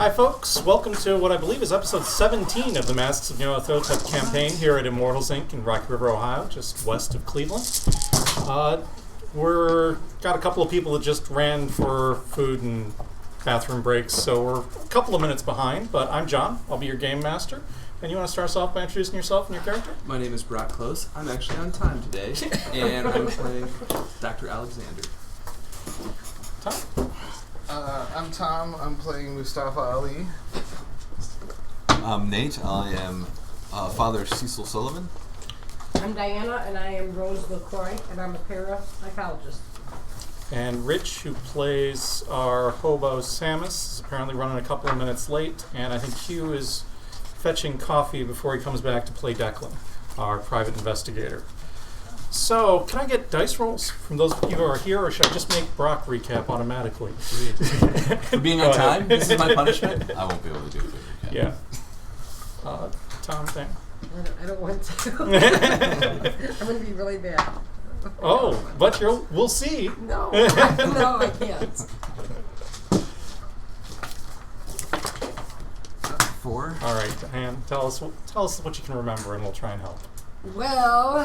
Hi folks, welcome to what I believe is episode 17 of the Masks of Nyarlathotep campaign here at Immortals Inc. in Rocky River, Ohio, just west of Cleveland. We're got a couple of people that just ran for food and bathroom breaks, so we're a couple of minutes behind, but I'm John, I'll be your game master. And you want to start us off by introducing yourself and your character? My name is Brock Close. I'm actually on time today, and I'm playing Dr. Alexander. Tom? I'm Tom. I'm playing Mustafa Ali. I'm Nate. I am Father Cecil Sullivan. I'm Diana, and I am Rose LaCroix, and I'm a parapsychologist. And Rich, who plays our hobo Samus, is apparently running a couple of minutes late, and I think Hugh is fetching coffee before he comes back to play Declan, our private investigator. So, can I get dice rolls from those of you who are here, or should I just make Brock recap automatically? For being on time? This is my punishment? I won't be able to do it. Yeah. Tom, thing. I don't want to. I'm going to be really bad. Oh, but we'll see. No, I can't. 4. All right, Diane, tell us what you can remember, and we'll try and help. Well,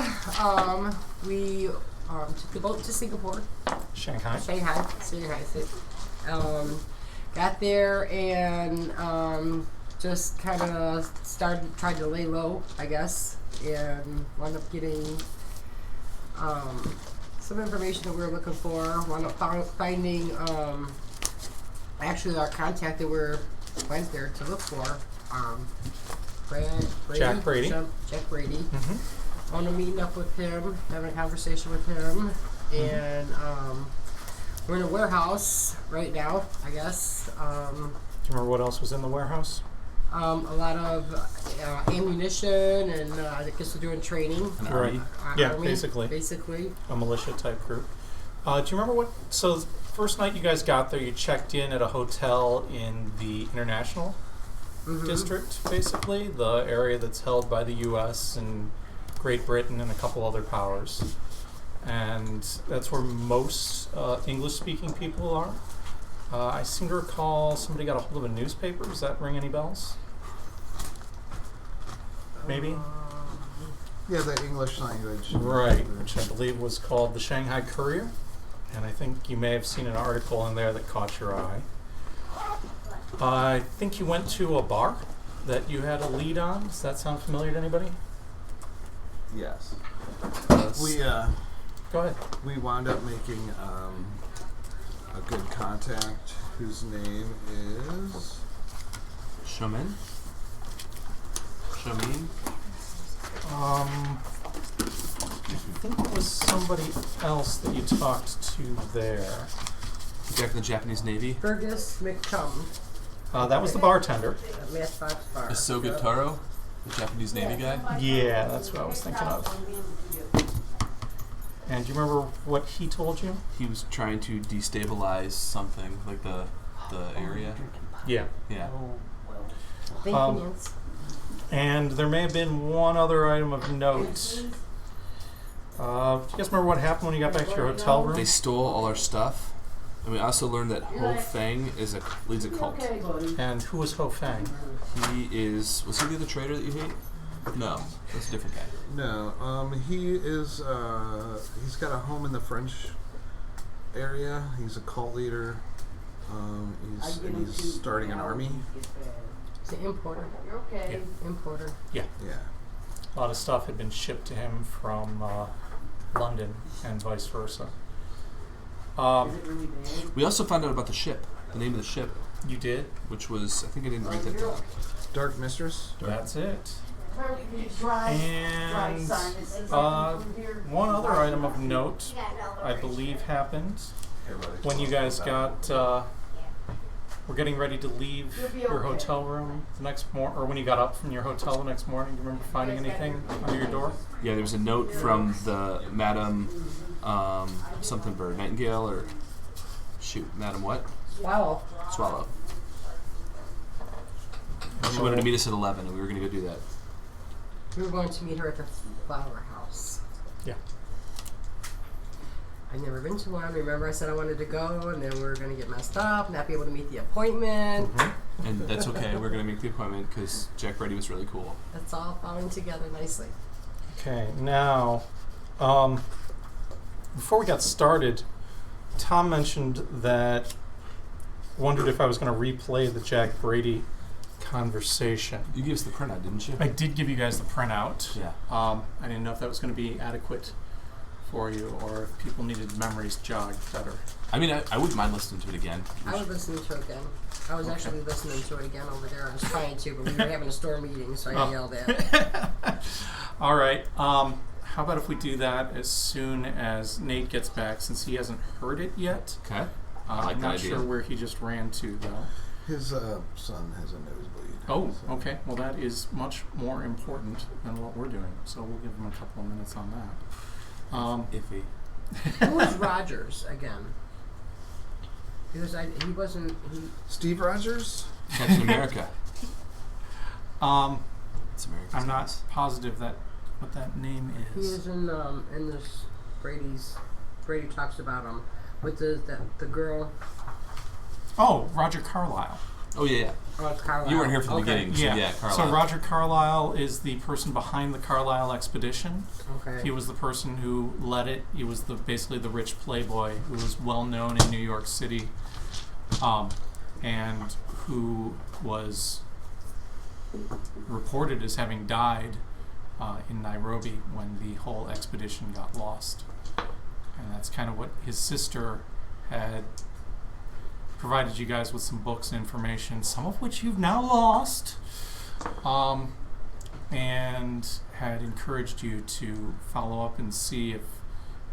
we took the boat to Singapore. Shanghai. Got there and just kind of tried to lay low, I guess, and wound up getting some information that we were looking for. Wound up finding actually our contact that we went there to look for. Jack Brady. Jack Brady. Mm-hmm. On a meeting up with him, having a conversation with him, and we're in a warehouse right now, I guess. Do you remember what else was in the warehouse? A lot of ammunition, and I guess we're doing training. An army. Yeah, army, basically. A militia type group. Do you remember what? So, the first night you guys got there, you checked in at a hotel in the International District, basically, the area that's held by the U.S. and Great Britain and a couple other powers. And that's where most English-speaking people are. I seem to recall somebody got a hold of a newspaper. Does that ring any bells? Maybe? Yeah, the English language. Right, which I believe was called the Shanghai Courier. And I think you may have seen an article in there that caught your eye. I think you went to a bar that you had a lead on. Does that sound familiar to anybody? Yes. Go ahead. We wound up making a good contact whose name is Shaman? I think it was somebody else that you talked to there. Jack in the Japanese Navy? Fergus McCum. That was the bartender. Matchbox Bar. Isoga Taro? The Japanese Navy guy? Yeah, that's what I was thinking of. And do you remember what he told you? He was trying to destabilize something, like the area. Yeah. Yeah. Thank you, Nance. And there may have been one other item of note. Do you guys remember what happened when you got back to your hotel room? They stole all our stuff. And we also learned that Ho Fang leads a cult. And who was Ho Fang? Was he the other traitor that you hate? No, that's a different guy. no. He is. He's got a home in the French area. He's a cult leader. He's starting an army. He's an importer. Yeah. Importer. Yeah. Yeah. A lot of stuff had been shipped to him from London and vice versa. We also found out about the ship, the name of the ship, You did? which was, I think I didn't write that down. Dark Mistress. That's it. And one other item of note, I believe, happened when you guys were getting ready to leave your hotel room the next morning, or when you got up from your hotel the next morning. Do you remember finding anything under your door? Yeah, there was a note from the Madam something bird, Nightingale, or Madam what? Swallow. Swallow. She wanted to meet us at 11, and we were going to go do that. We were going to meet her at the flower house. Yeah. I'd never been to one. Remember I said I wanted to go, and then we were going to get messed up, not be able to meet the appointment. Mm-hmm. And that's okay. We're going to make the appointment because Jack Brady was really cool. It's all falling together nicely. Okay, now, before we got started, Tom mentioned that wondered if I was going to replay the Jack Brady conversation. You gave us the printout, didn't you? I did give you guys the printout. Yeah. I didn't know if that was going to be adequate for you or if people needed memories jogged better. I mean, I wouldn't mind listening to it again. I would listen to it again. I was actually listening to it again over there. I was trying to, but we were having a store meeting, so I got yelled at. All right. How about if we do that as soon as Nate gets back, since he hasn't heard it yet? Okay. I like I'm that not idea. sure where he just ran to, though. His son has a nosebleed. Oh, so- okay. Well, that is much more important than what we're doing, so we'll give him a couple of minutes on that. Iffy. Who was Rogers again? Because he wasn't. Steve Rogers? Captain America. It's America's I'm not nice. positive what that name He is. is in this Brady talks about him with the girl. Oh, Roger Carlyle. Oh, yeah. Carlisle. You weren't here from the Okay. beginning, so yeah, Carlisle. So Roger Carlyle is the person behind the Carlyle expedition. Okay. He was the person who led it. He was basically the rich playboy who was well known in New York City, and who was reported as having died in Nairobi when the whole expedition got lost. And that's kind of what his sister had provided you guys with some books and information, some of which you've now lost, and had encouraged you to follow up and see if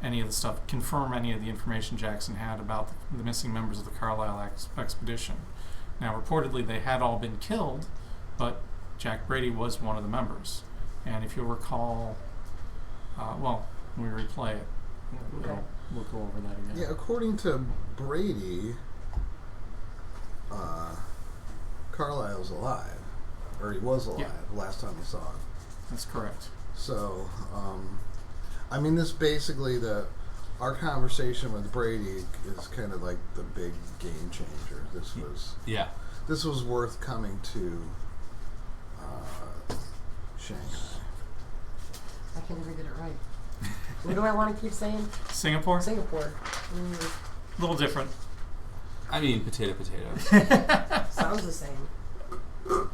any of the stuff, confirm any of the information Jackson had about the missing members of the Carlisle expedition. Now, reportedly, they had all been killed, but Jack Brady was one of the members. And if you'll recall, when we replay it, we'll go over that again. Yeah, according to Brady, Carlisle's alive. Or he was alive last time we saw him. That's correct. So, I mean, this basically, our conversation with Brady is kind of like the big game changer. This was worth coming to Shanghai. I can never get it right. What do I want to keep saying? Singapore? Singapore. A little different. I mean, potato. Sounds the same. Where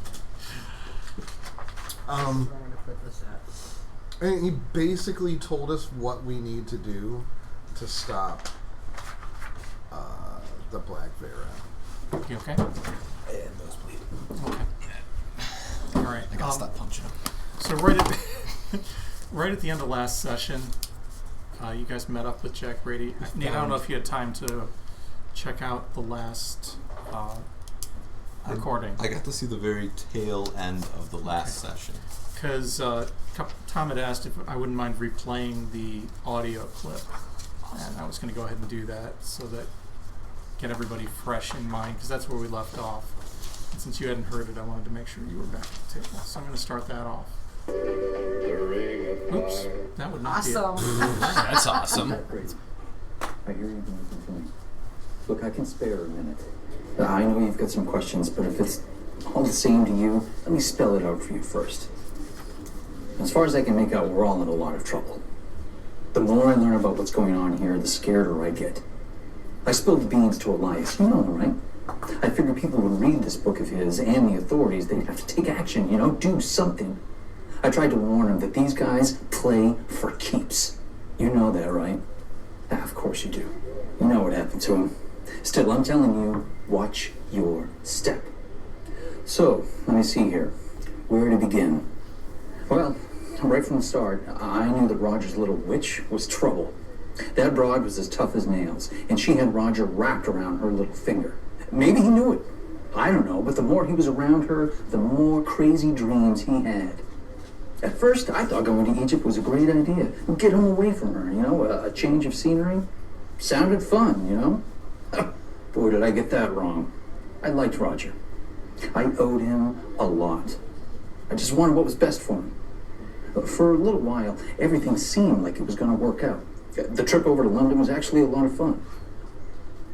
am I going to put this at? And he basically told us what we need to do to stop the Black Vera. You okay? And nosebleed. Okay. All right. I gotta stop punching him. So right at the end of last session, you guys met up with Jack Brady. Nate, I don't know if you had time to check out the last recording. I got to see the very tail end of the last session. Because Tom had asked if I wouldn't mind replaying the audio clip. And I was going to go ahead and do that so that get everybody fresh in mind, because that's where we left off. And since you hadn't heard it, I wanted to make sure you were back at the table. So I'm going to start that off. Oops, that would not be it. Awesome. That's awesome. Great. I hear you've been looking for me. Look, I can spare a minute. I know you've got some questions, but if it's all the same to you, let me spell it out for you first. As far as I can make out, we're all in a lot of trouble. The more I learn about what's going on here, the scareder I get. I spilled the beans to Elias. You know him, right? I figured people would read this book of his and the authorities. They'd have to take action, do something. I tried to warn him that these guys play for keeps. You know that, right? Ah, of course you do. You know what happened to him. Still, I'm telling you, watch your step. So, let me see here. Where to begin? Well, right from the start, I knew that Roger's little witch was trouble. That broad was as tough as nails, and she had Roger wrapped around her little finger. Maybe he knew it. I don't know, but the more he was around her, the more crazy dreams he had. At first, I thought going to Egypt was a great idea. Get him away from her, a change of scenery. Sounded fun, Boy, did I get that wrong. I liked Roger. I owed him a lot. I just wanted what was best for him. For a little while, everything seemed like it was going to work out. The trip over to London was actually a lot of fun.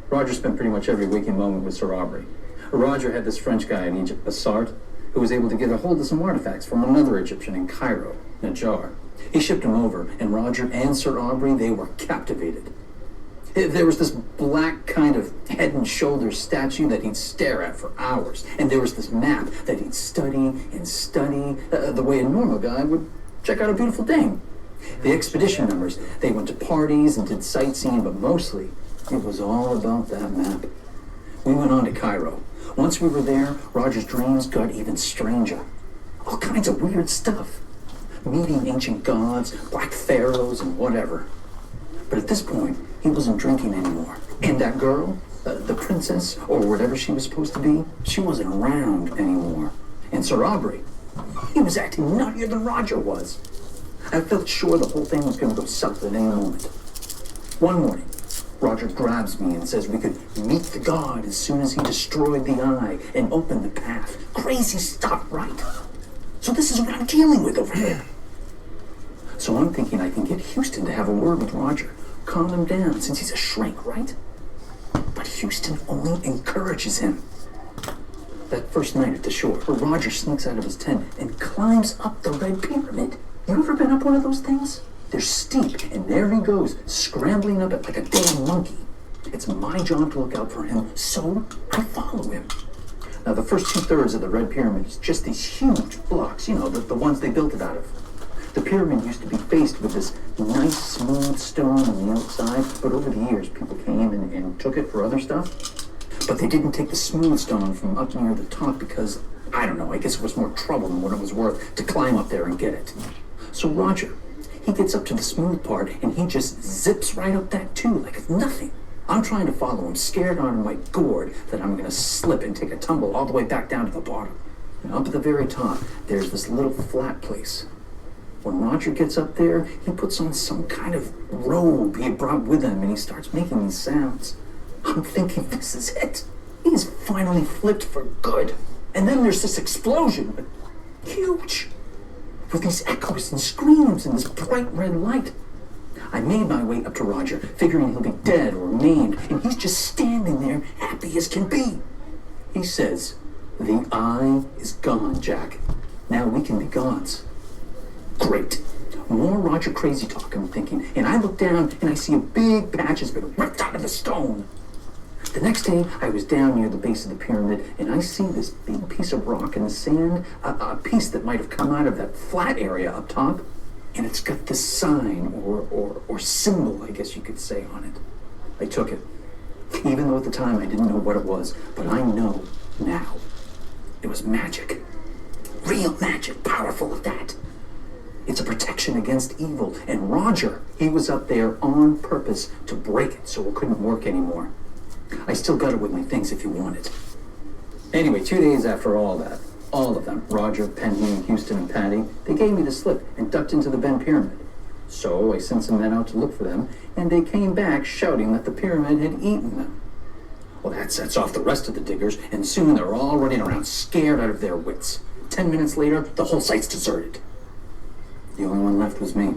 Roger spent pretty much every waking moment with Sir Aubrey. Roger had this French guy in Egypt, Bassart, who was able to get a hold of some artifacts from another Egyptian in Cairo, Najjar. He shipped them over, and Roger and Sir Aubrey, they were captivated. There was this black kind of head and shoulders statue that he'd stare at for hours, and there was this map that he'd study and study, the way a normal guy would check out a beautiful dame. The expedition members, they went to parties and did sightseeing, but mostly it was all about that map. We went on to Cairo. Once we were there, Roger's dreams got even stranger. All kinds of weird stuff. Meeting ancient gods, black pharaohs, and whatever. But at this point, he wasn't drinking anymore. And that girl, the princess, or whatever she was supposed to be, she wasn't around anymore. And Sir Aubrey, he was acting nuttier than Roger was. I felt sure the whole thing was going to go south at any moment. One morning, Roger grabs me and says we could meet the god as soon as he destroyed the eye and opened the path. Crazy stuff, right? So this is what I'm dealing with over here. So I'm thinking I can get Houston to have a word with Roger, calm him down, since he's a shrink, right? But Houston only encourages him. That first night at the shore, Roger sneaks out of his tent and climbs up the Red Pyramid. You ever been up one of those things? They're steep, and there he goes, scrambling up it like a damn monkey. It's my job to look out for him, so I follow him. Now, the first 2/3 of the Red Pyramid is just these huge blocks, you know, the ones they built it out of. The pyramid used to be faced with this nice, smooth stone on the outside, but over the years, people came and took it for other stuff. But they didn't take the smooth stone from up near the top because, I don't know, I guess it was more trouble than what it was worth to climb up there and get it. So Roger, he gets up to the smooth part, and he just zips right up that too, like it's nothing. I'm trying to follow him, scared out of my gourd that I'm going to slip and take a tumble all the way back down to the bottom. And up at the very top, there's this little flat place. When Roger gets up there, he puts on some kind of robe he had brought with him, and he starts making these sounds. I'm thinking, this is it. He's finally flipped for good. And then there's this explosion. Huge. With these echoes and screams and this bright red light. I made my way up to Roger, figuring he'll be dead or maimed, and he's just standing there, happy as can be. He says, "The eye is gone, Jack. Now we can be gods." Great. More Roger crazy talk, I'm thinking, and I look down and I see a big patch has been ripped out of the stone. The next day, I was down near the base of the pyramid, and I see this big piece of rock in the sand, a piece that might have come out of that flat area up top, and it's got this sign or symbol, I guess you could say, on it. I took it, even though at the time I didn't know what it was, but I know now. It was magic. Real magic, powerful at that. It's a protection against evil, and Roger, he was up there on purpose to break it so it couldn't work anymore. I still got it with my things if you want it. Anyway, 2 days after all that, all of them, Roger, Penny, Houston, and Patty, they gave me the slip and ducked into the Bend Pyramid. So I sent some men out to look for them, and they came back shouting that the pyramid had eaten them. Well, that sets off the rest of the diggers, and soon they're all running around scared out of their wits. 10 minutes later, the whole site's deserted. The only one left was me.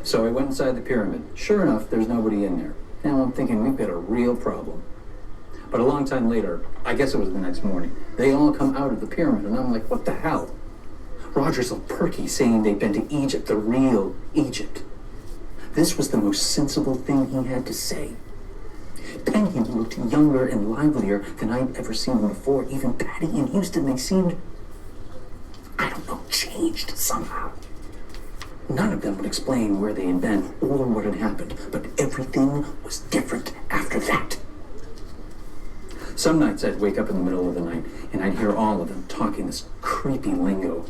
So I went inside the pyramid. Sure enough, there's nobody in there. Now I'm thinking we've got a real problem. But a long time later, I guess it was the next morning, they all come out of the pyramid, and I'm like, what the hell? Roger's all perky, saying they've been to Egypt, the real Egypt. This was the most sensible thing he had to say. Penny looked younger and livelier than I'd ever seen him before. Even Patty and Houston, they seemed, I don't know, changed somehow. None of them would explain where they had been or what had happened, but everything was different after that. Some nights I'd wake up in the middle of the night and I'd hear all of them talking this creepy lingo.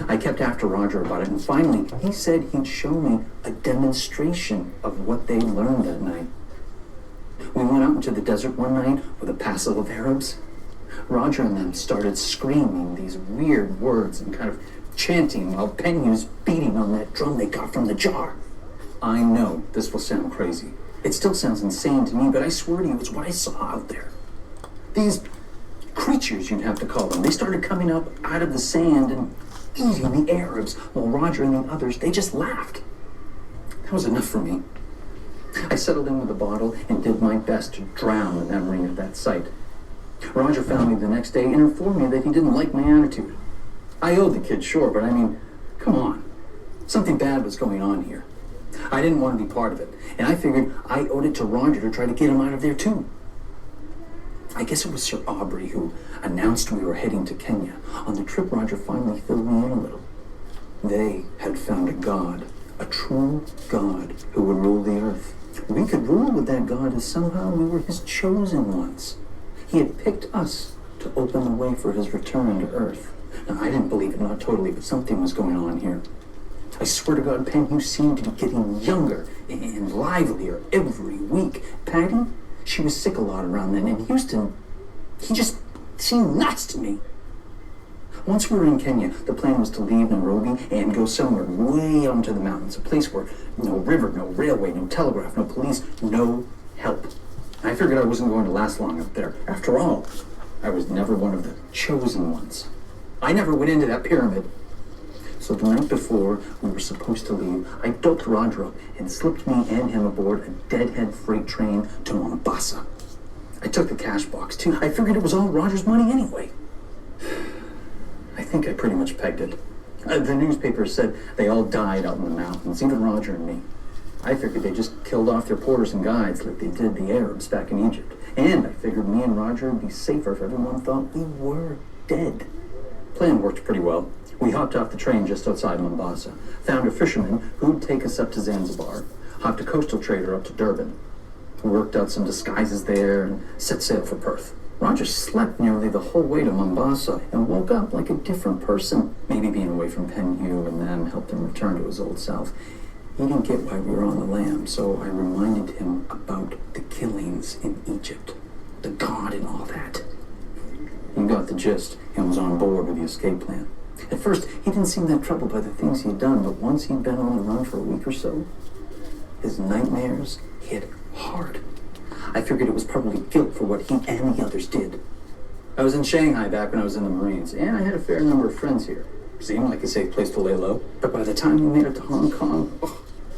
I kept after Roger about it, and finally he said he'd show me a demonstration of what they learned that night. We went out into the desert one night with a passel of Arabs. Roger and them started screaming these weird words and kind of chanting while Penny was beating on that drum they got from the jar. I know this will sound crazy. It still sounds insane to me, but I swear to you, it's what I saw out there. These creatures, you'd have to call them, they started coming up out of the sand and eating the Arabs, while Roger and the others, they just laughed. That was enough for me. I settled in with a bottle and did my best to drown the memory of that sight. Roger found me the next day and informed me that he didn't like my attitude. I owed the kid, sure, but I mean, come on. Something bad was going on here. I didn't want to be part of it, and I figured I owed it to Roger to try to get him out of there too. I guess it was Sir Aubrey who announced we were heading to Kenya. On the trip, Roger finally filled me in a little. They had found a god, a true god who would rule the earth. We could rule with that god as somehow we were his chosen ones. He had picked us to open the way for his return to earth. Now, I didn't believe it, not totally, but something was going on here. I swear to God, Penn, you seem to be getting younger and livelier every week. Patty, she was sick a lot around then, and Houston, he just seemed nuts to me. Once we were in Kenya, the plan was to leave Nairobi and go somewhere way out into the mountains, a place where no river, no railway, no telegraph, no police, no help. I figured I wasn't going to last long up there. After all, I was never one of the chosen ones. I never went into that pyramid. So the night before we were supposed to leave, I doped Roger up and slipped me and him aboard a deadhead freight train to Mombasa. I took the cash box too. I figured it was all Roger's money anyway. I think I pretty much pegged it. The newspaper said they all died out in the mountains, even Roger and me. I figured they just killed off their porters and guides like they did the Arabs back in Egypt. And I figured me and Roger would be safer if everyone thought we were dead. Plan worked pretty well. We hopped off the train just outside Mombasa, found a fisherman who'd take us up to Zanzibar, hopped a coastal trader up to Durban. We worked out some disguises there and set sail for Perth. Roger slept nearly the whole way to Mombasa and woke up like a different person. Maybe being away from Penhu and them helped him return to his old self. He didn't get why we were on the lam, so I reminded him about the killings in Egypt, the god and all that. He got the gist and was on board with the escape plan. At first, he didn't seem that troubled by the things he'd done, but once he'd been on the run for a week or so, his nightmares hit hard. I figured it was probably guilt for what he and the others did. I was in Shanghai back when I was in the Marines, and I had a fair number of friends here. Seemed like a safe place to lay low. But by the time we made it to Hong Kong,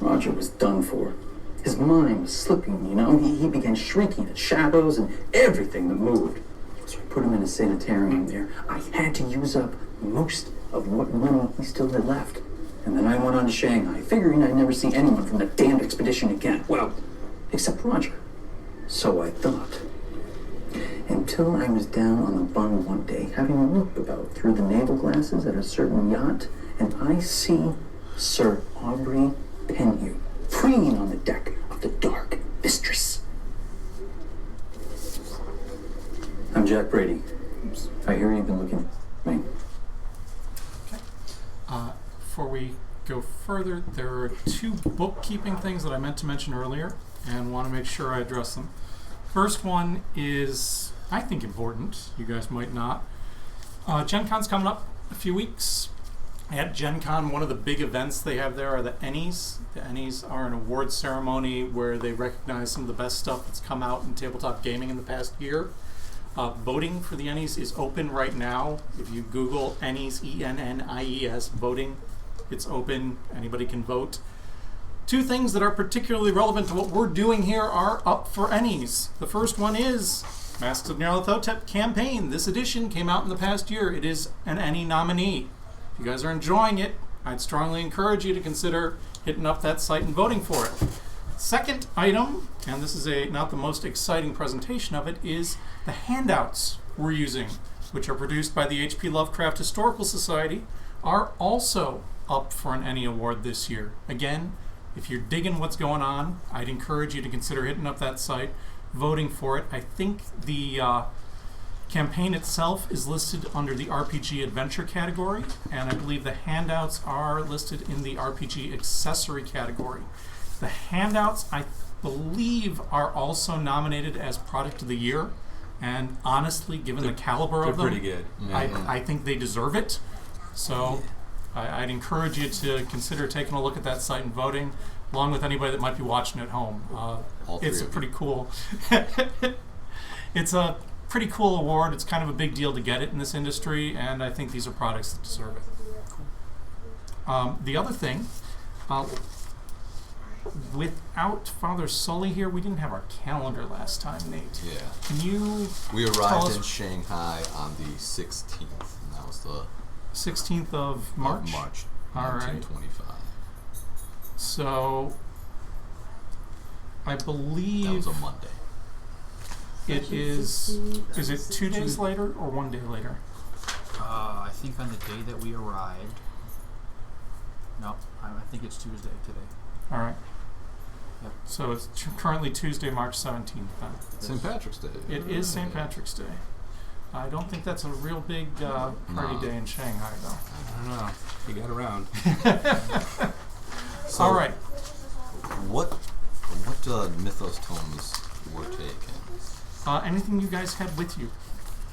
Roger was done for. His mind was slipping, you know. He began shrieking at shadows and everything that moved. So I put him in a sanitarium there. I had to use up most of what money he still had left. And then I went on to Shanghai, figuring I'd never see anyone from the damned expedition again. Well, except Roger. So I thought. Until I was down on the bund one day, having looked about through the naval glasses at a certain yacht, and I see Sir Aubrey Penhu preening on the deck of the Dark Mistress. I'm Jack Brady. I hear you've been looking for me. Before we go further, there are two bookkeeping things that I meant to mention earlier and want to make sure I address them. First one is, I think, important. You guys might not. Gen Con's coming up in a few weeks. At Gen Con, one of the big events they have there are the Ennies. The Ennies are an award ceremony where they recognize some of the best stuff that's come out in tabletop gaming in the past year. Voting for the Ennies is open right now. If you Google Ennies, E-N-N-I-E-S, voting, it's open. Anybody can vote. Two things that are particularly relevant to what we're doing here are up for Ennies. The first one is Masks of Nyarlathotep campaign. This edition came out in the past year. It is an Ennie nominee. If you guys are enjoying it, I'd strongly encourage you to consider hitting up that site and voting for it. Second item, and this is not the most exciting presentation of it, is the handouts we're using, which are produced by the H.P. Lovecraft Historical Society, are also up for an Ennie Award this year. Again, if you're digging what's going on, I'd encourage you to consider hitting up that site, voting for it. I think the campaign itself is listed under the RPG Adventure category, and I believe the handouts are listed in the RPG Accessory category. The handouts, I believe, are also nominated as Product of the Year, and honestly, given the caliber of them, they're pretty good. I think they deserve it. So I'd encourage you to consider taking a look at that site and voting, along with anybody that might be watching at home. It's a pretty cool. It's a pretty cool award. It's kind of a big deal to get it in this industry, and I think these are products that deserve it. The other thing, without Father Sully here, we didn't have our calendar last time, Nate. Yeah. Can you We tell arrived us in Shanghai on the 16th, and that was the 16th of March? of March All right. 1925. So, I believe That was a Monday. it is. Is it 2 days later or 1 day later? I think on the day that we arrived. No, I think it's Tuesday today. All right. Yep. So it's currently Tuesday, March 17th. Then St. Patrick's Day. it is St. Patrick's Day. I don't think that's a real big party No. day in Shanghai, though. I don't know. You got around. So All right. What mythos tomes were taken? Anything you guys had with you?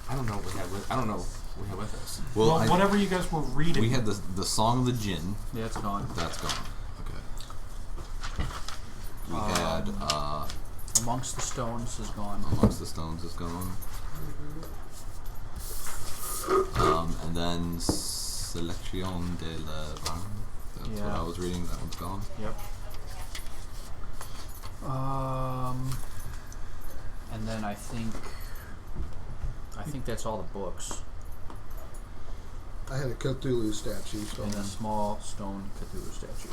I don't know what we had with. I don't know what we had with us. Well, whatever you guys were reading. We had the Song of the Jinn. Yeah, it's gone. That's gone. Okay. We had Amongst the Stones is gone. Amongst the Stones is gone. And then Selección de la Rama. That's what Yeah. I was reading. That one's gone. Yep. And then I think that's all the books. I had a Cthulhu statue. So And a small stone Cthulhu statue.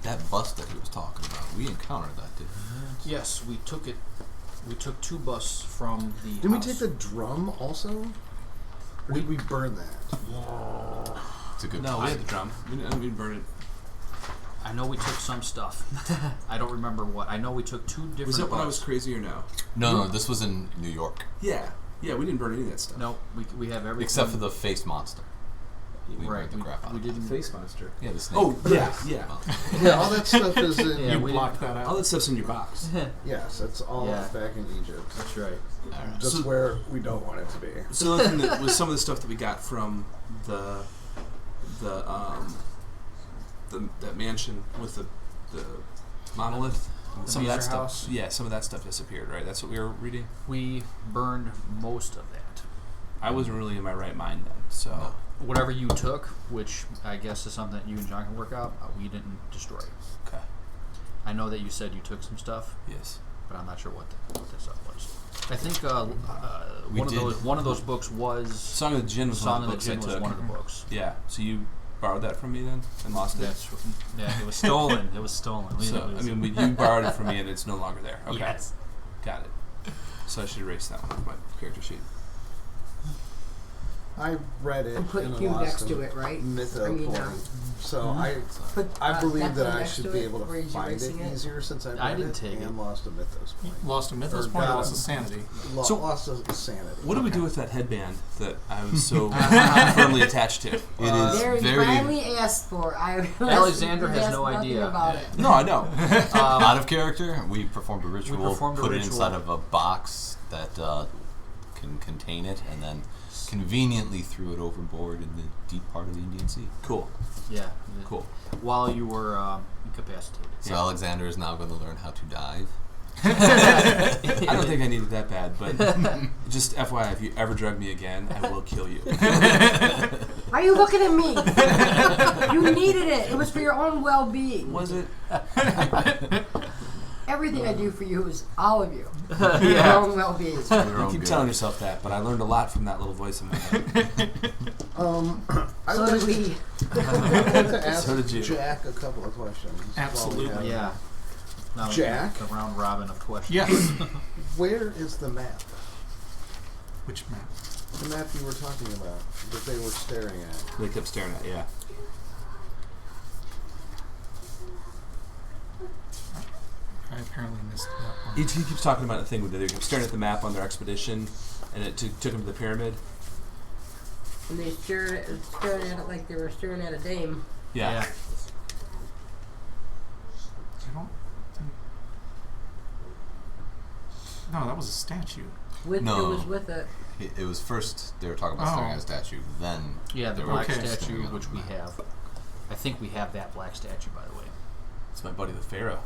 That bust that he was talking about, we encountered that, didn't we? Yes, we took it. We took 2 busts from the did we house. take the drum also? Or did we burn that? It's a good No, we point. had the drum. We didn't burn it. I know we took some stuff. I don't remember what. I know we took 2 different Was that when I was busts. crazy or no? No, this was in New York. Yeah. Yeah, we didn't burn any of that stuff. No, we have everything. Except for the face monster. We right. burned the crap out We of it. didn't. Face monster. Yeah, the snake. Oh, yeah, yeah. Yeah, all that stuff is in. Yeah, you we blocked that out. All that stuff's in your box. Yes, it's all Yeah. back in Egypt. That's right. Alright. Just So- where we don't want it to be. So the thing that was some of the stuff that we got from that mansion with the monolith. The Some of that Mazer stuff. house? Yeah, some of that stuff disappeared. Right. That's what we were reading. We burned most of that. I wasn't really in my right mind then. So Whatever you took, which I guess is something that you and John can work out, we didn't destroy. okay. I know that you said you took some stuff, Yes. but I'm not sure what the stuff was. I think We did. one of those books was Song of the Jinn was Song one of of the the books Jinn I was took. one of the books. Yeah. So you borrowed that from me then and lost it. That's yeah, it was stolen. It was stolen. So I mean, you borrowed it from me and it's no longer there. Okay. Yes. Got it. So I should erase that one off my character sheet. I read it And put and you lost next a to it, right? mytho I mean, point. So I Put, believe that that one I next should to be it, able where to he's find it erasing easier since I read I didn't it take and it. lost a mythos You point. lost a mythos Or point, got lost a- a sanity. So- Lost a sanity. What do we Okay. do with that headband that I was so firmly attached to? It is Very very finally asked for. Alexander has asked no nothing idea. about it. No, I know. out of character. We performed a ritual, performed a put it ritual. inside of a box that can contain it, and then conveniently threw it overboard in the deep part of the Indian Sea. Cool. Yeah. Cool. While you were incapacitated. So Alexander is now going to learn how to dive. I don't think I need it that bad, but just FYI, if you ever drug me again, I will kill you. Why are you looking at me? You needed it. It was for your own well-being. Was it? Everything I do for you is all of you. Yeah. Your own well-being. Your You own keep good. telling yourself that, but I learned a lot from that little voice in my head. I So would did like we. to ask So did you. Jack a couple of questions. while we Absolutely. have him. Yeah. Now Jack? the round robin of questions. Yes. Where is the map? Which map? The map you were talking about that they were staring at. They kept staring at, yeah. I apparently missed that one. He keeps talking about the thing where they kept staring at the map on their expedition, and it took him to the pyramid. And they stared at it like they were staring at a dame. Yeah. Yeah. I don't think... No, that was a statue. With No. It was with it. It was first they were talking about staring at a statue, then Yeah, the they were black Okay. statue, staring at which the we map. have. I think we have that black statue, by the way. It's my buddy the Pharaoh.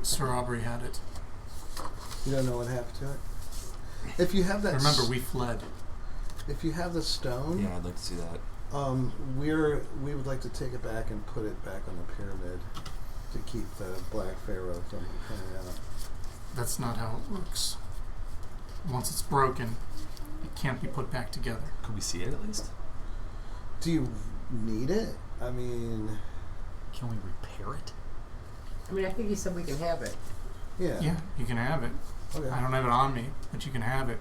Sir Aubrey had it. You don't know what happened to it? If you have that Remember, we fled. if you have the stone, Yeah, I'd like to see that. We would like to take it back and put it back on the pyramid to keep the Black Pharaoh from coming out. That's not how it works. Once it's broken, it can't be put back together. Could we see it at least? Do you need it? I mean... Can we repair it? I mean, I think he said we can have it. Yeah. Yeah, you can have it. Okay. I don't have it on me, but you can have it.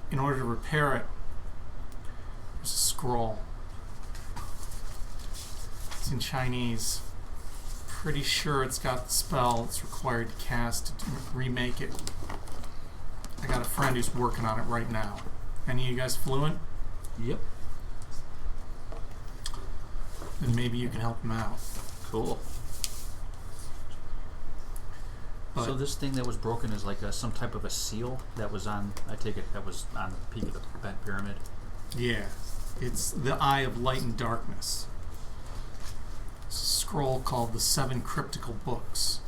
In order to repair it, there's a scroll. It's in Chinese. Pretty sure it's got the spell it's required to cast to remake it. I got a friend who's working on it right now. Any of you guys fluent? Yep. Then maybe you can help him out. Cool. But So this thing that was broken is like some type of a seal that was on, I take it, that was on the peak of the bent pyramid. yeah, it's the Eye of Light and Darkness. It's a scroll called the Seven Cryptical Books.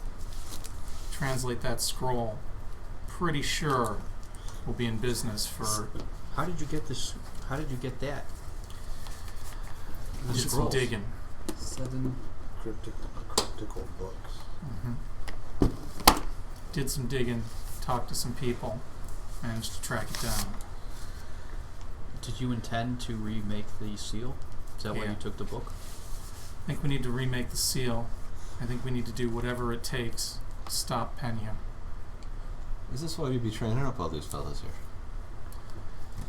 Translate that scroll. Pretty sure we'll be in business for... How did you get this? How did you get that? Did some scrolls. digging. 7. Cryptical books. Did some digging, talked to some people, managed to track it down. Did you intend to remake the seal? Is that why Yeah. you took the book? I think we need to remake the seal. I think we need to do whatever it takes to stop Pena. Is this why you'd be training up all these fellas here?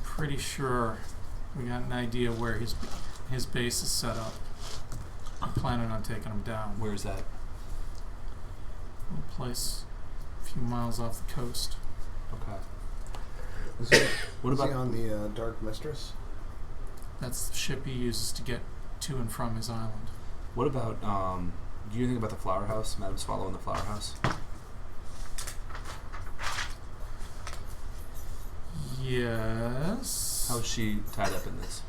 Pretty sure we got an idea where his base is set up. I'm planning on taking him down. Where's that? A place a few miles off the coast. Okay. Is he, What is he about on the Dark Mistress? That's the ship he uses to get to and from his island. what about do you think about the flower house? Madam Swallow in the flower house? Yes. How is she tied up in this?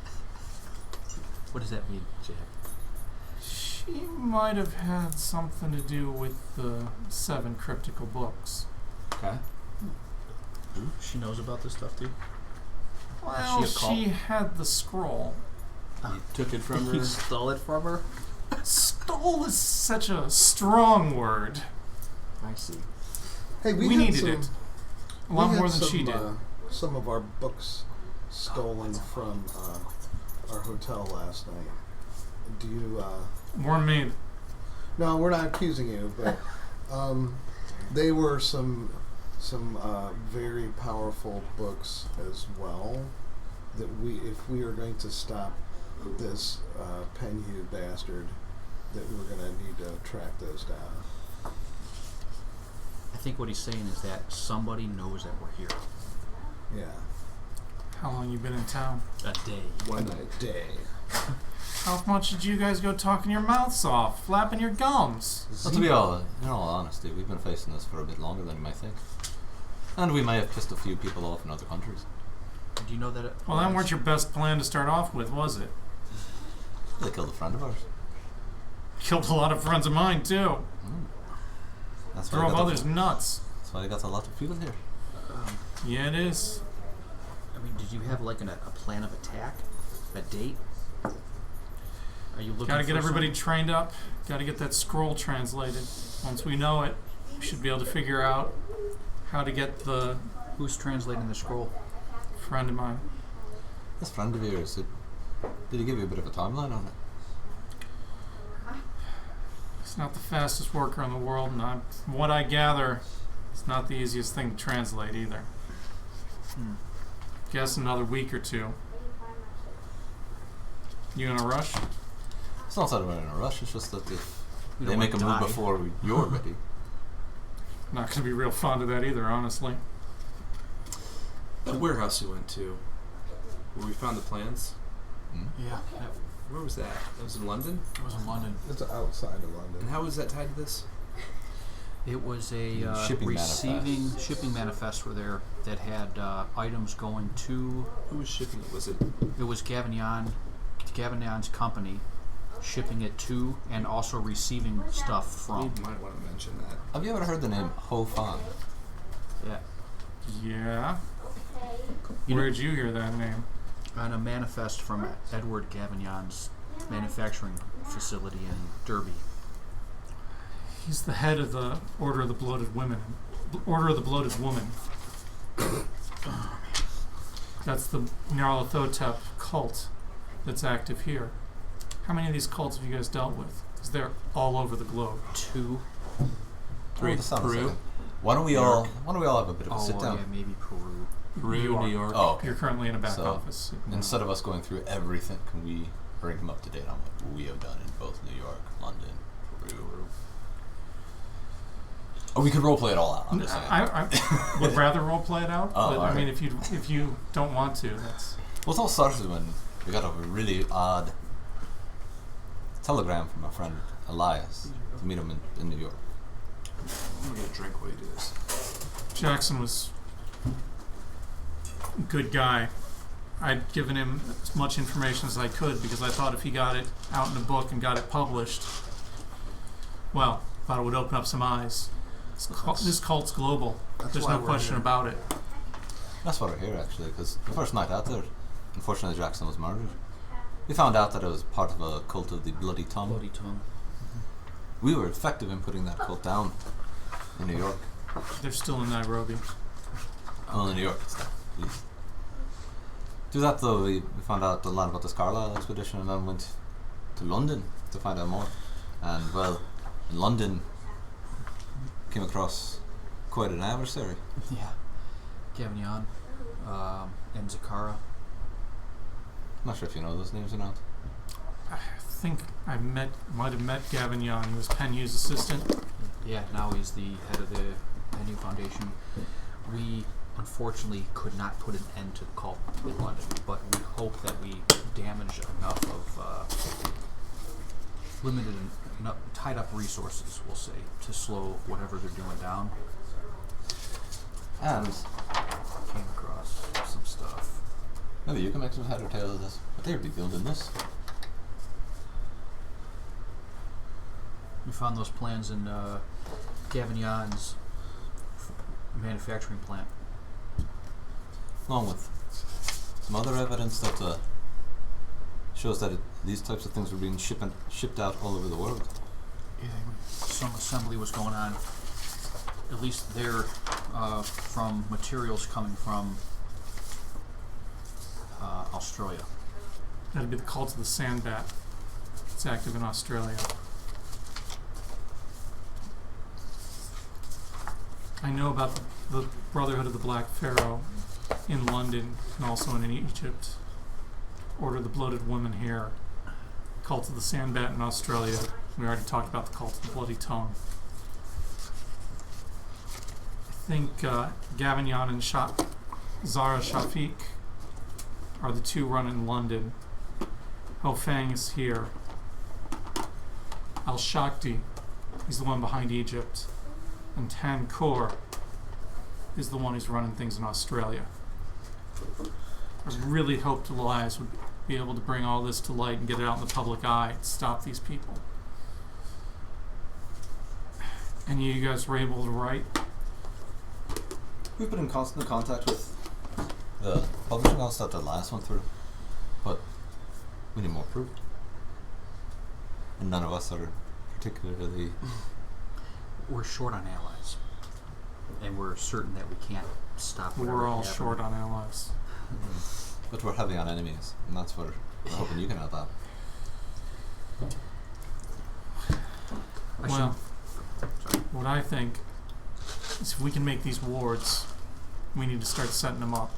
What does that mean, Jack? She might have had something to do with the 7 cryptical books. Okay. She knows about this stuff too. Well, Is she a cult? she had the scroll. You took it from her. You stole it from her? Stole is such a strong word. I see. Hey, We had needed some, it. A lot we had more than some, she did. Some of our books stolen from our hotel last night. Do you... Weren't me. No, we're not accusing you, but they were some very powerful books as well. That if we are going to stop this Penhu bastard, that we're going to need to track those down. I think what he's saying is that somebody knows that we're here. Yeah, How long you been in town? A day. One night. day. How much did you guys go talking your mouths off, flapping your gums? Well, to be all, in all honesty, we've been facing this for a bit longer than you might think. And we may have pissed a few people off in other countries. Do you know that? Well, that weren't your best plan to start off with, was it? They killed a friend of ours. Killed a lot of friends of mine, too. That's why Drove they got others nuts. That's why they got a lot of people here. Yeah, it is. I mean, did you have like a plan of attack? A date? Are you looking Gotta for get everybody some- trained up. Gotta get that scroll translated. Once we know it, we should be able to figure out how to get the Who's translating the scroll? friend of mine. This friend of yours, did he give you a bit of a timeline on it? He's not the fastest worker in the world, and from what I gather, it's not the easiest thing to translate either. Guess another week or two. You in a rush? It's not that we're in a rush, it's just that if We they don't make a wanna move die. before you're ready. Not gonna be real fond of that either, honestly. The warehouse we went to, where we found the plans. Yeah, Where was that? That was in London. it was in London. It's outside of London. And how was that tied to this? It was a Shipping receiving manifest. shipping manifest were there that had items going to. Who was shipping it? Was it? It was Gavignon's company shipping it to and also receiving stuff from. We might want to mention that. Have you ever heard the name Ho Fan? Yeah. Yeah. You know- Where'd you hear that name? On a manifest from Edward Gavignon's manufacturing facility in Derby. He's the head of the Order of the Bloated Women. Order of the Bloated Woman. That's the Nyarlathotep cult that's active here. How many of these cults have you guys dealt with? Because they're all over the globe. 2. 3. Peru. Why don't we all have a bit of a sit Oh, down? yeah, maybe Peru. Peru, New York. Oh, okay. You're currently in a back So, office. Instead of us going through everything, can we bring him up to date on what we have done in both New York, London, Peru? Or we could roleplay it all out. I'm just saying. I would rather role play it out, Oh, but I alright. mean, if you don't want to, that's Well, it all started when we got a really odd telegram from our friend Elias to meet him in New York. I'm gonna get a drink while you do this. Jackson was a good guy. I'd given him as much information as I could because I thought if he got it out in a book and got it published, well, thought it would open up some eyes. This cult's global. There's why no we're question here. about it. That's what we're here actually, because the first night out there, unfortunately Jackson was murdered. We found out that it was part of a cult of the Bloody Tongue. Bloody tongue. We were effective in putting that cult down in New York. They're still in Nairobi. Well, in New York, it's not. At least. Do that though, we found out a lot about this Carlisle expedition and then went to London to find out more. And well, in London, came across quite an adversary. Yeah. Gavignon, and Zakara. Not sure if you know those names or not. I think might have met Gavignon. He was Penu's assistant. Yeah, now he's the head of the Penny Foundation. We unfortunately could not put an end to the cult in London, but we hope that we damaged enough of limited enough tied up resources, we'll say, to slow whatever they're doing down. And Came across some stuff. maybe you can make some head or tail of this. But they'd be building this. We found those plans in Gavignon's manufacturing plant. Along with some other evidence that shows that these types of things were being shipped out all over the world. Yeah, some assembly was going on. At least there, from materials coming from Australia. That'd be the cult of the Sandbat. It's active in Australia. I know about the Brotherhood of the Black Pharaoh in London and also in Egypt. Order of the Bloated Woman here. Cult of the Sandbat in Australia. We already talked about the Cult of the Bloody Tongue. I think Gavignon and Zara Shafiq are the two running London. Ho Fang is here. Al-Shakti, he's the one behind Egypt. And Tan Khor is the one who's running things in Australia. I really hoped Elias would be able to bring all this to light and get it out in the public eye and stop these people. And you guys were able to write? We've been in constant contact with the publishing house that the last one through, but we need more proof. And none of us are particularly... We're short on allies, and we're certain that we can't stop. We're all short on allies. But we're heavy on enemies, and that's where we're hoping you can help out. Well, what I think is if we can make these wards, we need to start setting them up.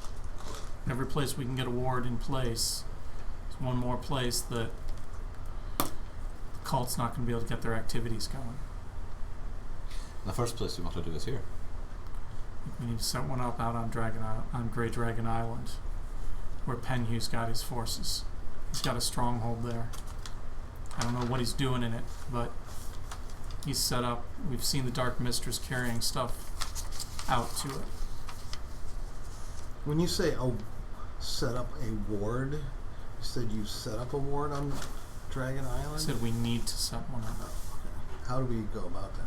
Every place we can get a ward in place is one more place that the cult's not going to be able to get their activities going. The first place we want to do is here. We need to set one up out on Grey Dragon Island, where Penhu's got his forces. He's got a stronghold there. I don't know what he's doing in it, but he's set up. We've seen the Dark Mistress carrying stuff out to it. When you say set up a ward, you said you set up a ward on Dragon Island? I said we need to set one up. Oh, okay. How do we go about that?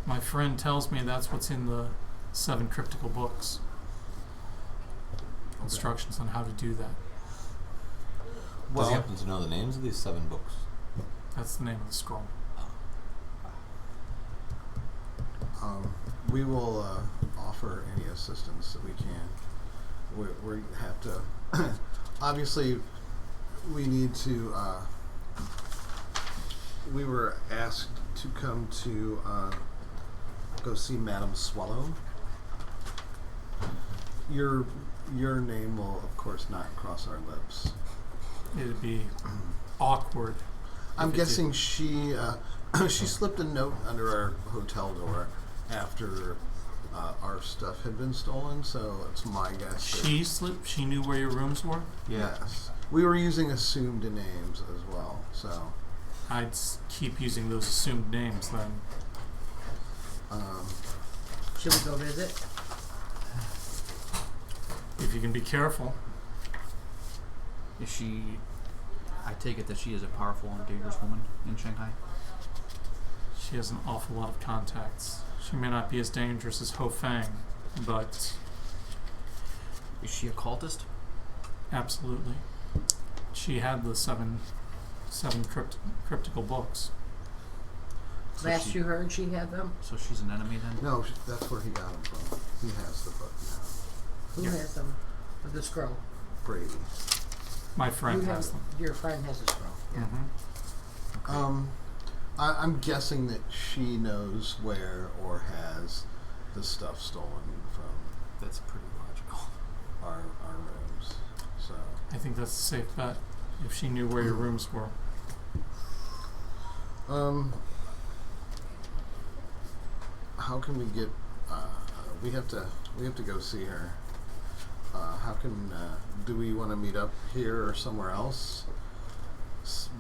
My friend tells me that's what's in the 7 cryptical books. instructions on how to do that. Does he happen to know the names of these 7 books? That's the name of the scroll. We will offer any assistance that we can. We have to. Obviously, we need to. We were asked to come to go see Madame Swallow. Your name will, of course, not cross our lips. It'd be awkward. I'm guessing she slipped a note under our hotel door after our stuff had been stolen, so it's my guess. She slipped? She knew where your rooms were? Yes. We were using assumed names as well, so. I'd keep using those assumed names then. Should we go visit? If you can be careful. Is she... I take it that she is a powerful and dangerous woman in Shanghai? She has an awful lot of contacts. She may not be as dangerous as Ho Fang, but... Is she a cultist? Absolutely. She had the seven cryptical books. So Last you heard, she had them. So she's an enemy then? No, that's where he got them from. He has the book now. Who has them? With the scroll. Brady. My friend has them. Your friend has a scroll. Yeah. Mm-hmm. I'm guessing that she knows where or has the stuff stolen from. That's pretty logical. Our rooms. So I think that's a safe bet. If she knew where your rooms were. how can we get? We have to go see her. How can? Do we want to meet up here or somewhere else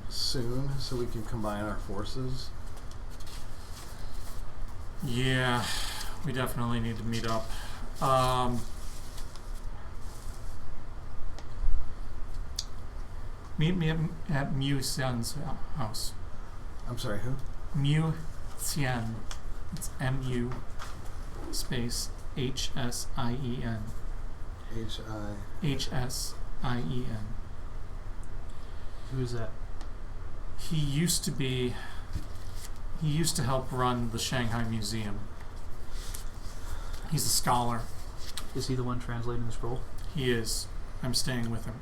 soon so we can combine our forces? Yeah, we definitely need to meet up. Meet me at Mu Xian's house. I'm sorry, who? Mu Xian. It's M-U space H-S-I-E-N. H-S-I-E-N. Who is that? He used to help run the Shanghai Museum. He's a scholar. Is he the one translating the scroll? He is. I'm staying with him.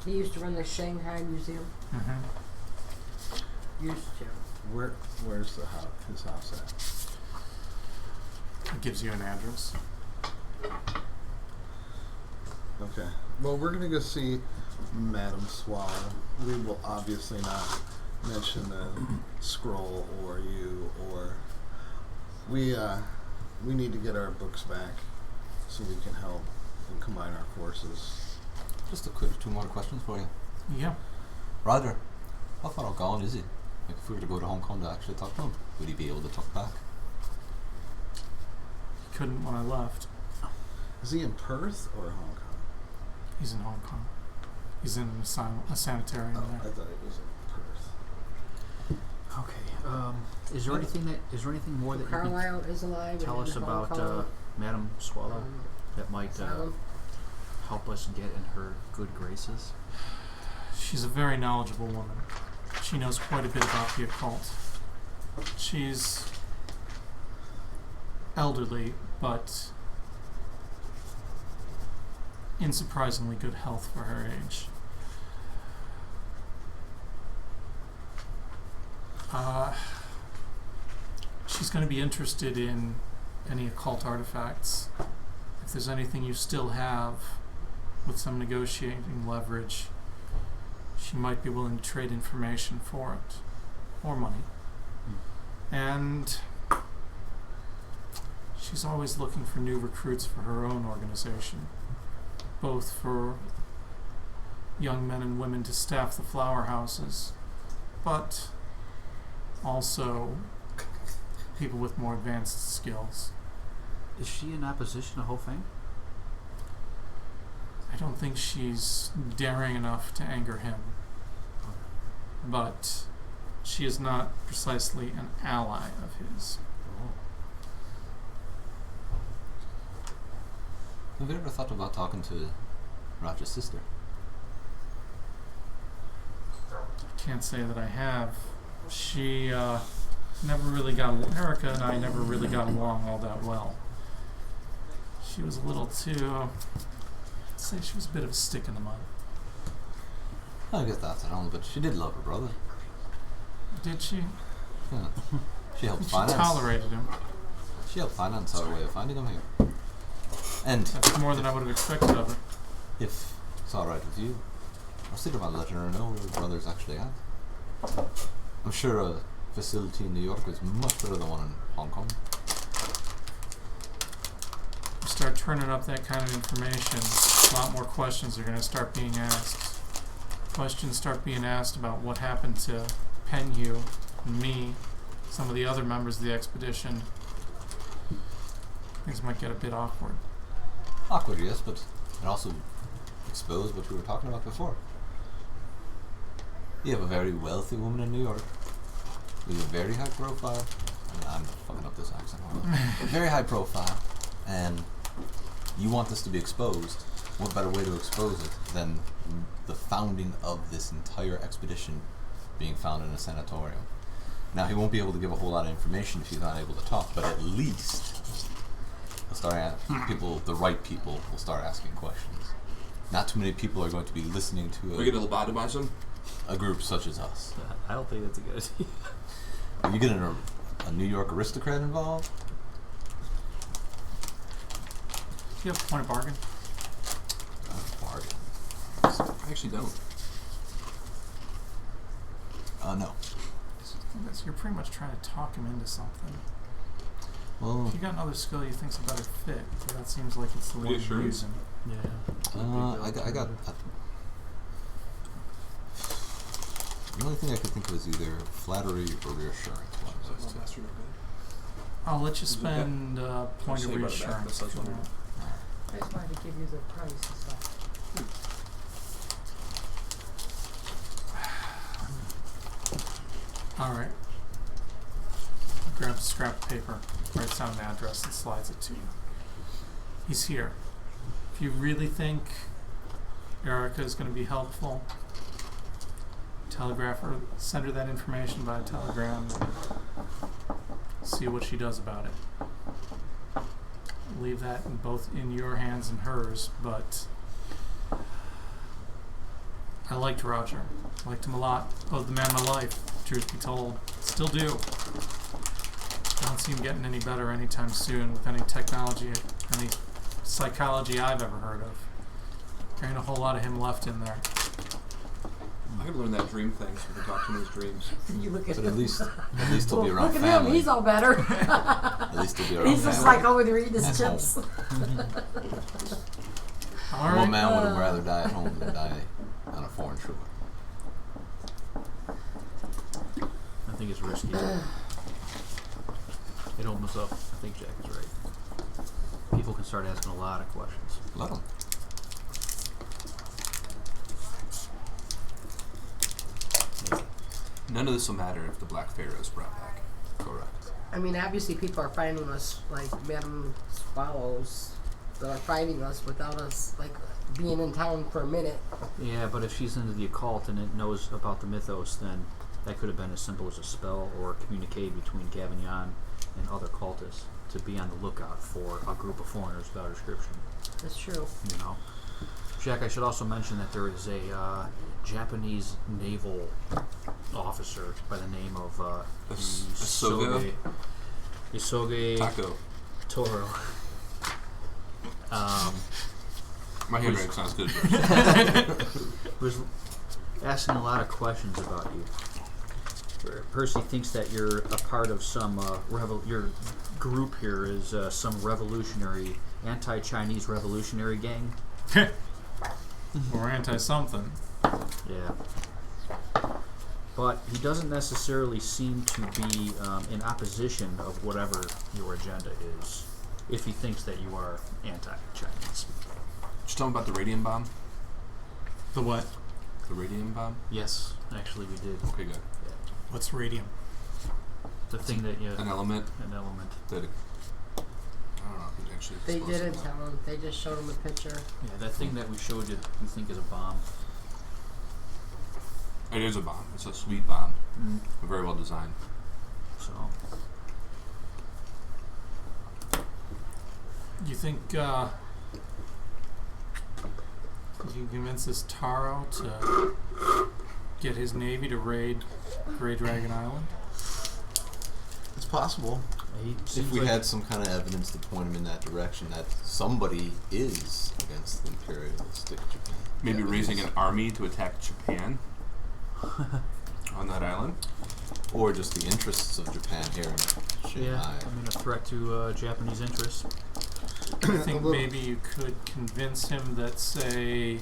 He used to run the Shanghai Museum. Mm-hmm. Used to. Where's his house at? It gives you an address. Okay. Well, we're gonna go see Madame Swallow. We will obviously not mention the scroll or you or we need to get our books back so we can help and combine our forces. Just a quick 2 more questions for you. Yeah. Ryder, how far out gone is he? Like if we were to go to Hong Kong to actually talk to him, would he be able to talk back? He couldn't when I left. Is he in Perth or Hong Kong? He's in Hong Kong. He's in a sanitarium I there. thought it was in Perth. Okay. Is there anything more that you Carlisle is alive. can tell and us in Hong about Kong. Madame Swallow that might Asylum. help us get in her good graces? She's a very knowledgeable woman. She knows quite a bit about the occult. She's elderly, but in surprisingly good health for her age. She's going to be interested in any occult artifacts. If there's anything you still have with some negotiating leverage, she might be willing to trade information for it, or money. And she's always looking for new recruits for her own organization, both for young men and women to staff the flower houses, but also people with more advanced skills. Is she in opposition to Ho Fang? I don't think she's daring enough to anger him, but she is not precisely an ally of his. Have you ever thought about talking to Roger's sister? Can't say that I have. She never really got. Erica and I never really got along all that well. She was a little too. I'd say she was a bit of a stick in the mud. I guess that's wrong, but she did love her brother. Did she? Yeah. She helped She finance. tolerated him. She helped finance our way of finding him here. And That's more than I would have expected of her. if it's alright with you, I'll see about letting her know where her brother's actually at. I'm sure a facility in New York is much better than one in Hong Kong. You start turning up that kind of information, a lot more questions are going to start being asked. Questions start being asked about what happened to Penhew and me, some of the other members of the expedition. Things might get a bit awkward. Awkward, yes, but it also exposed what we were talking about before. You have a very wealthy woman in New York with a very high profile. I'm fucking up this accent. Hold on. A very high profile, and you want this to be exposed. What better way to expose it than the founding of this entire expedition being found in a sanatorium? Now, he won't be able to give a whole lot of information if he's not able to talk, but at least he'll start the right people will start asking questions. Not too many people are going to be listening to We get lobotomize him? a group such as us. I don't think that's a good idea. You get a New York aristocrat involved? Do you have a point of bargain? Bargain. I actually don't. No. So you're pretty much trying to talk him into something. Well, If you got another skill you think's a better fit, but that seems like it's the one you're Reassurance. using. Yeah. I got the only thing I could think of is either flattery or reassurance. I'll let you Is it spend a point Say of about that, reassurance. that's if you what I want. I just wanted to give you the price and stuff. Alright. Grabs a scrap of paper, writes down an address, and slides it to you. He's here. If you really think Erica is going to be helpful, telegraph her, send her that information by telegram, see what she does about it. Leave that both in your hands and hers, but I liked Roger. Liked him a lot. Was the man of my life, truth be told. Still do. Don't see him getting any better anytime soon with any technology, any psychology I've ever heard of. There ain't a whole lot of him left in there. I could learn that dream thing so we can talk to him in his dreams. You look at But him. at least he'll be around Look at family. him, he's all better. At least he'll be around He's just family. like over there eating his At chips. All One right. man would have rather die at home than die on a foreign shore. I think it's risky. It opens up. I think Jack is right. People can start asking a lot of questions. Let him. None of this will matter if the Black Pharaoh is brought back. Correct. I mean, obviously people are finding us, like Madame Swallows. They're finding us without us, like, being in town for a minute. Yeah, but if she's into the occult and it knows about the mythos, then that could have been as simple as a spell or communicate between Gavignon and other cultists to be on the lookout for a group of foreigners without a description. That's true. You know, Jack, I should also mention that there is a Japanese naval officer by the name of Isoge Taco. Toro. My handwriting's not as good Was asking a lot of questions about you. Percy thinks that you're a part of some your group here is some revolutionary, anti-Chinese revolutionary gang. Or anti-something. Yeah. But he doesn't necessarily seem to be in opposition of whatever your agenda is, if he thinks that you are anti-Chinese. Just tell him about the radium bomb. The what? The radium bomb? Yes, actually we did. Okay, good. What's radium? The thing that, yeah. An element An element. that I don't know if it potentially They explosive didn't bomb. tell him. They just showed him a picture. Yeah, that thing that we showed you, we think is a bomb. It is a bomb. It's a sweet bomb. Mm. Very well designed. So You think you can convince this Taro to get his navy to raid Grey Dragon Island? It's possible. If we had some kind of evidence to point him in that direction, that somebody is against the imperialistic Japan. Maybe Japanese. raising an army to attack Japan on that island. Or just the interests of Japan here in Shanghai. yeah, I mean a threat to Japanese interests. I think maybe you could convince him that, say,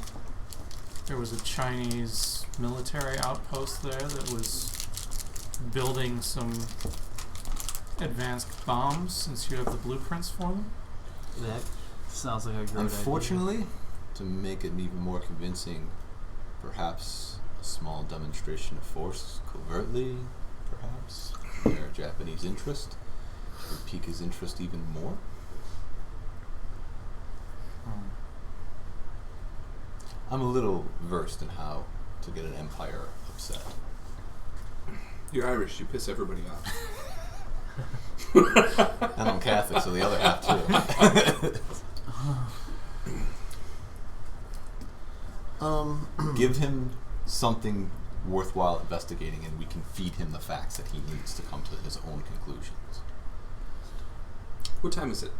there was a Chinese military outpost there that was building some advanced bombs, since you have the blueprints for them. That sounds like a great Unfortunately, to make it even more convincing, perhaps a small demonstration of force, covertly, perhaps, near Japanese interest, would pique his interest even more. I'm a little versed in how to get an empire upset. You're Irish. You piss everybody off. And I'm Catholic, so the other half too. Give him something worthwhile investigating, and we can feed him the facts that he needs to come to his own conclusions. What time is it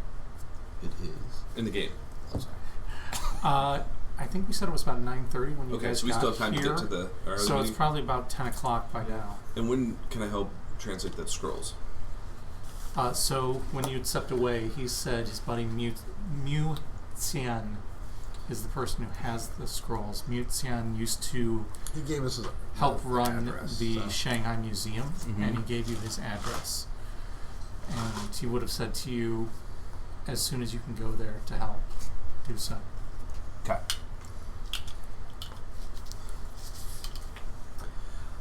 It is. in the game? I'm sorry. I think we said it was about 9:30 when you Okay, guys so we got still have time here. to get to the early So it's meeting. probably about 10 o'clock by now. And when can I help translate that scrolls? So when you'd stepped away, he said his buddy Mu Xian is the person who has the scrolls. Mu Xian used to He gave us his help run address, the so. Shanghai Museum, Mhm. and he gave you his address. And he would have said to you, as soon as you can go there to help, do so. Okay.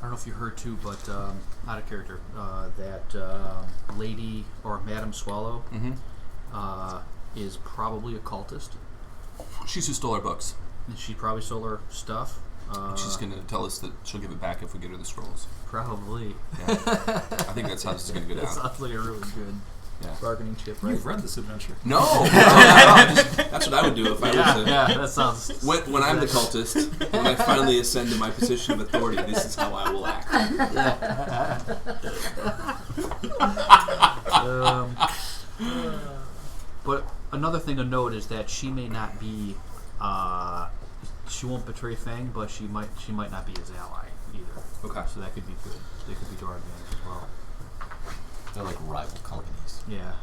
I don't know if you heard too, but out of character, that lady or Madame Swallow Mm-hmm. is probably a cultist. She's who stole our books. And she probably stole her stuff. She's going to tell us that she'll give it back if we get her the scrolls. Probably. Yeah. I think that's how this is going to go That down. sounds like a really good Yeah. bargaining chip, right? You've read this adventure. No, that's what I would do if I was that sounds. when I'm the cultist. When I finally ascend to my position of authority, this is how I will act. But another thing to note is that she may not be. She won't betray Fang, but she might not be his ally either. Okay. So that could be good. They could be to our advantage as well. They're like rival companies. Yeah.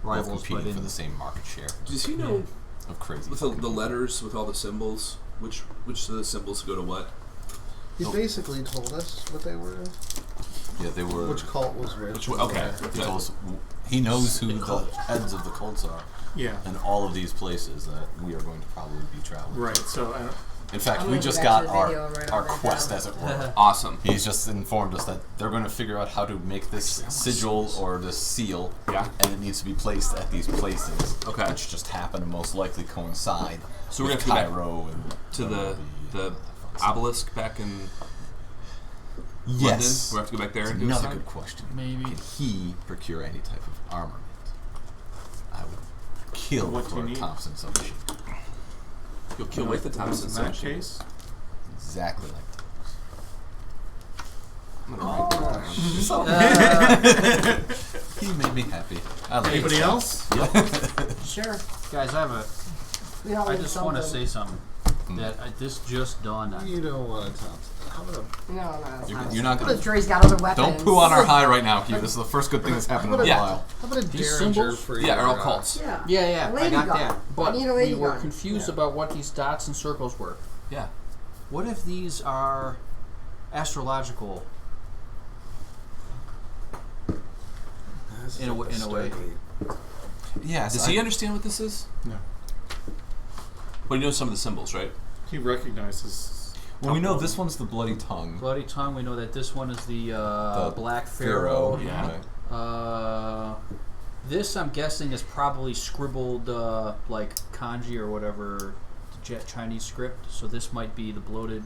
Both Rivals, but competing in for the same market share Does he know of crazy. with the letters with all the symbols? Which of the symbols go to what? He basically told us what they were. Yeah, they were. Which cult was which. Okay. He told us- he knows who the heads of the cults are, Yeah. and all of these places that we are going to probably be traveling. Right. So In fact, I'm we gonna just go got back to the our video and write all our that quest, down. as it were. Awesome. He's just informed us that they're going to figure out how to make this sigil or this seal, Yeah. and it needs to be placed at these places, Okay. which just happen to most likely coincide So we're with gonna have to go Cairo and To the the obelisk back in yes. London. We have to go back there That's and do a another sign? good question. Maybe. Can he procure any type of armament? I would kill What do for you a need? Thompson submachine. You'll kill with the Thompson in that submachine. case, Exactly like I'm gonna write that down. He made me happy. I like anybody it. else? Sure. Guys, I We just want to say something that this just dawned on me. You don't want to tell. How about No, it's You're, not. you're not I'm gonna. sure he's got other weapons. Don't poo on our high right now, Hugh. This is the first good thing that's happened in a Yeah. while. how about a These derringer symbols? for Yeah, your, are all cults. Yeah. Yeah, A I lady got gun. that. But I need a lady we were gun. confused Yeah. about what these dots and circles were. Yeah. What if these are astrological? This is In a like w- in a way. Stargate. Yes. Does he understand what this is? No. But he knows some of the symbols, right? He recognizes. Well, we know this one's the bloody tongue. Bloody tongue. We know that this one is the Black Pharaoh. Pharaoh. Yeah. Right. This, I'm guessing, is probably scribbled like kanji or whatever, Chinese script. So this might be the bloated.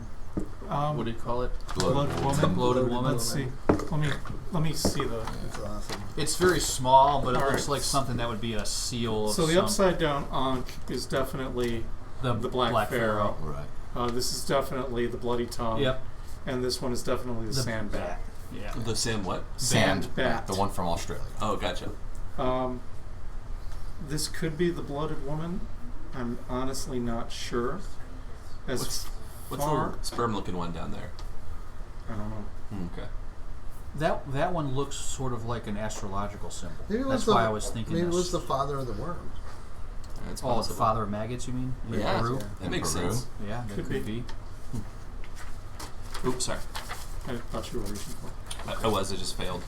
What do you call it? Bloated woman. Bloated woman. Let's see. Let me see the. That's awesome. It's very small, but it All looks right. like something that would be a seal. So of the some, upside down Ankh is definitely the Black Pharaoh. Right. This is definitely the Bloody Tongue. Yep. And this one is definitely the Sand Bat. Yeah. The Sam what? Sand Bat. The one from Australia. Oh, gotcha. This could be the Bloated Woman. I'm honestly not sure. What's far, the sperm-looking one down there? I don't know. Okay. That one looks sort of like an astrological symbol. Maybe it That's was why the, I was thinking. Maybe it this. was the father of the worms. That's Oh, possible. the father of maggots, you mean? In Yeah, Peru? that makes Peru. sense. Yeah, that Could could be. be. Oops, sorry. I thought you were reaching for. I just failed.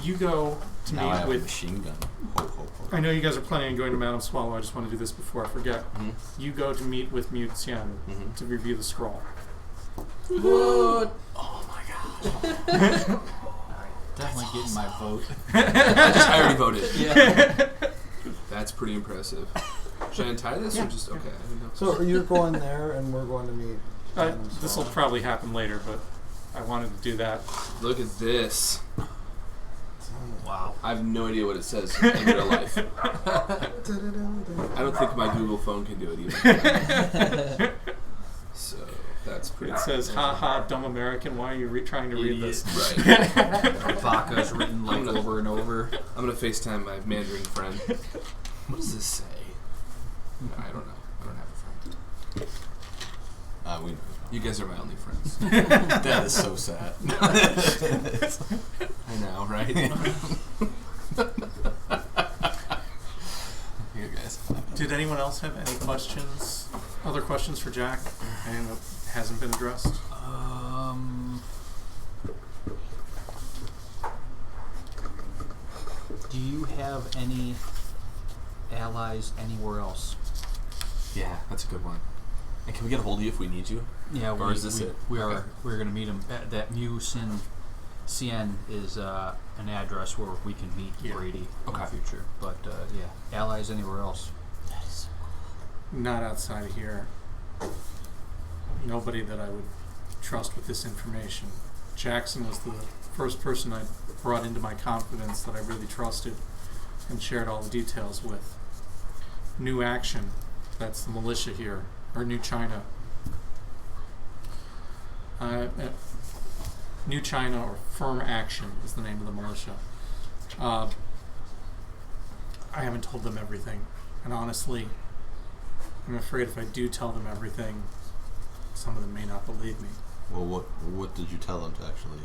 You go to Now I meet have a with. machine gun. Ho, ho, ho. I know you guys are planning on going to Madame Swallow. I just want to do this before I forget. Mm-hmm. You go to meet with Mu Xian Mhm. to review the scroll. What? Oh my god. Definitely getting my vote. I already voted. Yeah. That's pretty impressive. Should I untie this or just okay? I don't know. So you're going there, and we're going to meet. This will probably happen later, but I wanted to do that. Look at this. Wow. I have no idea what it says in real life. I don't think my Google phone can do it either. So that's pretty. It says, "Ha ha, dumb American! Why are you trying to read this?" Right. Vodka's written like over and over. I'm gonna FaceTime my Mandarin friend. What does this say? No, I don't know. I don't have a friend. We know. You guys are my only friends. That is so sad. I know, right? You guys. Did anyone else have any questions? Other questions for Jack? Anything that hasn't been addressed? Do you have any allies anywhere else? Yeah, that's a good one. And can we get a hold of you if we need you? Yeah, Or is this it? We are. Okay. We're going to meet him. That Mu Cien is an address where we can meet Yeah. Brady in Okay. the future. But yeah, allies anywhere else? Not outside of here. Nobody that I would trust with this information. Jackson was the first person I brought into my confidence that I really trusted and shared all the details with. New Action, that's the militia here, or New China. New China, or Firm Action, is the name of the militia. I haven't told them everything, and honestly, I'm afraid if I do tell them everything, some of them may not believe me. Well, what did you tell them to actually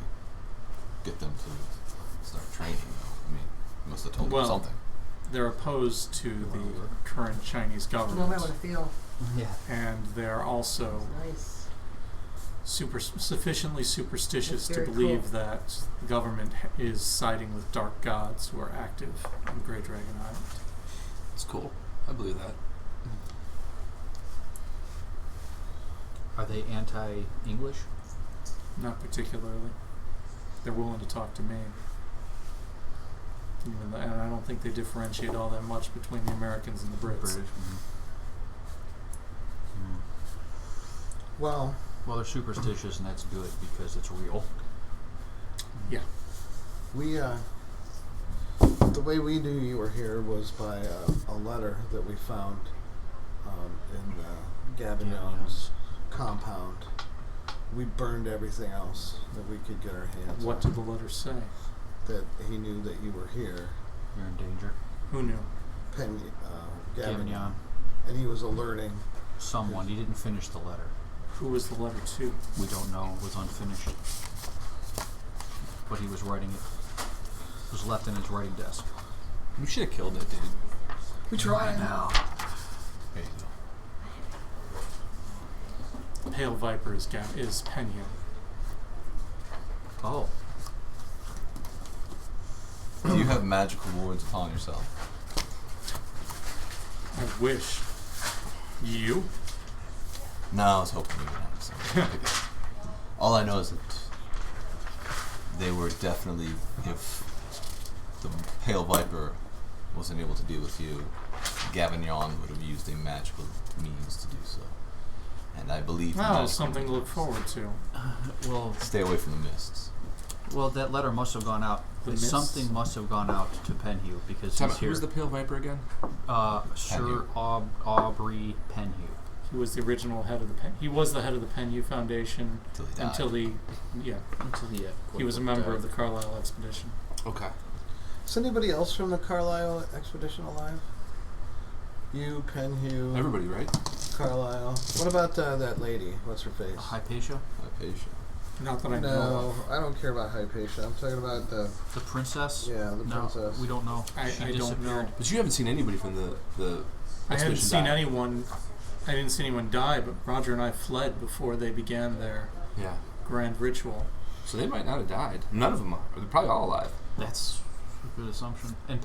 get them to start training? Though? I mean, you must have told them something. They're opposed to the current Chinese No matter government, what I feel. Yeah. and they're also Nice. sufficiently superstitious That's to very believe cool. that the government is siding with dark gods who are active on Grey Dragon Island. It's cool. I believe that. Are they anti-English? Not particularly. They're willing to talk to me. And I don't think they differentiate all that much between the Americans and the Brits. British. Well, Well, they're superstitious, and that's good because it's real. Yeah. we the way we knew you were here was by a letter that we found in Gavignon's compound. We burned everything else that we could get our hands What on. did the letter say? That he knew that you were here. You're in danger. Who knew? Gavignon. Gavignon. And he was alerting. Someone. He didn't finish the letter. Who was the letter to? We don't know. It was unfinished. But he was writing it. It was left in his writing desk. We should have killed it, dude. We tried. Now. There you go. Pale Viper is Penyon. Oh. Do you have magical words upon yourself? I wish. You? No, I was hoping you would have something. All I know is that they were definitely, if the Pale Viper wasn't able to deal with you, Gavignon would have used a magical means to do so. And I believe something to look forward to. Well, stay away from the mists. Well, that letter must have gone out. Something must have gone out to Penhew because he's here. Who was the Pale Viper again? Sir Aubrey Penhew. He was the original head of the He was the head of the Penhew Foundation until he was a member of the Carlisle expedition. Okay. Is anybody else from the Carlisle expedition alive? You, Penhew. Everybody, right? Carlisle. What about that lady? What's her face? Hypatia. Not that I know. No, I don't care about Hypatia. I'm talking about the princess. Yeah, the princess. We don't know. I don't know. But you haven't seen anybody from the I haven't seen anyone. I didn't see anyone die, but Roger and I fled before they began their grand ritual. So they might not have died. None of them are. They're probably all alive. That's a good assumption. And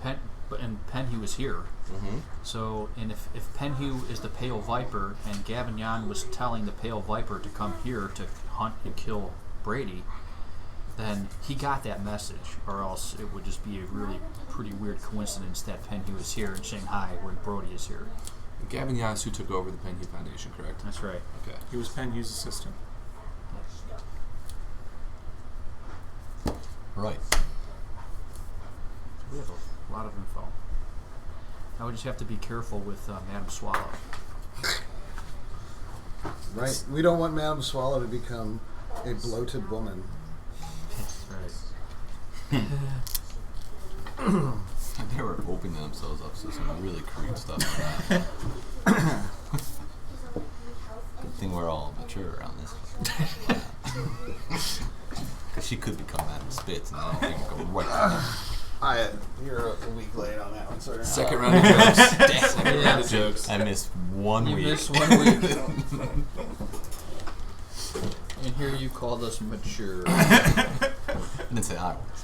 Penhew is here. Mm-hmm. So, and if Penhew is the Pale Viper, and Gavignon was telling the Pale Viper to come here to hunt and kill Brady, then he got that message, or else it would just be a really pretty weird coincidence that Penhew is here in Shanghai when Brody is here. Gavignon is who took over the Penhew Foundation, correct? That's right. Okay. He was Penhew's assistant. Right. We have a lot of info. Now we just have to be careful with Madame Swallow. Right. We don't want Madame Swallow to become a bloated woman. Right. They were opening themselves up to some really crude stuff like that. Good thing we're all mature around this. Because she could become Madame Spitz, and I don't think it'd go right. You're a week late on that one, sir. Second round of jokes. Second round of jokes. I missed 1 week. You missed 1 week. And here you called us mature. I didn't say I was.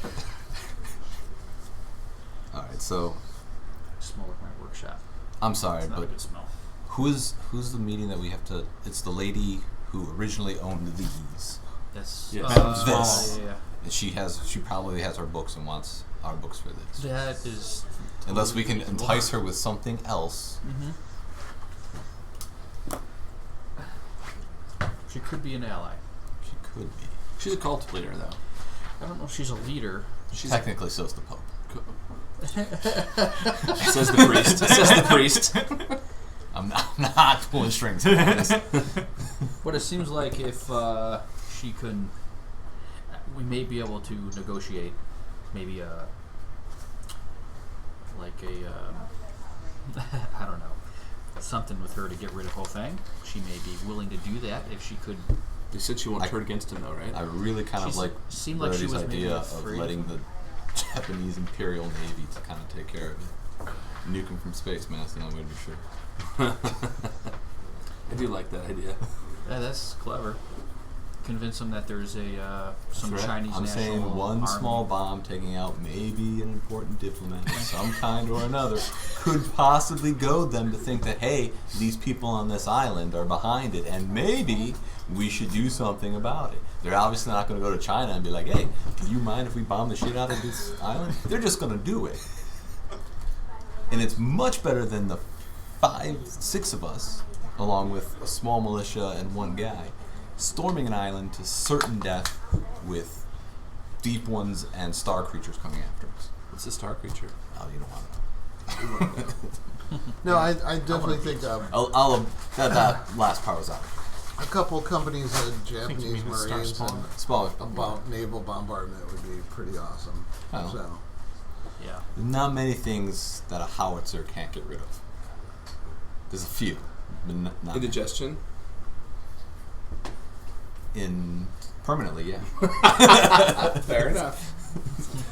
Alright, so... Smell like my workshop. I'm sorry, it's not but... a good smell. Who's the meeting that we have to... It's the lady who originally owned these. That's... this. Yeah. And she probably has our books and wants our books for this. That is... Unless we can entice her with something else. Mm-hmm. She could be an ally. She could be. She's a cult leader, though. I don't know if she's a leader. Technically, so's the Pope. Says the priest. Says the priest. I'm not pulling strings on this. But it seems like if she could, we may be able to negotiate maybe I don't know, something with her to get rid of Hofang. She may be willing to do that if she could. They said she won't turn against him, though, right? I really kind of like seemed like she was idea of letting the Japanese Imperial Navy to kind of take care of it. Nuke him from space, man. That's the only way to be sure. I do like that idea. Yeah, that's clever. Convince them that there's some Chinese I'm national saying one army. small bomb taking out maybe an important diplomat of some kind or another could possibly goad them to think that, hey, these people on this island are behind it, and maybe we should do something about it. They're obviously not going to go to China and be like, hey, do you mind if we bomb the shit out of this island? They're just going to do it. And it's much better than the 5-6 of us, along with a small militia and one guy, storming an island to certain death with deep ones and star creatures coming after us. What's a star creature? Oh, you don't want to know. No, I definitely think that last part was out. a couple companies of Japanese Marines and naval bombardment would be pretty awesome. Oh. So, Yeah. Not many things that a howitzer can't get rid of. There's a few, but not Indigestion? permanently, yeah. Fair enough.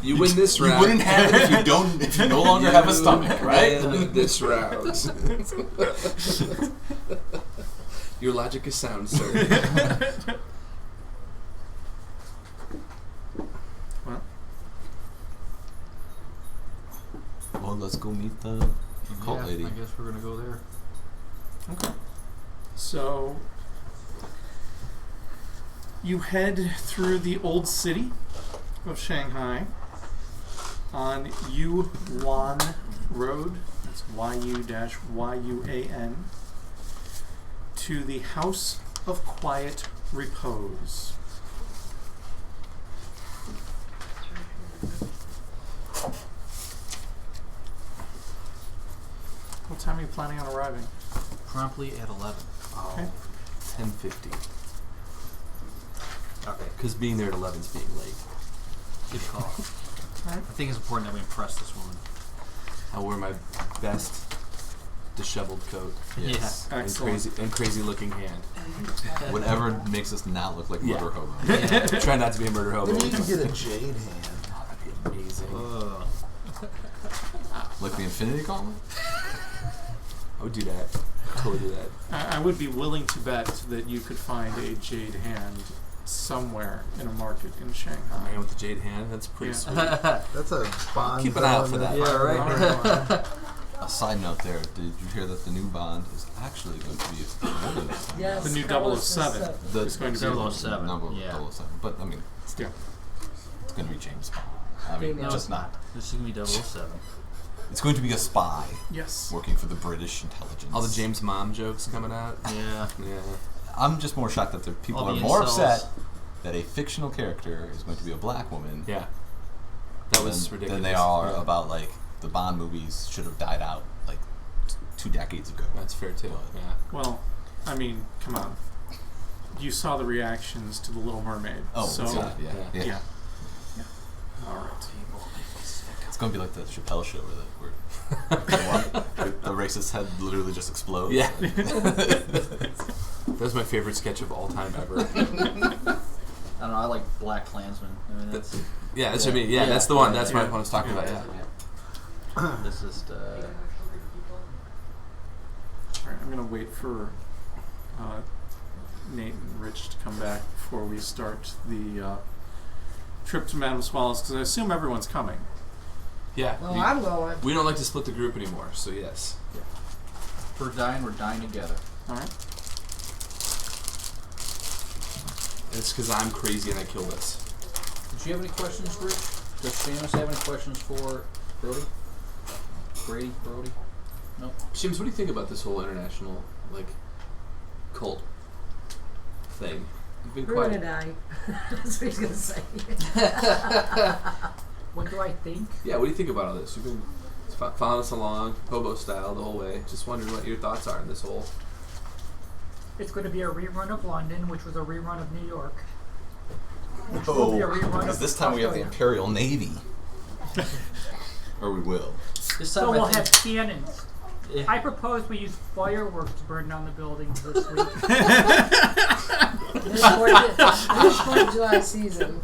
You win this round. You wouldn't have it if you no longer have a stomach, right? Win this round. Your logic is sound, sir. Well, let's go meet the cult lady. I guess we're gonna go there. Okay. So you head through the old city of Shanghai on Yuan Road, that's YU-YUAN, to the House of Quiet Repose. What time are you planning on arriving? Promptly at 11. Okay. 10:50. Okay. Because being there at 11 is being late. Good call. All right. I think it's important that we impress this woman. I'll wear my best disheveled coat. Yes. Yeah. Excellent. And crazy looking hand. Whatever makes us not look like murder hobo. Yeah. Try not to be a murder hobo. Maybe you can get a jade hand. Oh, that'd be amazing. Like the Infinity Gauntlet? I would do that. Totally do that. I would be willing to bet that you could find a jade hand somewhere in a market in Shanghai. Man with the jade hand, that's pretty sweet. That's a Bond. Keep an eye out for that. Yeah, right. A side note there, did you hear that the new Bond is actually going to be a woman this time? Yes, The new that was 007. The It's going to be a woman. 007. Number Yeah. 007. But, I mean, Yeah. it's going to be James Bond. I mean, Female. just not. This is going to be 007. It's going to be a spy Yes. working for the British intelligence. All the James Mom jokes coming out. Yeah. Yeah. I'm just more shocked that the people All are the more incels. upset that a fictional character is going to be a black woman Yeah. That was than, ridiculous. than they are Yeah. about, like, the Bond movies should have died out, like, 2 decades ago. That's fair too. Yeah. Well, I mean, come on. You saw the reactions to The Little Mermaid. Oh, so yeah. yeah. All right. It's going to be like the Chappelle show where the racist head literally just explodes. Yeah. That was my favorite sketch of all time ever. I don't know. I like Black Klansman. I mean, that's Yeah, that's what I mean. Yeah, that's the one. That's what I was talking about. Yeah. This is All right, I'm going to wait for Nate and Rich to come back before we start the trip to Madame Swallows, because I assume everyone's coming. Yeah. Well, I'm going. We don't like to split the group anymore, so yes. Yeah. If we're dying together. All right. It's because I'm crazy and I kill this. Did you have any questions, Rich? Does Seamus have any questions for Brody? Brody? No. Shims, what do you think about this whole international cult thing? You've been We're gonna quiet. die. That's what he's gonna say. What do I think? Yeah, what do you think about all this? You've been following us along, hobo style, the whole way. Just wondering what your thoughts are on this whole. It's going to be a rerun of London, which was a rerun of New York. Which will be a rerun because of this time we have the Australia. Imperial Navy. Or we will. This time So we'll I have think, cannons. yeah. I propose we use fireworks to burn down the buildings this week. This 4th of July season.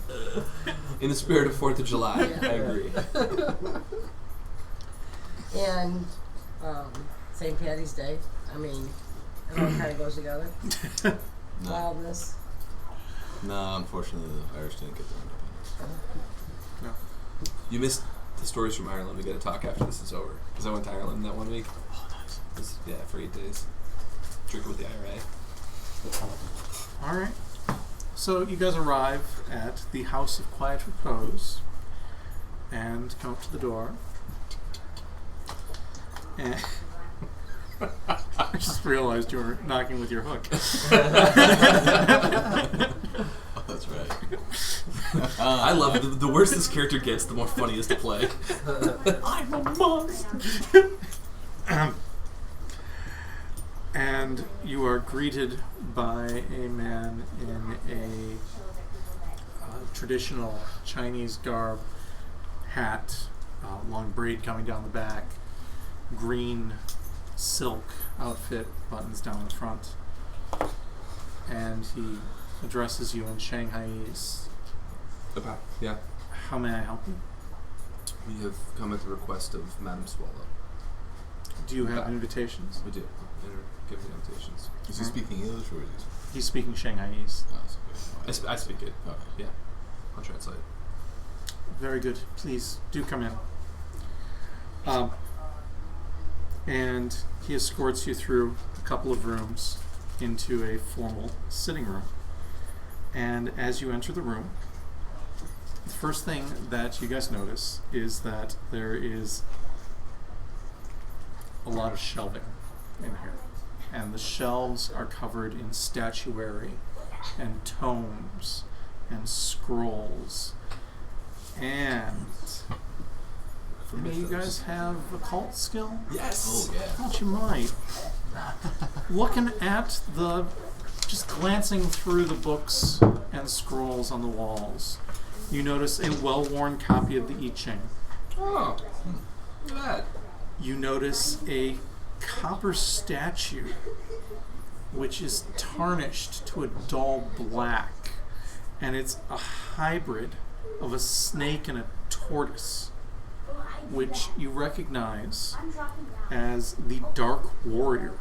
In the spirit of 4th of July. Yeah. I agree. And St. Patty's Day. I mean, it all kind of goes together. No, Wildness. no, unfortunately, the Irish didn't get their independence. You missed the stories from Ireland. We got to talk after this is over. Because I went to Ireland that 1 week. Oh, nice. Yeah, for 8 days. Drinking with the IRA. All right. So you guys arrive at the House of Quiet Repose and come up to the door. And I just realized you were knocking with your hook. Oh, that's right. I love it. The worse this character gets, the more funny it is to play. I'm a monster. And you are greeted by a man in a traditional Chinese garb, hat, long braid coming down the back, green silk outfit, buttons down the front. And he addresses you in Shanghaise. Okay. Yeah. How may I help you? We have come at the request of Madame Swallow. Do you have Okay. invitations? We do. Give the invitations. Is he speaking English or is he? He's speaking Shanghaise. Oh, that's okay. I speak it. Okay. Yeah. I'll translate. Very good. Please do come in. And he escorts you through a couple of rooms into a formal sitting room. And as you enter the room, the first thing that you guys notice is that there is a lot of shelving in here. And the shelves are covered in statuary and tomes and scrolls. And may you guys have occult skill? Yes. Oh, yeah. Thought you might. Looking at just glancing through the books and scrolls on the walls, you notice a well-worn copy of the I Ching. Oh, look at that. You notice a copper statue which is tarnished to a dull black, and it's a hybrid of a snake and a tortoise, which you recognize as the Dark Warrior,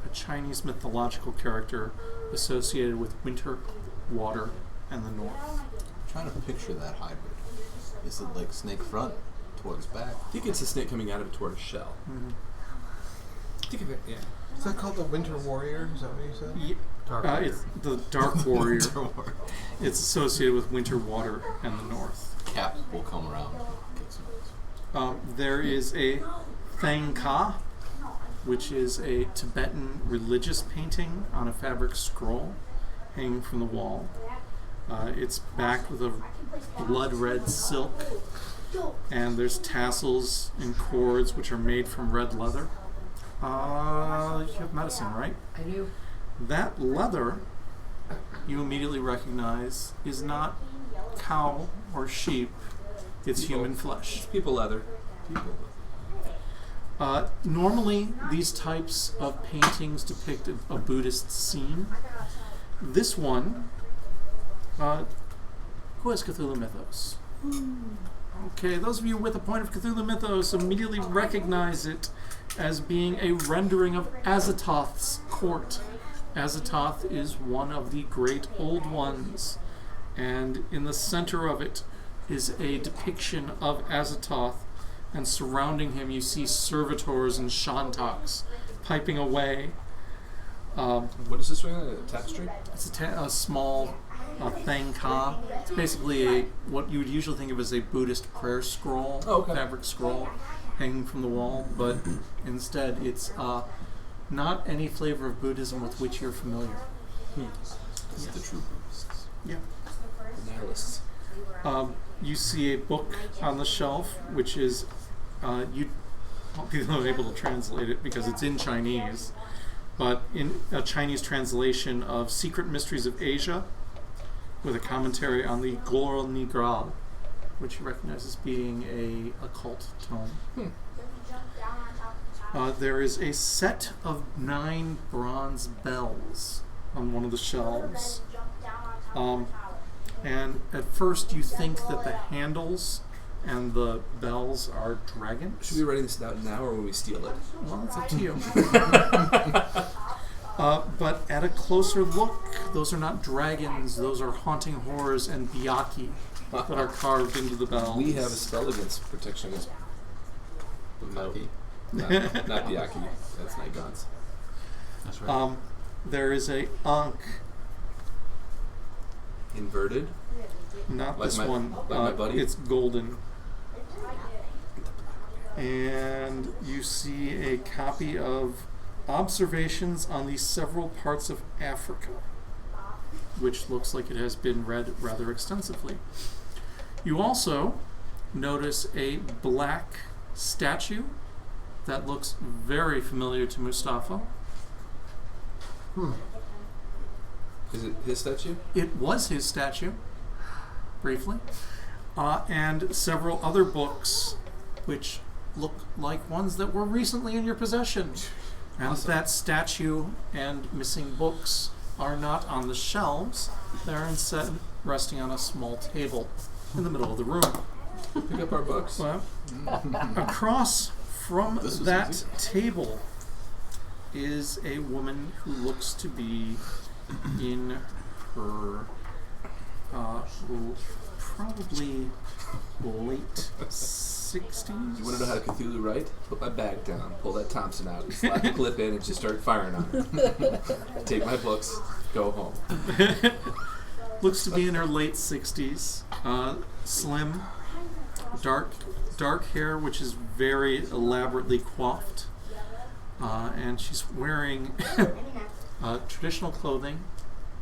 a Chinese mythological character associated with winter, water, and the north. I'm trying to picture that hybrid. Is it like snake front, tortoise back? I think it's a snake coming out of a tortoise shell. Mm-hmm. Think of it, yeah. Is that called the Winter Warrior? Is that what you said? Yeah. It's the Dark Warrior. It's associated with winter, water, and the north. Cap will come around. There is a Thang Ka, which is a Tibetan religious painting on a fabric scroll hanging from the wall. It's backed with a blood red silk, and there's tassels and cords which are made from red leather. You have medicine, right? I do. That leather, you immediately recognize, is not cow or sheep. It's human flesh. It's people leather. Normally, these types of paintings depict a Buddhist scene. This one, who has Cthulhu Mythos? Okay, those of you with a point of Cthulhu Mythos immediately recognize it as being a rendering of Azathoth's court. Azathoth is one of the great old ones, and in the center of it is a depiction of Azathoth, and surrounding him you see servitors and shantoks piping away. What is this ring? A tapestry? It's a small Thang Ka. It's basically what you would usually think of as a Buddhist prayer scroll, fabric scroll, hanging from the wall, but instead it's not any flavor of Buddhism with which you're familiar. This is the true Buddhists. Yeah. The nihilists. You see a book on the shelf, which is you won't be able to translate it because it's in Chinese, but in a Chinese translation of Secret Mysteries of Asia, with a commentary on the Gor Nigral, which you recognize as being a occult tome. There is a set of 9 bronze bells on one of the shelves. And at first you think that the handles and the bells are dragons. Should we be writing this down now or when we steal it? Well, it's up to you. But at a closer look, those are not dragons, those are haunting horrors and byaki that are carved into the bells. We have a spell against protection against Byaki. Not byaki. That's night gods. That's right. There is a Ankh. Inverted? Not Like this my- one. like my buddy? It's golden. And you see a copy of Observations on the Several Parts of Africa, which looks like it has been read rather extensively. You also notice a black statue that looks very familiar to Mustafa. Is it his statue? It was his statue, briefly. And several other books which look like ones that were recently in your possession. And Awesome. that statue and missing books are not on the shelves. They're instead resting on a small table in the middle of the room. Pick up our books. Well, across from that table is a woman who looks to be in her probably late 60s. You want to know how to Cthulhu write? Put my bag down, pull that Thompson out, slap the clip in, and just start firing on it. Take my books, go home. looks to be in her late 60s. Slim, dark hair, which is very elaborately coiffed. And she's wearing traditional clothing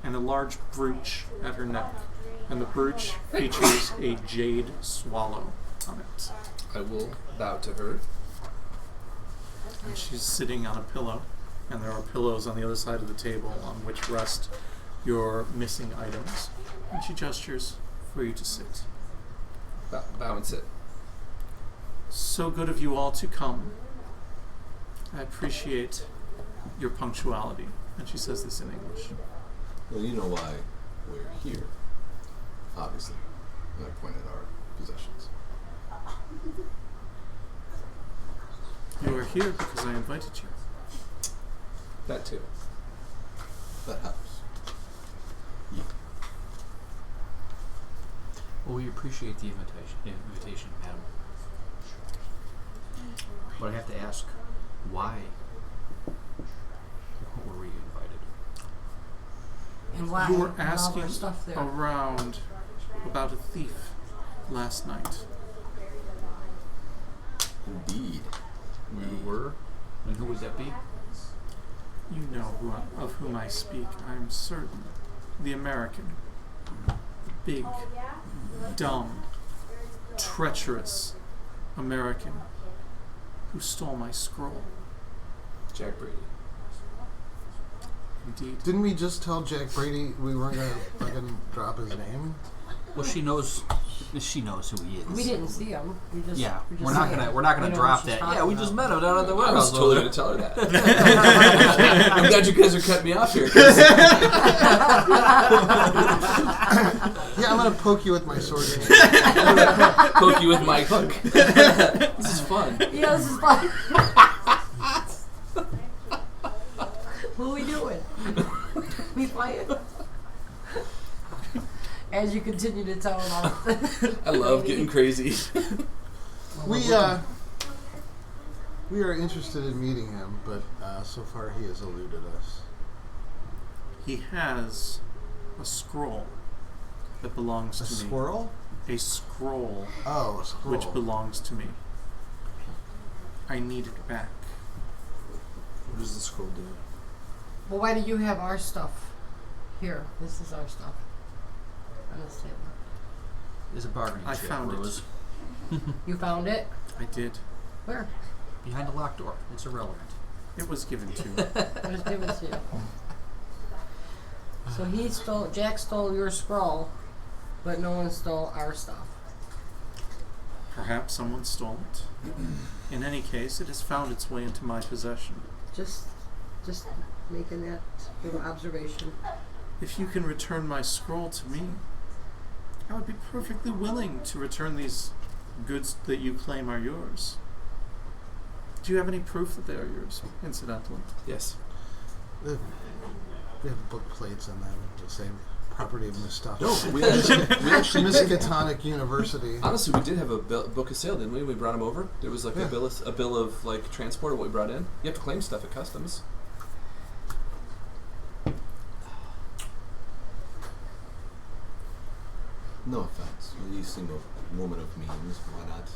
and a large brooch at her neck. And the brooch features a jade swallow on it. I will bow to her. And she's sitting on a pillow. And there are pillows on the other side of the table on which rest your missing items. And she gestures for you to sit. Bow and sit. So good of you all to come. I appreciate your punctuality. And she says this in English. Well, you know why we're here. Obviously. And I pointed our possessions. You are here because I invited you. That too. That helps. Yeah. Well, we appreciate the invitation, madam. But I have to ask, why were we invited? And why? You were and all our asking stuff there. around about a thief last night. Indeed. We were? And who would that be? You know of whom I speak, I am certain. The American. The big, dumb, treacherous American who stole my scroll. Jack Brady. Indeed. Didn't we just tell Jack Brady we weren't going to fucking drop his name? Well, she knows who he is. We didn't see him. We just we're not gonna know drop what she's that. talking Yeah, we about. just met him down at the I warehouse. was totally going to tell her that. I'm glad you guys are cutting me off here. 'Cause Yeah, I'm going to poke you with my sword. poke you with my hook. This is fun. Yeah, this is fun. What are we doing? We fighting? As you continue to tell him all. I love getting crazy. We are interested in meeting him, but so far he has eluded us. He has a scroll that belongs to me. A squirrel? A scroll. Oh, a scroll. Which belongs to me. I need it back. What does the scroll do? Well, why do you have our stuff here? This is our stuff. On this table. There's a bargaining I chip, found Rose. You found it? I did. Where? Behind a locked door. It's irrelevant. It was given to me. It was given to you. So Jack stole your scroll, but no one stole our stuff. Perhaps someone stole it. In any case, it has found its way into my possession. Just making that little observation. If you can return my scroll to me, I would be perfectly willing to return these goods that you claim are yours. Do you have any proof that they are yours, incidentally? Yes. We have book plates on them to say property of Miss No, we actually did. Miskatonic University. Honestly, we did have a book of sale, didn't we? We brought them over. There was like a bill of like transport of what we brought in. You have to claim stuff at customs. No offense. You seem a woman of means. Why not?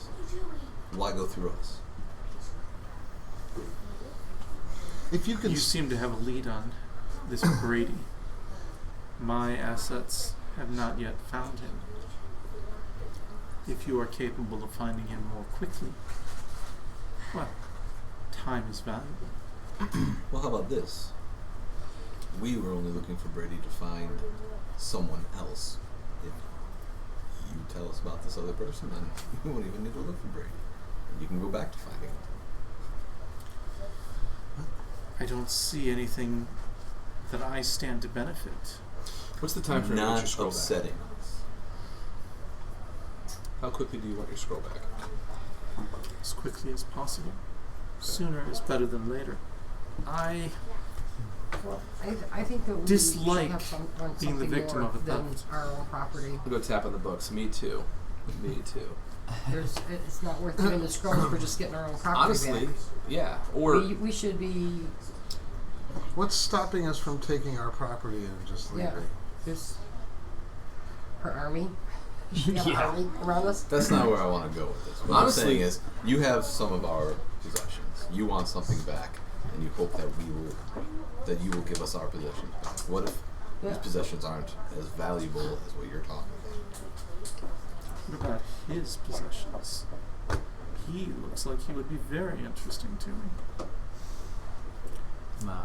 Why go through us? If you can, You seem to have a lead on this Brady. My assets have not yet found him. If you are capable of finding him more quickly, well, time is valuable. Well, how about this? We were only looking for Brady to find someone else. If you tell us about this other person, then we won't even need to look for Brady. You can go back to finding him. I don't see anything that I stand to benefit. What's the time frame to get your Not scroll upsetting us. back? How quickly do you want your scroll back? As quickly as possible. Sooner is better than later. I Well, I think that we Dislike should have want being the something victim more of a than theft. our own property. I'll go tap on the books. Me too. Me too. It's not worth giving the scrolls for just getting our own property Honestly, back. yeah. Or We should be, what's stopping us from taking our property and just leaving? just her army. She have an army around us. That's not where I want to go with this. What Honestly, I'm saying is, you have some of our possessions. You want something back, and you hope that you will give us our possessions back. What if these possessions aren't as valuable as what you're talking about? What about his possessions? He looks like he would be very interesting to me. No.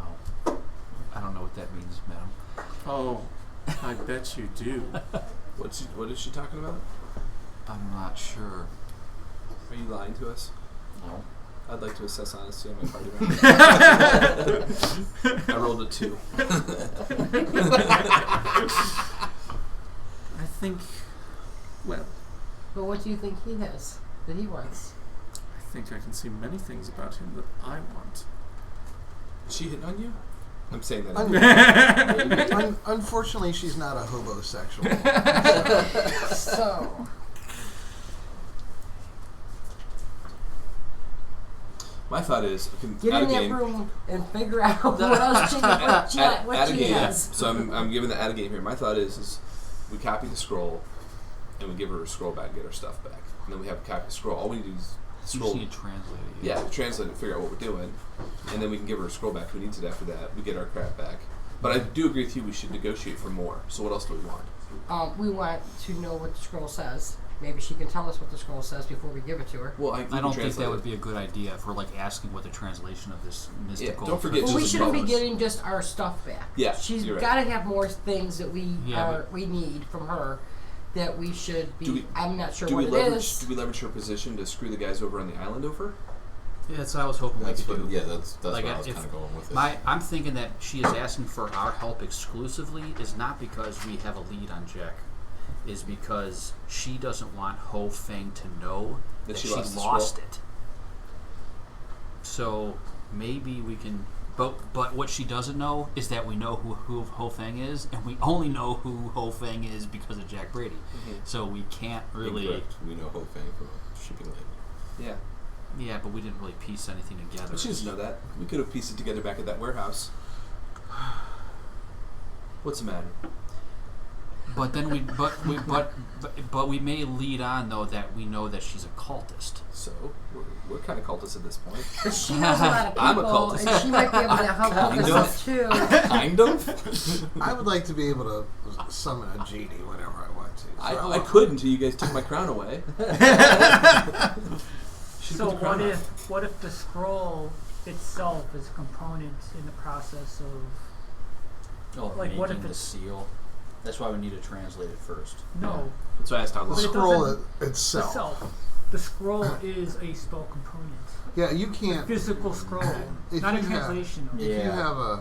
I don't know what that means, madam. Oh, I bet you do. What is she talking about? I'm not sure. Are you lying to us? No. I'd like to assess honesty on my party member. I rolled a 2. I think, well, But what do you think he has that he wants? I think I can see many things about him that I want. Is she hitting on you? I'm saying that. Unfortunately, she's not a hobosexual. So, My thought is, get at in a that game, room and figure out what else she, what she has. So I'm giving the at a game here. My thought is we copy the scroll, and we give her a scroll back, get her stuff back, and then we have a copy of the scroll. All we need is scroll. You need to translate it. Yeah, translate it, figure out what we're doing, and then we can give her a scroll back who needs it after that. We get our crap back. But I do agree with you, we should negotiate for more. So what else do we want? We want to know what the scroll says. Maybe she can tell us what the scroll says before we give it to her. Well, I don't think that would be a good idea if we're like asking what the translation of this mystical. Don't forget Well, we just shouldn't be bonus. getting just our stuff back. Yeah, She's you're right. got to have more things that we Yeah, we need from her that we should be. I'm not sure Do what we it leverage? is. Do we leverage her position to screw the guys over on the island over? Yeah, that's what I was hoping we could do. Yeah, that's Like, where I was if kind of going with it. I'm thinking that she is asking for our help exclusively is not because we have a lead on Jack, is because she doesn't want Ho Feng to know that she lost it. So maybe we can, but what she doesn't know is that we know who Ho Feng is, and we only know who Ho Feng is because of Jack Brady. Mm-hmm. So we can't really. Incorrect. We know Ho Feng from a shipping lane. Yeah. Yeah, but we didn't really piece anything together. But she doesn't know that. We could have pieced it together back at that warehouse. What's the matter? But then but we may lead on though that we know that she's a cultist. So we're kind of cultists at this point. But she knows a lot of people, I'm a cultist. and she might be able to help Kind us of. out too. Kind of. I would like to be able to summon a genie whenever I want to. So I could until you guys took my crown away. So what if the scroll itself is a component in the process of Oh, Like, what if making the it's- seal. That's why we need to translate it first. no That's why I asked how the But it scroll doesn't- itself. itself? The scroll is a spell component. Yeah, you can't. Physical scroll, If not a you have- translation. of it. Yeah.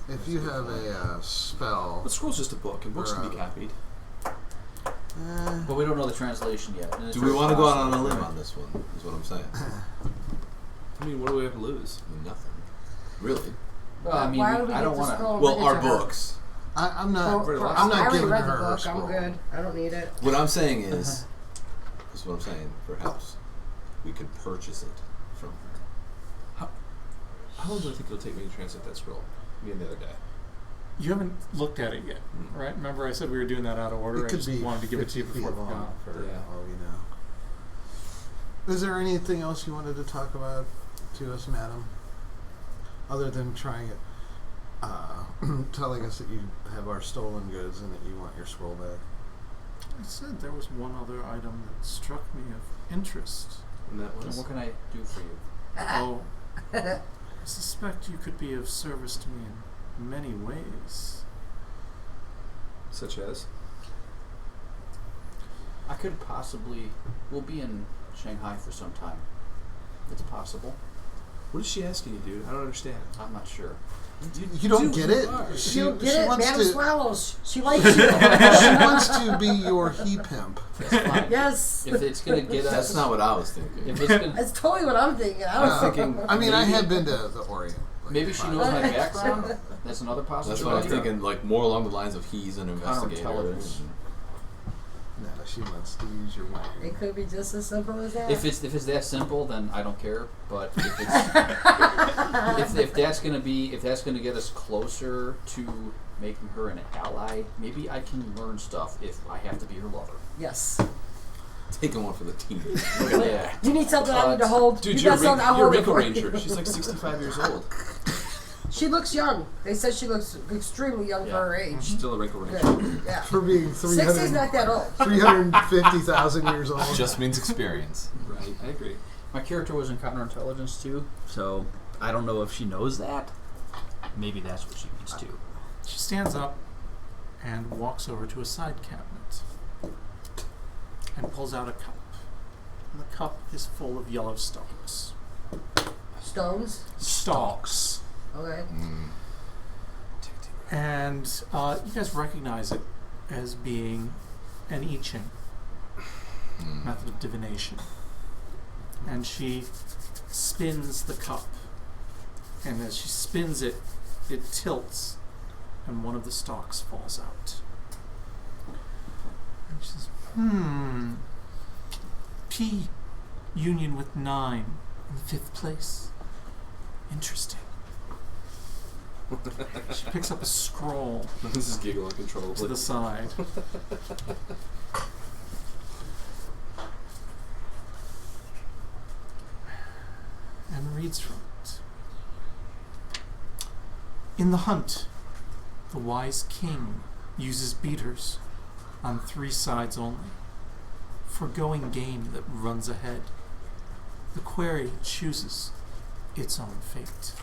If you have a spell, The scroll's just a book, and books can be copied. But we don't know the translation yet. and it's Do we very want to go out on a possible. limb on this one? Is what I'm saying. I mean, what do we have to lose? I mean, nothing. Really? Well, I mean, Why would we I get don't the want to. scroll? and Well, bring it our to her? books. I'm not. For I'm us, I not already giving read her the her book. scroll. I'm good. I don't need it. What I'm saying is what I'm saying. Perhaps we could purchase it from her. How long do I think it'll take me to translate that scroll? Me and the other guy. You haven't looked at it yet, right? Remember I said we were doing that out of order? It I could just be wanted to give it to you 50 before feet we long got for Yeah. all you know. Is there anything else you wanted to talk about to us, madam? Other than trying it, telling us that you have our stolen goods and that you want your scroll back. I said there was one other item that struck me of interest. And that And was. what can I do for you? Oh, I suspect you could be of service to me in many ways. Such as? I could possibly. We'll be in Shanghai for some time. It's possible. What is she asking you, dude? I don't understand. I'm not sure. You don't Dude, get you it. are. She, You don't she get it, wants Madam to. Swallows. She likes you. She wants to be your he pimp. That's fine. Yes. If it's gonna get us. That's not what I was thinking. If it's gonna, That's totally what I'm thinking. I was thinking- I mean, I Maybe- have been to the Orient. like, maybe she 5 knows my times. background. That's another That's possibility. what I was thinking, like more along the lines of he's an investigator. Counterintelligence. No, she wants to use your mind. It could be just as simple as that. If it's that simple, then I don't care. But if it's if that's gonna get us closer to making her an ally, maybe I can learn stuff if I have to be her lover. Yes. Taking one for the team. Yeah. You need something I need to hold. Dude, you you're got something I'll a hold it Rico for you. Ranger. She's like 65 years old. She looks young. They said she looks extremely young for her age. Still a Rico Ranger. Good. Yeah. For being 60's not that old. 350,000 years old. Just means experience. Right, I agree. My character was in counterintelligence too, so I don't know if she knows that. Maybe that's what she means too. She stands up and walks over to a side cabinet and pulls out a cup. And the cup is full of yellow stalks. Stones. Stalks. Okay. And you guys recognize it as being an I Ching method of divination. And she spins the cup. And as she spins it, it tilts, and one of the stalks falls out. And she says, P, union with 9 in the 5th place. Interesting. She picks up a scroll This is giggle to uncontrollably. the side. And reads from it. In the hunt, the wise king uses beaters on 3 sides only, foregoing game that runs ahead. The quarry chooses its own fate.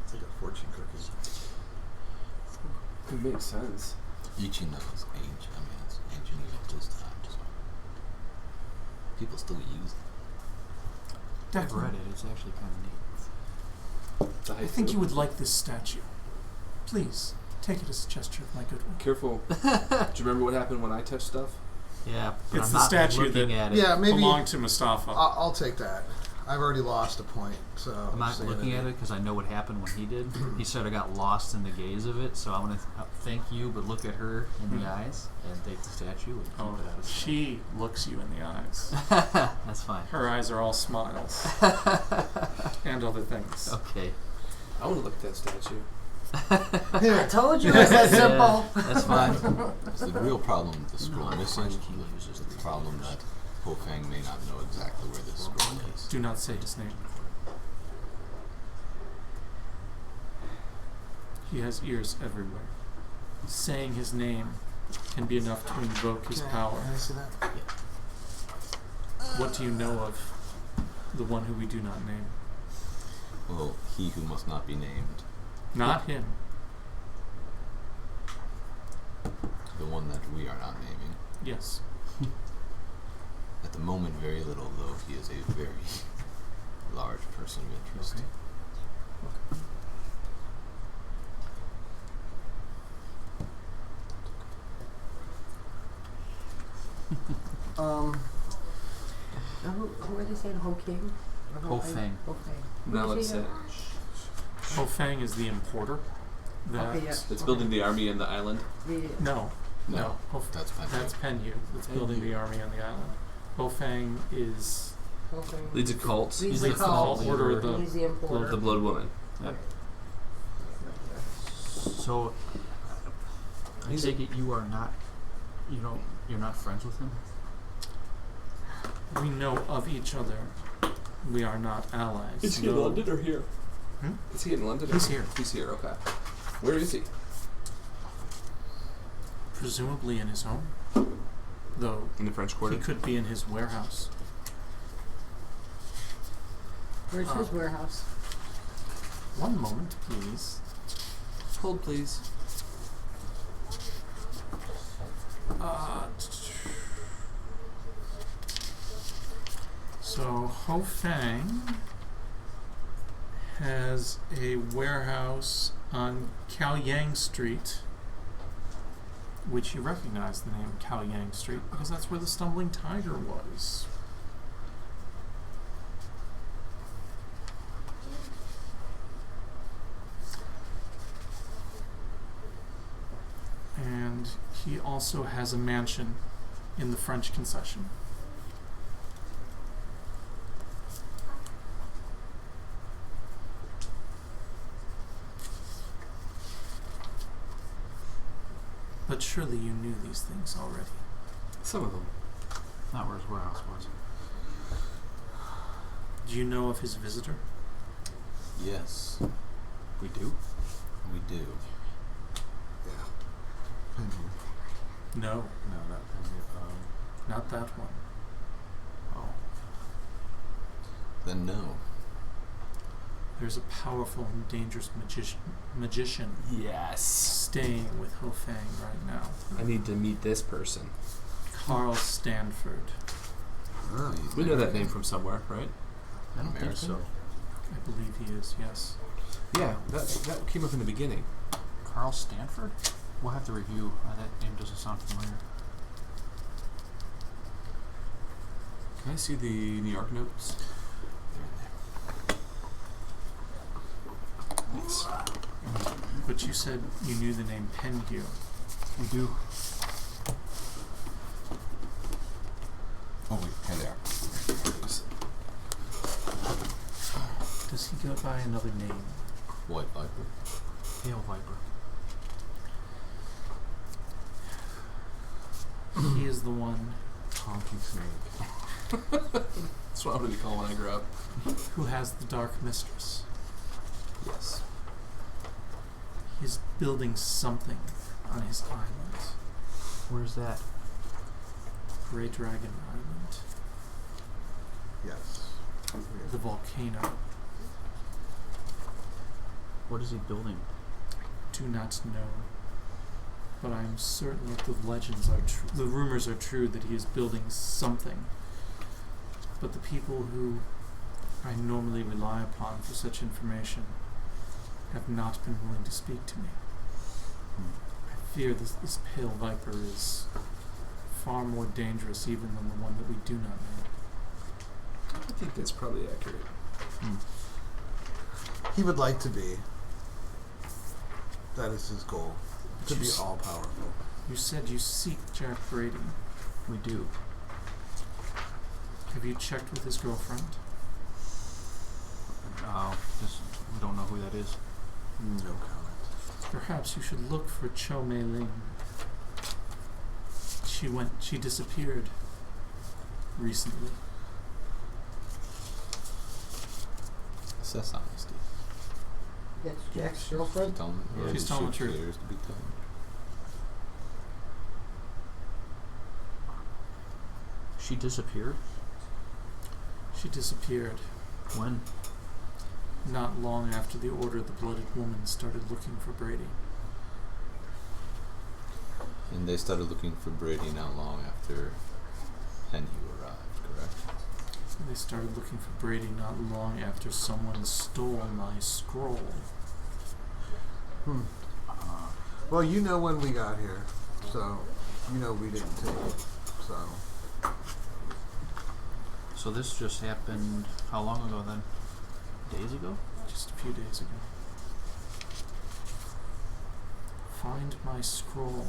It's like a fortune cookie. It makes sense. Ichi knows ancient. I mean, it's ancient even this time. So people still use it. I've read it. It's actually kind of neat. I think you would like this statue. Please, take it as a gesture of my goodwill. Careful. Do you remember what happened when I touched stuff? Yeah, but It's I'm the not statue looking that- at it. Yeah, maybe Belonged to Mustafa. I'll take that. I've already lost a point, so I'm not looking at it because I know what happened when he did. He sort of got lost in the gaze of it, so I want to thank you, but look at her in the eyes and take the statue and keep Oh, it out of sight. she looks you in the eyes. That's fine. Her eyes are all smiles and other things. Okay. I want to look at that statue. I told you it was that simple. Yeah, that's fine. So the real problem with the scroll No, missing he uses is the problem that Ho Fang may not know exactly where this scroll is. Do not say his name. He has ears everywhere. Saying his name can be enough to invoke his power. Can I see that? What do you know of the one who we do not name? Well, he who must not be named. Not him. The one that we are not naming. Yes. At the moment, very little, though he is a very large person of interest. Who are they saying? Ho King? Ho Fang. Ho Fang. Now Who let's is say he? Ho Fang is the importer. That Okay, yeah. it's building the army in the island. No. No, That's Penyu that's building the army on the island. Ho Fang is Ho Fang. Leads a cult. Leads the the cult. order of the He's the importer. The Blood Woman. So, I take it you are not, you're not friends with him? we know of each other. We are not allies. Is he in though- London or here? Hmm? Is he in London? He's here. He's here. Okay. Where is he? Presumably in his home. Though In the French Quarter. he could be in his warehouse. Where's his warehouse? One moment, please. Hold, please. So Ho Fang has a warehouse on Kaoyang Street, which you recognize the name Kaoyang Street because that's where the Stumbling Tiger was. also has a mansion in the French concession. But surely you knew these things already. Some of them. Not where his warehouse was. Do you know of his visitor? Yes, We do? we do. Yeah. Penny. No, No, not Penny. not that one. Oh. Then no. There's a powerful and dangerous magician Yes. staying with Ho Fang right now. I need to meet this person. Carl Stanford. Oh. He's We know that American. name from somewhere, right? I don't think so. I believe he is, yes. Yeah, that came up in the beginning. Carl Stanford? We'll have to review. That name doesn't sound familiar. Can I see the New York notes? Yes. But you said you knew the name Penhue. We do. Oh wait, here they are. Does he go by another name? White Viper. Pale Viper. He is the one Honky Snake. That's what I'm going to call when I grow up. who has the Dark Mistress. Yes. He's building something on his island. Where's that? Grey Dragon Island. Yes. The volcano. What is he building? Do not know. But I am certain that the legends are true. The rumors are true that he is building something. But the people who I normally rely upon for such information have not been willing to speak to me. I fear this pale viper is far more dangerous even than the one that we do not know. I think that's probably accurate. He would like to be. That is his goal. To You be s- all powerful. You said you seek Jack Brady. We do. Have you checked with his girlfriend? We don't know who that is. No comment. Perhaps you should look for Cho Mei Ling. She disappeared recently. Assess honesty. That's Jack's girlfriend? Tell him, or She's he telling the should truth. appears to be telling. She disappeared? She disappeared When? not long after the Order of the Blooded Woman started looking for Brady. And they started looking for Brady not long after Penhue arrived, correct? And they started looking for Brady not long after someone stole my scroll. Well, you know when we got here, so you know we didn't take it. So this just happened how long ago then? Days ago? Just a few days ago. Find my scroll,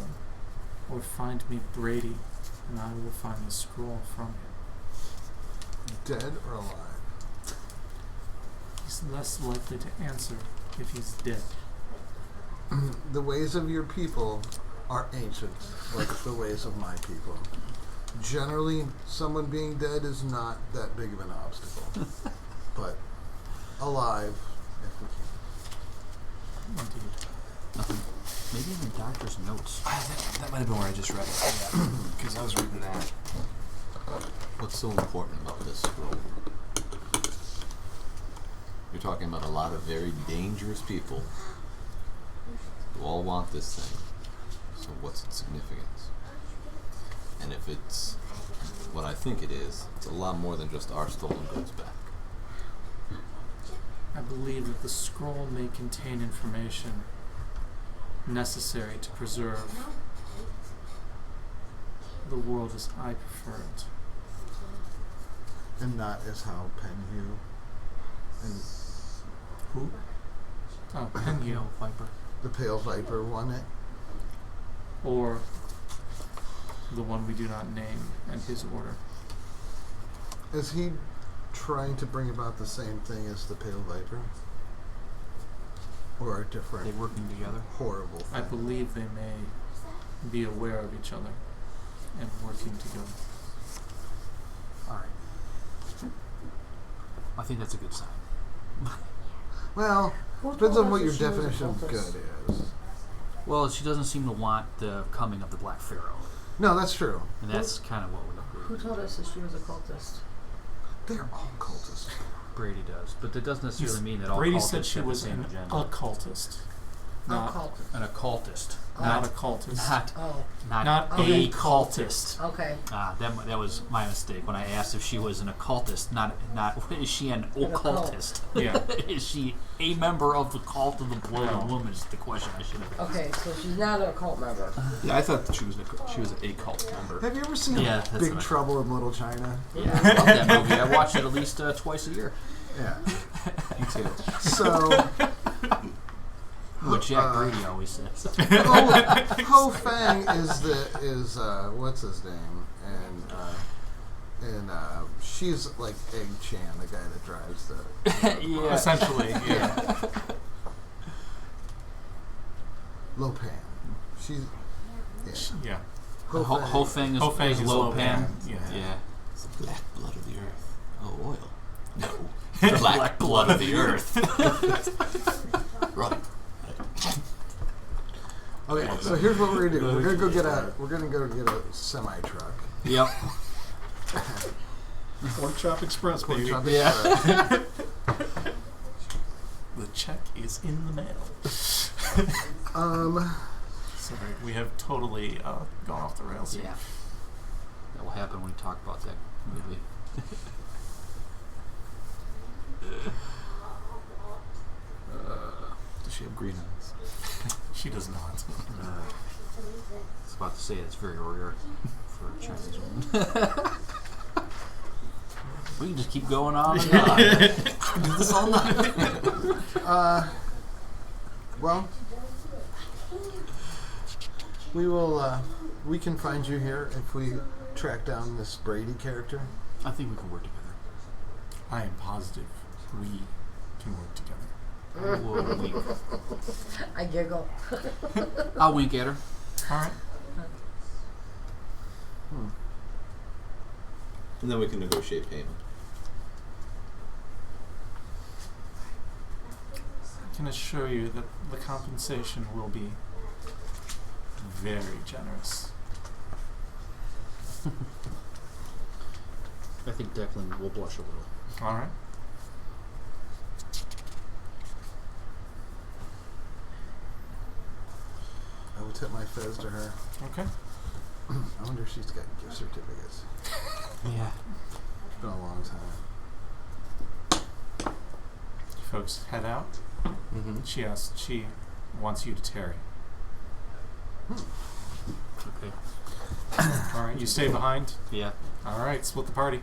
or find me Brady, and I will find the scroll from him. Dead or alive? He's less likely to answer if he's dead. The ways of your people are ancient, like the ways of my people. Generally, someone being dead is not that big of an obstacle. But alive, if we can. Indeed. Nothing. Maybe in the doctor's notes. That might have been where I just read it. Because I was reading that. What's so important about this scroll? You're talking about a lot of very dangerous people who all want this thing. So what's its significance? And if it's what I think it is, it's a lot more than just our stolen goods back. I believe that the scroll may contain information necessary to preserve the world as I prefer it. And not as how Penhue and Who? Oh, Penhue. Pale Viper. the Pale Viper won it. Or the one we do not name, and his order. Is he trying to bring about the same thing as the Pale Viper? Or a different... They working together? Horrible thing? I believe they may be aware of each other and working together. Alright. I think that's a good sign. Well, depends on what your definition of good is. Well, she doesn't seem to want the coming of the Black Pharaoh. No, that's true. And that's kind of what we agree. Who told us that she was a cultist? They're all cultists. Brady does, but that doesn't necessarily mean that all Brady cultists said she have was the same an agenda. occultist. Not Occultist. An occultist. not a cultist. Not a a cultist. cultist. Okay. That was my mistake when I asked if she was an occultist. Not is she an occultist? Yeah. Is she a member of the cult of the Boiling Woman? Is the question I should have asked. Okay, so she's not a cult member. Yeah, I thought that she was a cult member. Have you ever seen Yeah, that's Big what I- Trouble in Little China? Yeah, I love that movie. I watch it at least twice a year. Yeah. Me too. So, What Jack Brady always says. Ho Fang is what's his name, and she's like Egg Chan, the guy that drives the. Yeah. Essentially, yeah. Lo Pan. She's. Yeah. Yeah. Ho Fang Ho Fang is is Lo Lo Pan. Pan, yeah. It's the black blood of the earth. Oh, oil. No. The black blood of the earth. Right. Okay, so here's what we're gonna do. We're gonna go get a semi truck. Yep. Pork Chop Express, baby. Yeah. The check is in the mail. Sorry, we have totally gone off the rails here. Yeah. That will happen when we talk about that movie. Does she have green eyes? She does not. I was about to say it's very rare for a Chinese woman. We can just keep going on and on. Do this all night. Well, we will. We can find you here if we track down this Brady character. I think we can work together. I am positive we can work together. We'll wink. I giggle. I'll wink at her. All right. And then we can negotiate payment. I can assure you that the compensation will be very generous. I think Declan will blush a little. All right. I will tip my fez to her. Okay. I wonder if she's got gift certificates. Yeah. It's been a long time. You folks head out. Mm-hmm. She wants you to tarry. Okay. All right. You stay behind. Yeah. All right. Split the party.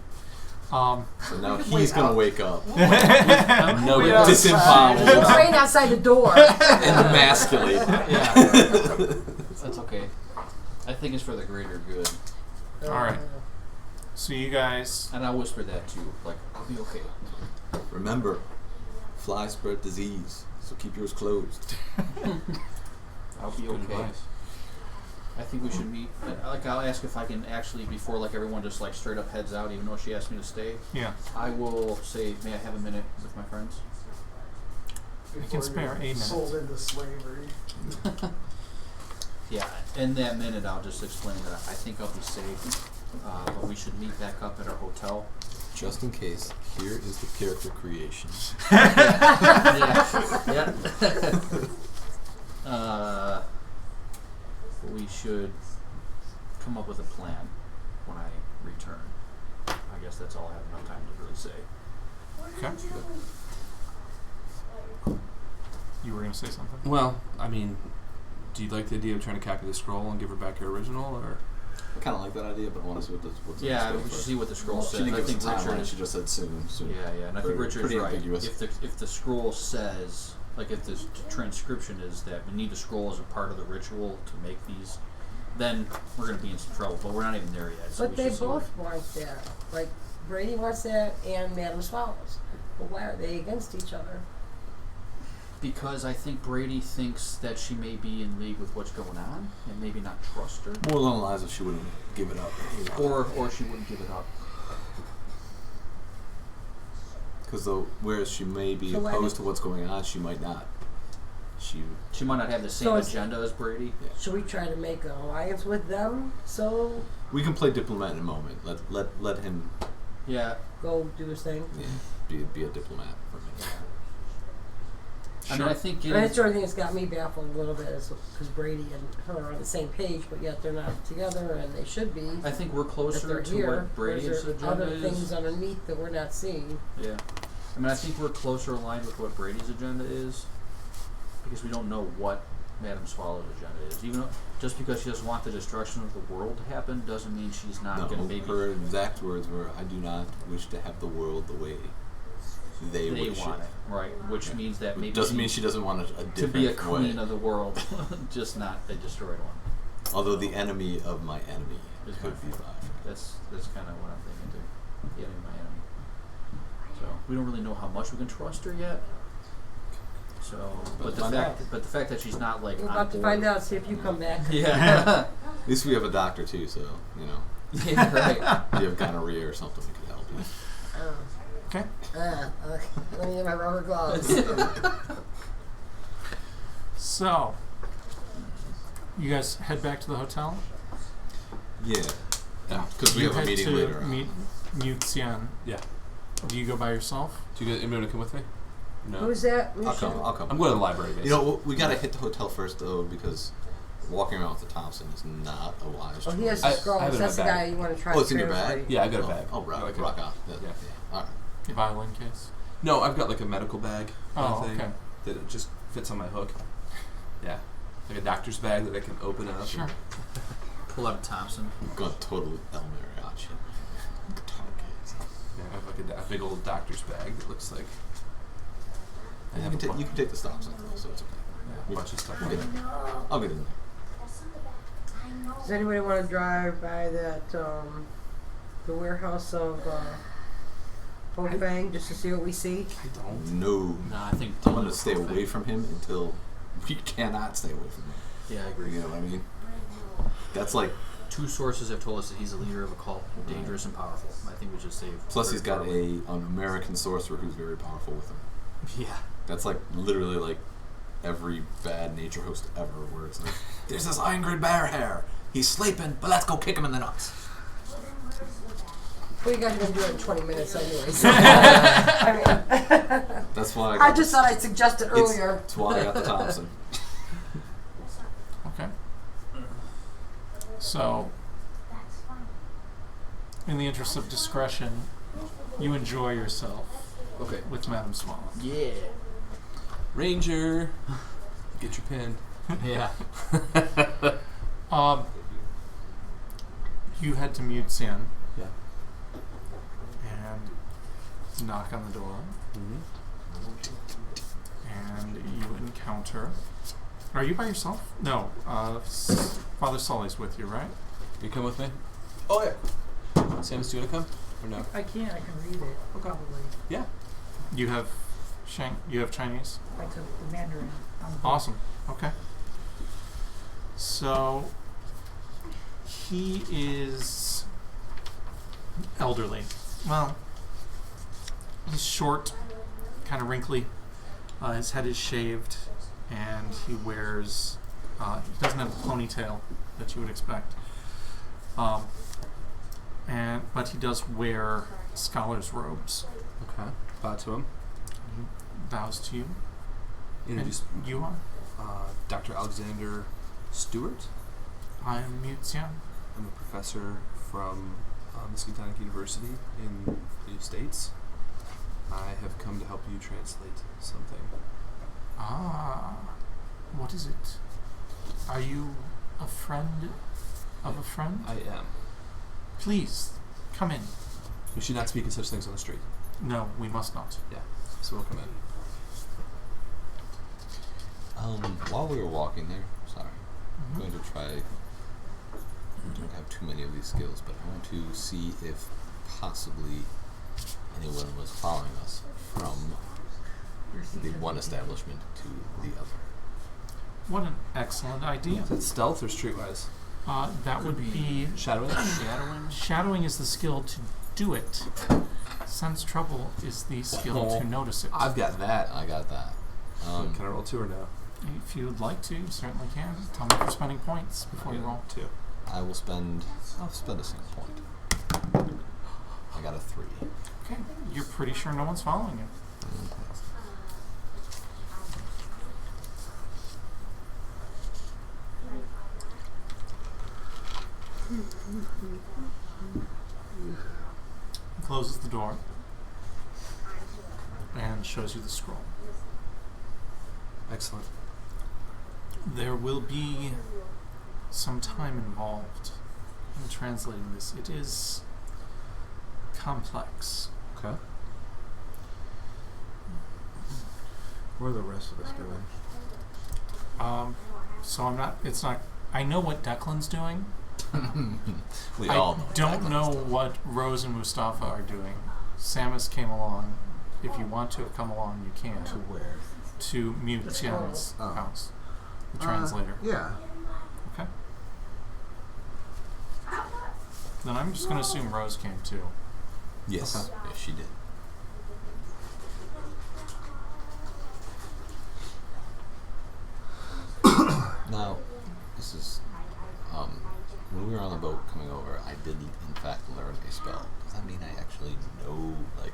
So now he's gonna wake up. No, disemboweled The train outside the door. and emasculate. Yeah. That's okay. I think it's for the greater good. All right. So you guys. And I whisper that too. Like, I'll be okay. Remember, flies spread disease, so keep yours closed. I'll be okay. I think we should meet. Like, I'll ask if I can actually, before like everyone just like straight up heads out, even though she asked me to stay. Yeah. I will say, may I have a minute with my friends? I can spare a minute. Sold into slavery. Yeah. In that minute, I'll just explain that I think I'll be safe, but we should meet back up at our hotel. Just in case, here is the character creation. Yeah. We should come up with a plan when I return. I guess that's all I have enough time to really say. Okay. You were going to say something? Well, I mean, do you like the idea of trying to copy the scroll and give her back her original, or? I kind of like that idea, but I want to see what's Yeah, in we the should see what the scroll She says. didn't I give think us a timeline. Richard She just said soon. Yeah, and I think Richard's pretty right. ambiguous. If the scroll says, like, if the transcription is that we need the scroll as a part of the ritual to make these then we're going to be in some trouble. But we're not even there yet. So But they both want that. Like, Brady wants that and Madame Swallows. But why are they against each other? Because I think Brady thinks that she may be in league with what's going on and maybe not trust her. More along the lines of she wouldn't give it up. Or she wouldn't give it up. Because whereas she may be opposed to what's going on, she might not. She might not have the same agenda as Brady. Yeah. Should we try to make an alliance with them? So We can play diplomat in a moment. Let him. Yeah. Go do his thing. Yeah, be a diplomat for a minute. I mean, I think And that's the only thing that's got me baffled a little bit is because Brady and her are on the same page, but yet they're not together, and they should be. I think we're closer to what Brady's agenda other is. things underneath that we're not seeing. Yeah. I mean, I think we're closer aligned with what Brady's agenda is because we don't know what Madame Swallow's agenda is. Even though, just because she doesn't want the destruction of the world to happen doesn't mean she's not going to maybe... Her exact words were, "I do not wish to have the world the way they wish want it." Right, which means that maybe... Doesn't mean she doesn't want a different to be a queen way. of the world, just not a destroyed one. Although the enemy of my enemy could be life. That's kind of what I'm thinking too. The enemy of my enemy. So we don't really know how much we can trust her yet. So, but the fact that she's not like We're on about to board. find out. See if you come back. Yeah. At least we have a doctor too, so you know. Yeah, right. If you have gonorrhea or something, we could help you. Okay. Let me get my rubber gloves. So, you guys head back to the hotel. Yeah. Because we You have a head meeting to later. meet Mu Xian. Yeah. Do you go by yourself? Do you guys, anybody want to come with me? No. Who's that? I'll come. I'm going to the library, basically. You know, we gotta hit the hotel first though, because walking around with the Thompson is not a wise choice. Oh, he has the scrolls. I have it in That's the my guy bag. you want to try Oh, to it's in your translate. bag? Yeah, I got a bag. Oh, rock on. Yeah. Alright. Violin case. No, I've got like a medical bag thing okay. that it just fits on my hook. Yeah. Like a doctor's bag that I can open up. Sure. Pull out Thompson. I'm going totally El Mariachi. Yeah, I have like a big old doctor's bag that looks like I have You can take the stops off, so it's okay. a bunch of stuff. We'll get in there. I'll get in there. Does anybody want to drive by that the warehouse of Fang just to see what we see? I don't. No. No, I think I'm gonna stay away from him until we cannot stay away from him. Yeah, I agree. You know what I mean? That's like. Two sources have told us that he's a leader of a cult, dangerous and powerful. I think we should save. Plus, he's got an American sorcerer who's very powerful with him. Yeah. That's like literally like every bad nature host ever, where it's like, there's this angry bear hair. He's sleeping, but let's go kick him in the nuts. Well, you guys are going to do it in 20 minutes anyway. So. I mean, That's why I just thought I'd suggest it earlier. That's why I got the Thompson. Okay. So, in the interest of discretion, you enjoy yourself with Madame Swallow. Yeah. Ranger, get your pen. Yeah. You head to Mu Xian. Yeah. And knock on the door. Mm-hmm. And you encounter... Are you by yourself? No. Father Sully's with you, right? You come with me? Oh yeah. Sam, do you want to come or no? I can read it, probably. Yeah. You have Chinese? I took the Mandarin. Awesome. Okay. So he is elderly. Well, he's short, kind of wrinkly. His head is shaved, and he wears. He doesn't have a ponytail that you would expect. But he does wear scholar's robes. Okay. Bow to him. He bows to you. Introduce. And you are? Dr. Alexander Stewart. I am Mu Xian. I'm a professor from Miskatonic University in the United States. I have come to help you translate something. Ah, what is it? Are you a friend of a friend? I am. Please, come in. We should not speak of such things on the street. No, we must not. Yeah, so we'll come in. While we were walking there, sorry, I'm going to try don't have too many of these skills, but I want to see if possibly anyone was following us from the one establishment to the other. What an excellent idea. Is it stealth or streetwise? That would be Shadowing? shadowing is the skill to do it. Sense trouble is the skill to notice it. I've got that. I got that. Can I roll 2 or no? If you would like to, you certainly can. Tell me if you're spending points before you roll. 2. I'll spend a single point. I got a 3. Okay, you're pretty sure no one's following you. He closes the door and shows you the scroll. Excellent. There will be some time involved in translating this. It is complex. Okay. What are the rest of us doing? So I'm not. It's not. I know what Declan's doing. We I all know don't Declan's know doing. what Rose and Mustafa are doing. Samus came along. If you want to come along, you can. To where? To Mutian's Oh. house. The translator. Yeah. Okay. Then I'm just going to assume Rose came too. Yes. Okay. Yes, she did. Now, this is when we were on the boat coming over, I did in fact learn a spell. Does that mean I actually know, like,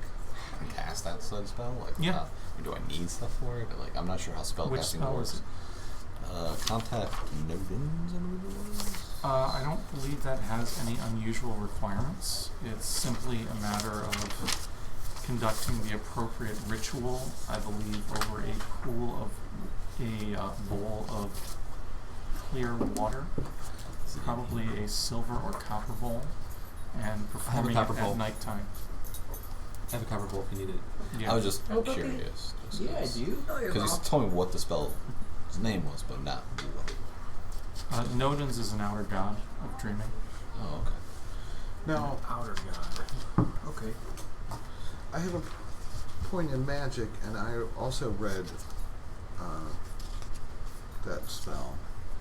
can cast that said spell? Like, Yeah. do I need stuff for it? Like, I'm not sure how spell Which casting spell works. is it? Contact Nodins, I believe it was. I don't believe that has any unusual requirements. It's simply a matter of conducting the appropriate ritual, I believe, over a pool of a bowl of clear water, probably a silver or copper bowl, and performing it copper bowl. at nighttime. I have a copper bowl if you need it. Yeah. I was just Oh, okay. curious. Yeah, I do. Because you told me what the spell's name was, but not what it was. Nodens is an outer god of dreaming. Oh, okay. Now, Outer god. Okay. I have a point in magic, and I also read that spell.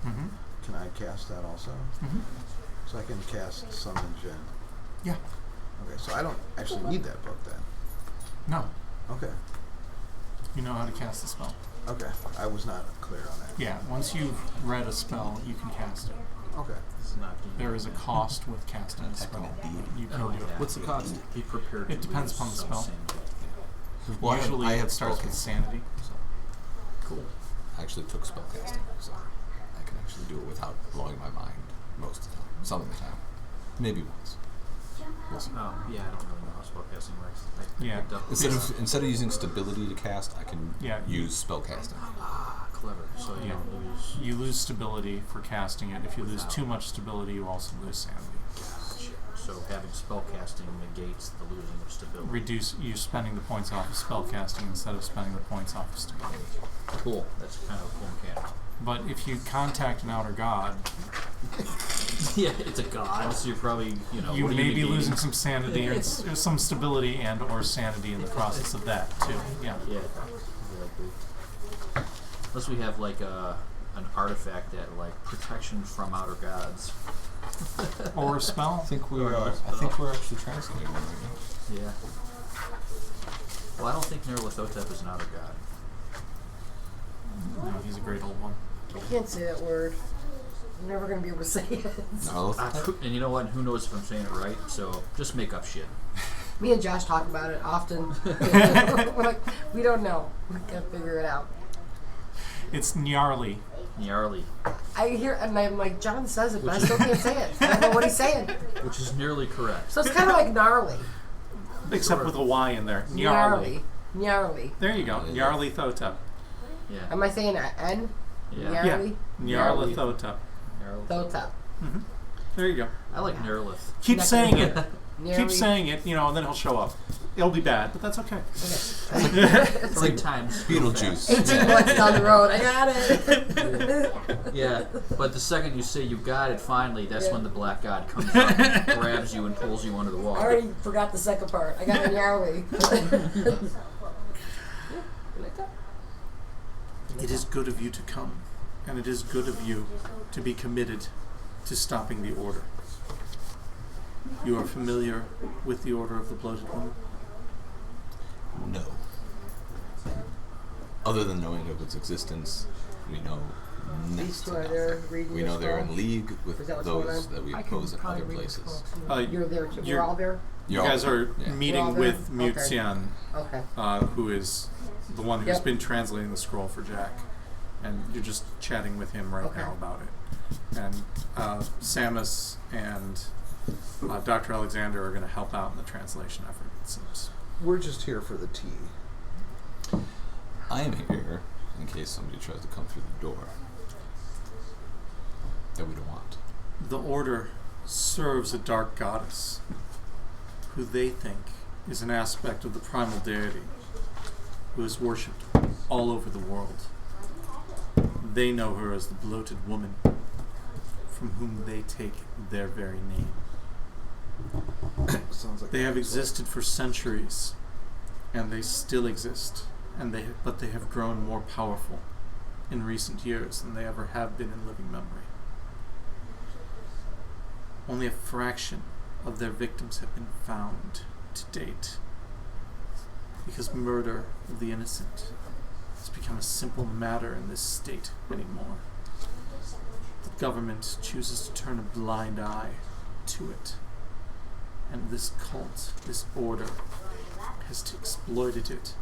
Mm-hmm. Can I cast that also? Mm-hmm. So I can cast Summon Gen. Yeah. Okay, so I don't actually need that book then. No. Okay. You know how to cast the spell. Okay. I was not clear on that. Yeah. Once you've read a spell, you can cast it. Okay. There is a cost with casting a spell. You can do it. What's the cost? Be prepared. It depends upon the spell. Well, Usually I have it starts with sanity. So. Cool. I actually took spellcasting, so I can actually do it without blowing my mind most of the time. Some of the time. Maybe once. We'll see. Oh, yeah, I don't really know how spellcasting works. Yeah. Instead of using stability to cast, I can Yeah. use spellcasting. Clever. So you Yeah. don't lose. You lose stability for casting it. If you lose too much stability, you also lose sanity. Gotcha. So having spellcasting negates the losing of stability. Reduce you spending the points off of spellcasting instead of spending the points off of stability. Cool. That's kind of a cool mechanic. But if you contact an outer god, Yeah, it's a god, so you're probably, you what are may be negating? losing some sanity or some stability and or sanity in the process of that too. Yeah. Yeah, likely. Unless we have like an artifact that like protection from outer gods. Or a spell. I think we're actually translating one right now. Yeah. Well, I don't think Nyarlathotep is an outer god. No, he's a great old one. I can't say that word. I'm never going to be able to say it. And you know what? Who knows if I'm saying it right? So just make up shit. Me and Josh talk about it often. We're like, we don't know. We can't figure it out. It's Nyarli. Nyarli. I hear, and I'm like, John says it, but I still can't say it. I don't know what he's saying. Which is nearly correct. So it's kind of like gnarly. Except with a Y in there. Nyarli. Gnarly. There you go. Nyarlathotep. Yeah. Am I saying an N? Yeah. Gnarly? Nyarlathotep. Thotep. Mm-hmm. There you go. I like Nyarlath. Keep saying it. Gnarly. Keep saying it, and then he'll show up. It'll be bad, but that's okay. It's like times. Beetlejuice. 18 months down the road, I got it. Yeah, but the second you say you got it, finally, that's when the black god comes up, grabs you, and pulls you under the wall. I already forgot the second part. I got it Yarly. It is good of you to come, and it is good of you to be committed to stopping the Order. You are familiar with the Order of the Bloated Woman? No. Other than knowing of its existence, we know These next two to are there nothing. reading We the know they're scroll? in league with Is that what's going those on? that we I oppose can in probably other read the places. scroll, too. You're there too. You're- We're all there? You guys are Yeah. We're all meeting there? with Okay. Mutian, Okay. who is the one who's Yep. been translating the scroll for Jack, and you're just chatting with him right Okay. now about it. And Samus and Dr. Alexander are going to help out in the translation effort, it seems. We're just here for the tea. I am here in case somebody tries to come through the door that we don't want. The Order serves a dark goddess who they think is an aspect of the primal deity who is worshipped all over the world. They know her as the Bloated Woman, from whom they take their very name. Sounds like They have existed for centuries, and they still exist, but they have grown more powerful in recent years than they ever have been in living memory. Only a fraction of their victims have been found to date, because murder of the innocent has become a simple matter in this state anymore. The government chooses to turn a blind eye to it, and this cult, this order, has exploited it,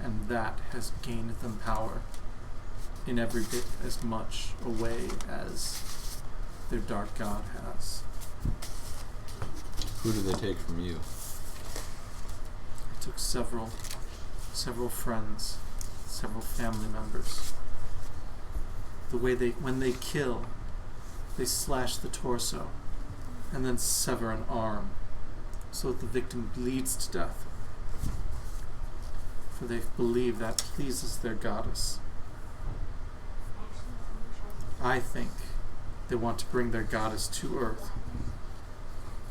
and that has gained them power in every bit as much a way as their dark god has. Who do they take from you? It took several friends, several family members. The way when they kill, they slash the torso and then sever an arm so that the victim bleeds to death. For they believe that pleases their goddess. I think they want to bring their goddess to Earth.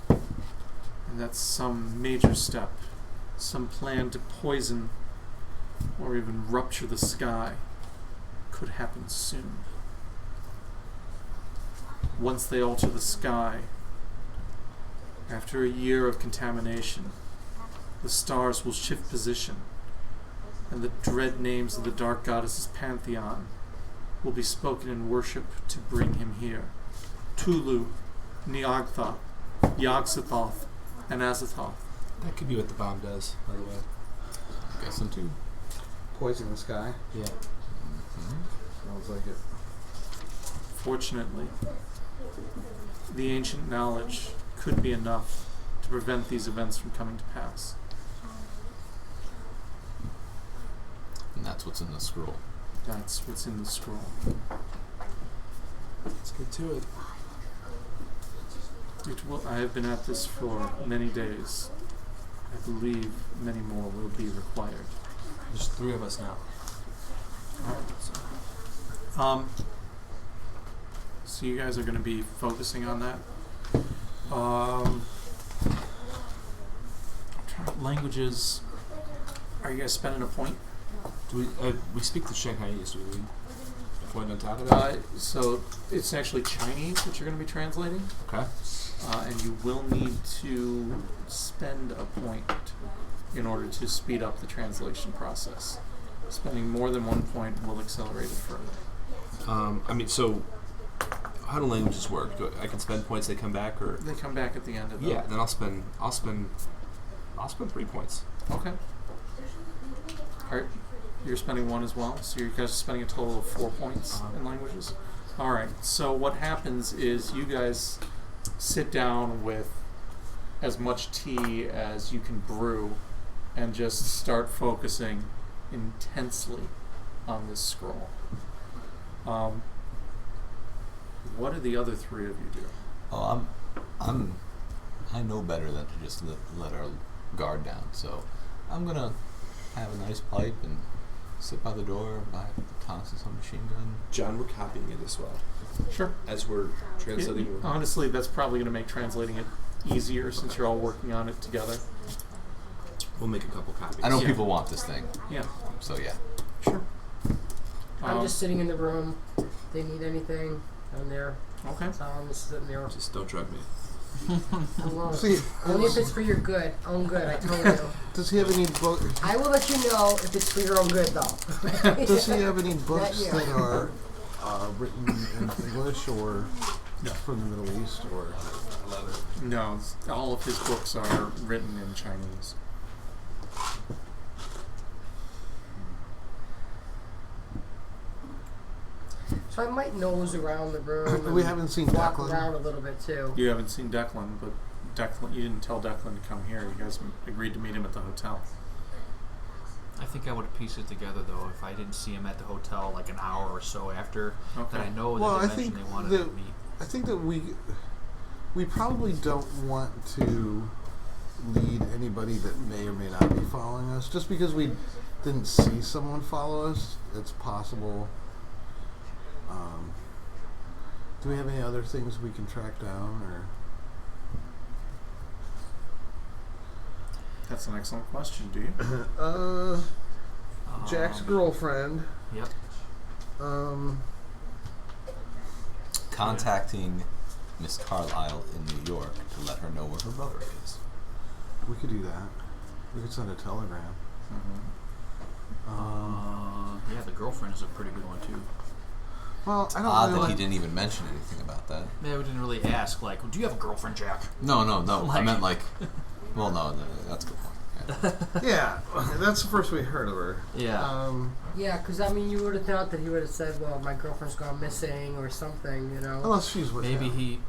And that's some major step, some plan to poison or even rupture the sky could happen soon. Once they alter the sky, after a year of contamination, the stars will shift position, and the dread names of the Dark Goddess's pantheon will be spoken in worship to bring him here. Cthulhu, Nyarlathotep, Yog-Sothoth, and Azathoth. That could be what the bomb does, by the way. Guessing too. Poison the sky. Yeah. Sounds like it. Fortunately, the ancient knowledge could be enough to prevent these events from coming to pass. And that's what's in the scroll. That's what's in the scroll. Let's get to it. I have been at this for many days. I believe many more will be required. There's 3 of us now. So you guys are going to be focusing on that. Languages. Are you guys spending a point? Do we speak the Shanghainese, do we? Point on top of that? So it's actually Chinese that you're going to be translating. Okay. And you will need to spend a point in order to speed up the translation process. Spending more than 1 point will accelerate it further. So how do languages work? I can spend points, they come back, or They come back at the end of the... yeah? Then I'll spend 3 points. Okay. Alright. You're spending 1 as well, so you guys are spending a total of 4 points in languages. Alright, so what happens is you guys sit down with as much tea as you can brew and just start focusing intensely on this scroll. What do the other 3 of you do? Oh, I know better than to just let our guard down. So I'm gonna have a nice pipe and sit by the door, buy toss some machine gun. John, we're copying it as well. Sure. As we're translating. Honestly, that's probably going to make translating it easier since you're all working on it together. We'll make a couple copies. I know people want this thing. Yeah. So yeah. Sure. I'm just sitting in the room. If they need anything, I'm there. Okay. So I'm just sitting there. Just don't drug me. Alone. See, Only if it's for your good. Own good, I told you. Does he have any books? I will let you know if it's for your own good, though. Does he have any books you. that are written in English or from the Middle East or? No, all of his books are written in Chinese. So I might nose around the room. And We haven't seen walk Declan. around a little bit too. You haven't seen Declan, but you didn't tell Declan to come here. You guys agreed to meet him at the hotel. I think I would have pieced it together though if I didn't see him at the hotel like an hour or so after. Okay. That I know Well, that I they think mentioned they wanted that to meet. I think that we probably don't want to lead anybody that may or may not be following us. Just because we didn't see someone follow us, it's possible. Do we have any other things we can track down, or? That's an excellent question. Do you? Jack's girlfriend. Yep. Contacting Miss Carlisle in New York to let her know where her brother is. We could do that. We could send a telegram. Yeah, the girlfriend is a pretty good one too. Well, I don't Odd know. that he didn't even mention anything about that. Yeah, we didn't really ask. Like, do you have a girlfriend, Jack? No. I Like- meant like. Well, no, that's a good point. Yeah. Yeah, that's the first we heard of her. Yeah. Yeah, because I mean, you would have thought that he would have said, "Well, my girlfriend's gone missing" or something, you know. Unless she's with Maybe him. he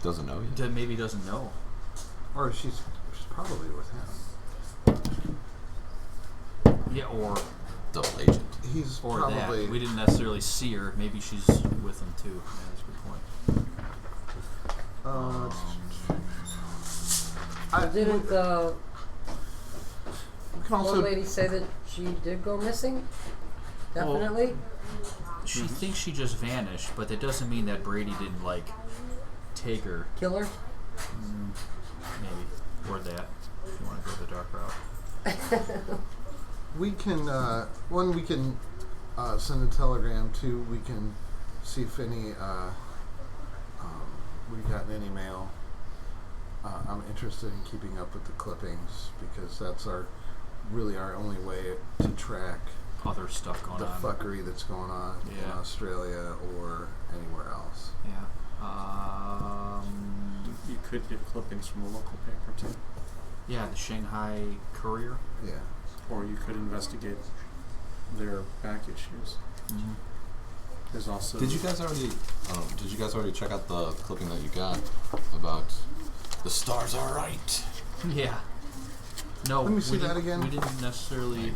Doesn't know yet. maybe doesn't know. Or she's probably with him. Yeah, or Double agent. He's or probably. that. We didn't necessarily see her. Maybe she's with him too. Yeah, that's a good point. Didn't the we can one also. lady say that she did go missing? Definitely. She thinks she just vanished, but that doesn't mean that Brady didn't like take her. Kill her. Maybe or that. If you want to go the dark route. We can. One, we can send a telegram. Two, we can see if any. We've gotten any mail. I'm interested in keeping up with the clippings because that's really our only way to track Other stuff going the on. fuckery that's going on in Yeah. Australia or anywhere else. Yeah. You could get clippings from a local paper too, Yeah, the Shanghai Courier. Yeah. or you could investigate their back issues. Mm-hmm. There's also. Did you guys already check out the clipping that you got about the stars are right? Yeah. No. Let me see we that didn't- again. We didn't necessarily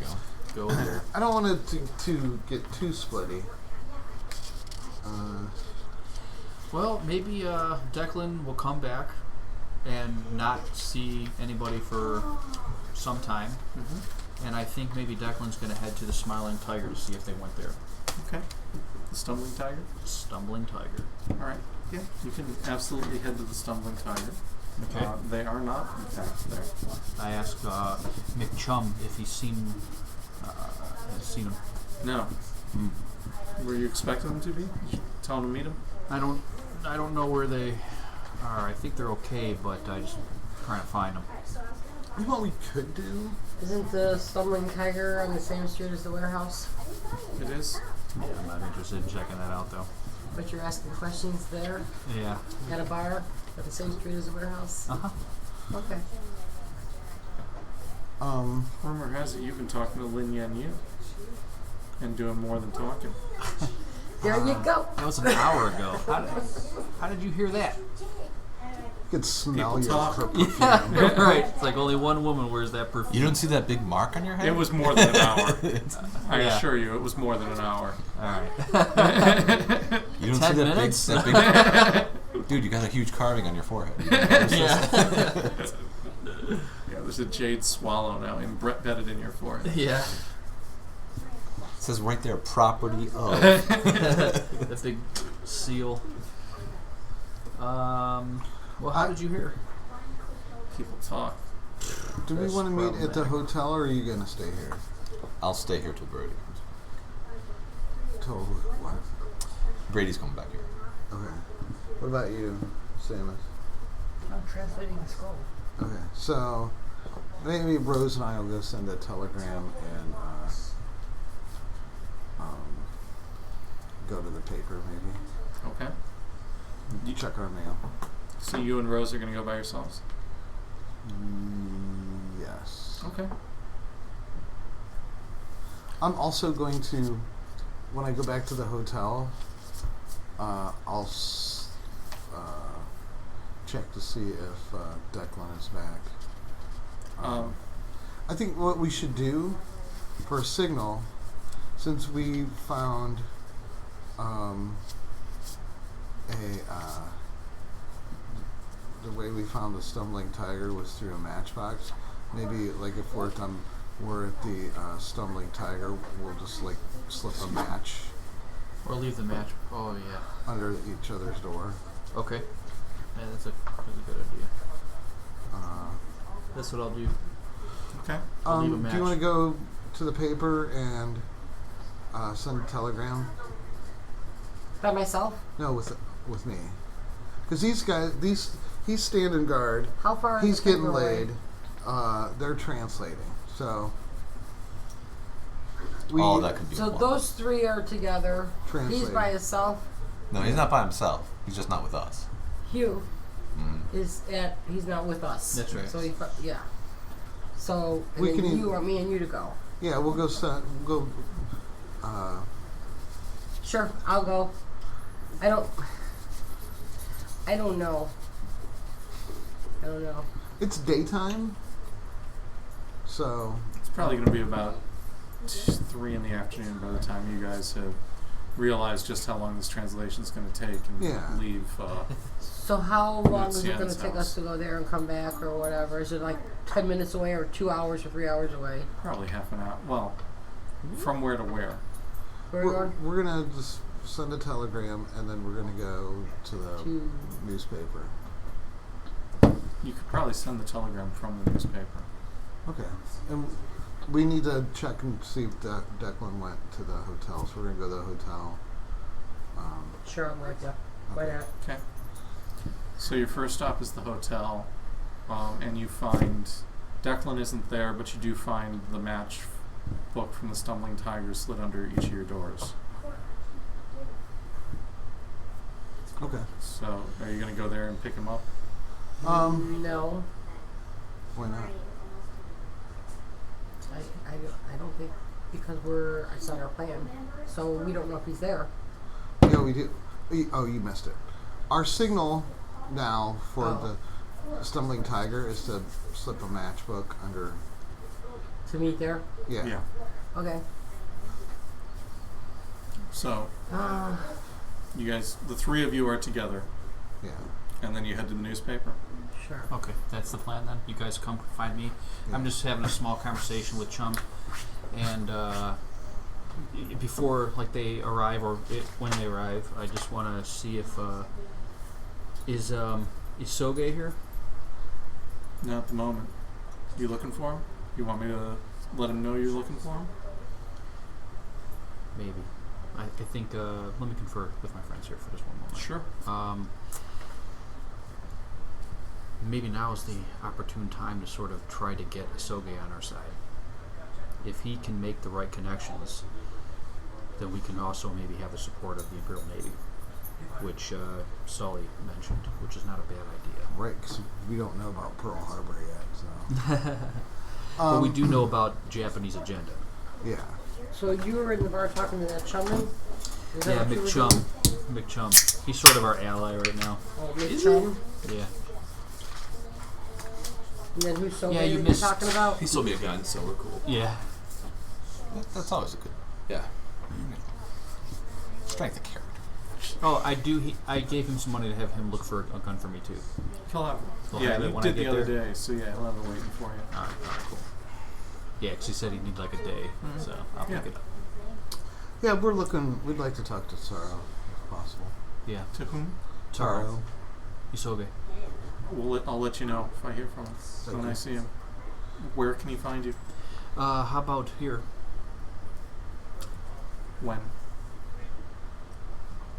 go there. I don't want it to get too splitty. Well, maybe Declan will come back and not see anybody for some time. Mm-hmm. And I think maybe Declan's going to head to the Smiling Tiger to see if they went there. Okay. The Stumbling Tiger? Stumbling Tiger. Alright. Yeah. You can absolutely head to the Stumbling Tiger. Okay. They are not, in fact, there. I asked Mick Chum if he's seen him. No. Were you expecting them to be? Did you tell them to meet him? I don't know where they are. I think they're okay, but I just trying to find them. You know what we could do? Isn't the Stumbling Tiger on the same street as the warehouse? It is. Yeah, I'm not interested in checking that out though. But you're asking questions there Yeah. at a bar at the same street as the warehouse? Uh huh. Okay. Rumor has it you've been talking to Lin Yan Yu. And doing more than talking. There you go. That was an hour ago. How did you hear that? You could smell People your talk. perfume. Yeah, right. It's like only one woman wears that perfume. You don't see that big mark on your head? It was more than an hour. I Yeah. assure you, it was more than an hour. All right. You don't 10 see that minutes? big Dude, you got a huge carving on your forehead. Yeah. Yeah, There's a jade swallow now embedded in your forehead. Yeah. It says right there, property of. The big seal. Well, how did you hear? People talk. Do we want to meet at the hotel, or are you going to stay here? I'll stay here till Brady comes. Till what? Brady's coming back here. Okay. What about you, Samus? I'm translating the scroll. Okay, so maybe Rose and I will go send a telegram and go to the paper, maybe. Okay. You check our mail. So you and Rose are going to go by yourselves? Yes. Okay. I'm also going to, when I go back to the hotel, I'll check to see if Declan is back. I think what we should do for a signal, since we found the way we found the stumbling tiger was through a matchbox. Maybe like if we're at the stumbling tiger, we'll just like slip a match Or leave the match. Oh, yeah. under each other's door. Okay. Yeah, that's a really good idea. That's what I'll do. Okay. I'll leave a Do match. you want to go to the paper and send a telegram? By myself? No, with me. Because these guys, he's standing guard. How far is He's the getting paper away? laid. They're translating. So. That could be So one. those three are together. He's Translating. by himself. No, he's not by himself. He's just not with us. Hugh Mm. he's not with us. That's right. So yeah. So and We then can you want me and you to go. Yeah, we'll go. Sure, I'll go. I don't know. I don't know. It's daytime, so It's probably going to be about 3 in the afternoon by the time you guys have realized just how long this translation is going to take and Yeah. leave. So how long is it going to Lucien's take house. us to go there and come back or whatever? Is it like 10 minutes away or 2 hours or 3 hours away? Probably half an hour. Well, from where to where? Where are we going? we're gonna just send a telegram, and then we're gonna go to the To newspaper. You could probably send the telegram from the newspaper. Okay, and we need to check and see if Declan went to the hotel. So we're gonna go to the hotel. sure, I'm right there. Why Okay. not? Okay. So your first stop is the hotel, and you find Declan isn't there, but you do find the match book from the Stumbling Tiger slid under each of your doors. Okay. So are you going to go there and pick him up? No, Why not? I don't think because it's not our plan. So we don't know if he's there. Yeah, we do. Oh, you missed it. Our signal now for the Stumbling Tiger is to slip a matchbook under. To meet there. Yeah. Okay. So you guys, the three of you are together, Yeah. and then you head to the newspaper. Sure. Okay, that's the plan then. You guys come find me. Yeah. I'm just having a small conversation with Chum, and before they arrive or when they arrive, I just want to see if is Soge here? Not at the moment. You looking for him? You want me to let him know you're looking for him? Maybe. I think. Let me confer with my friends here for just one moment. Sure. Maybe now is the opportune time to sort of try to get Isoge on our side. If he can make the right connections, then we can also maybe have the support of the Imperial Navy, which Sully mentioned, which is not a bad idea. Right, because we don't know about Pearl Harbor yet, so. But we do know about Japanese agenda. Yeah. So you were in the bar talking to that chumman? Is that Yeah, what you were McChum. doing? McChum. He's sort of our ally right now. Oh, McChum? Yeah. And then who's so Yeah, good you you missed- talking about? He sold me a gun, so we're cool. Yeah. That's always a good Yeah. strength of character. Oh, I do. I gave him some money to have him look for a gun for me too. He'll have He'll yeah, have it you when did I the get other there? day, so yeah, he'll have it waiting for you. All right, cool. Yeah, because he said he'd need like a day, so I'll pick it up. Yeah, we'd like to talk to Taro, if possible. Yeah. To whom? Taro. Isoge. I'll let you know if I hear from him when I see him. Where can he find you? How about here? When?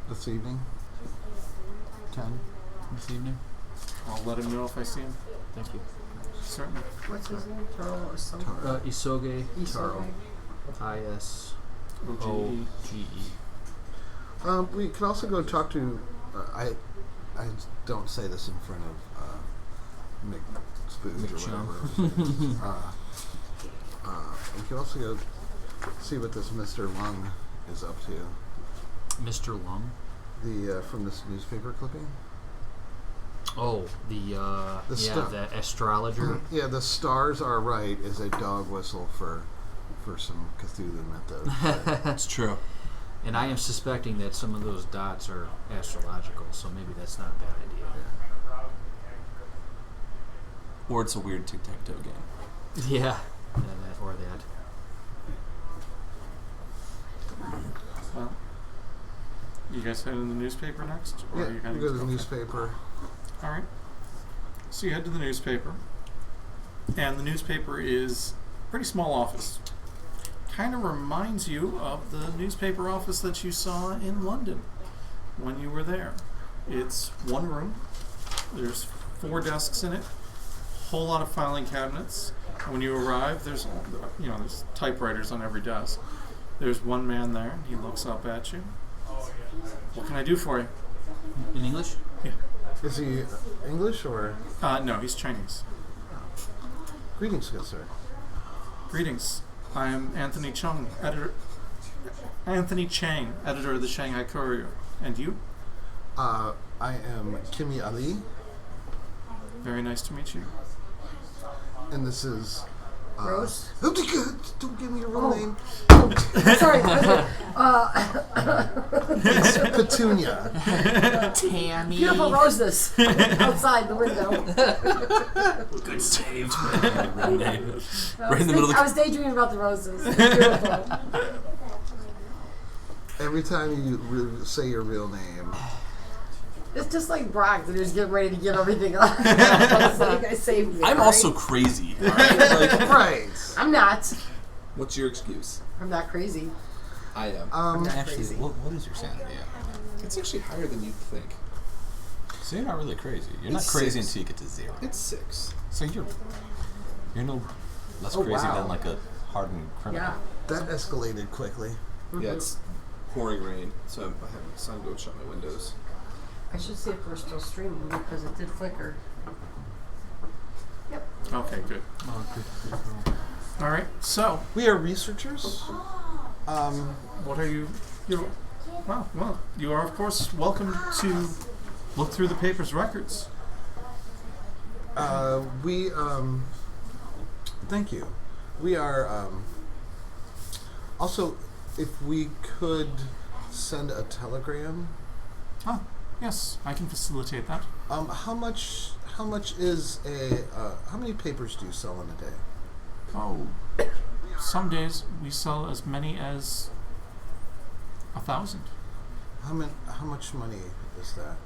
This evening. 10. This evening? I'll let him know if I see him. Thank you. Certainly. What's his name? Taro or something? Isoge Taro. Isoge. Isoge. We can also go talk to. I don't say this in front of Mick Spooge or whatever. We can also go see what this Mr. Lung is up to. Mr. Lung? The from this newspaper clipping. Oh, the astrologer. Yeah, the stars are right is a dog whistle for some Cthulhu mythos. That's true. And I am suspecting that some of those dots are astrological, so maybe that's not a bad idea. Or it's a weird tic-tac-toe game. Yeah, that or that. Well, you guys head in the newspaper next? Or Yeah, are you we heading go to the okay. newspaper. All right. So you head to the newspaper, and the newspaper is a pretty small office. Kind of reminds you of the newspaper office that you saw in London when you were there. It's one room. There's 4 desks in it. Whole lot of filing cabinets. And when you arrive, there's typewriters on every desk. There's one man there. He looks up at you. What can I do for you? In English? Yeah. Is he English or? No, he's Chinese. Greetings, good sir. Greetings. I am Anthony Chang, editor of the Shanghai Courier. And you? I am Kimi Ali, Very nice to meet you. and this is Rose? Don't give me your real name. Sorry. It's Petunia. Tammy. Beautiful roses outside the window. Good save. Right in the middle of the I was daydreaming about the roses. Beautiful. Every time you say your real name, It's just like Brock. They're just getting ready to give everything up. So you guys saved me. I'm right? also crazy. All right? Like, right? I'm not. what's your excuse? I'm not crazy. I am. I'm not Actually, crazy. what is your sanity at? It's actually higher than you'd think. So you're not really crazy. You're It's not crazy 6. until you get to 0. It's 6. So you're no less Oh, crazy wow. than like a hardened criminal. Yeah. That escalated quickly. Yeah, it's pouring rain, so I have the sun go shut my windows. I should see if we're still streaming because it did flicker. Yep. Okay, good. Oh, good. All right. So, We are researchers. what are you? Well, you are of course welcome to look through the paper's records. We thank you. We are also, if we could send a telegram. Oh, yes, I can facilitate that. How much is how many papers do you sell in a day? Oh, some days we sell as many as 1,000. How much money is that?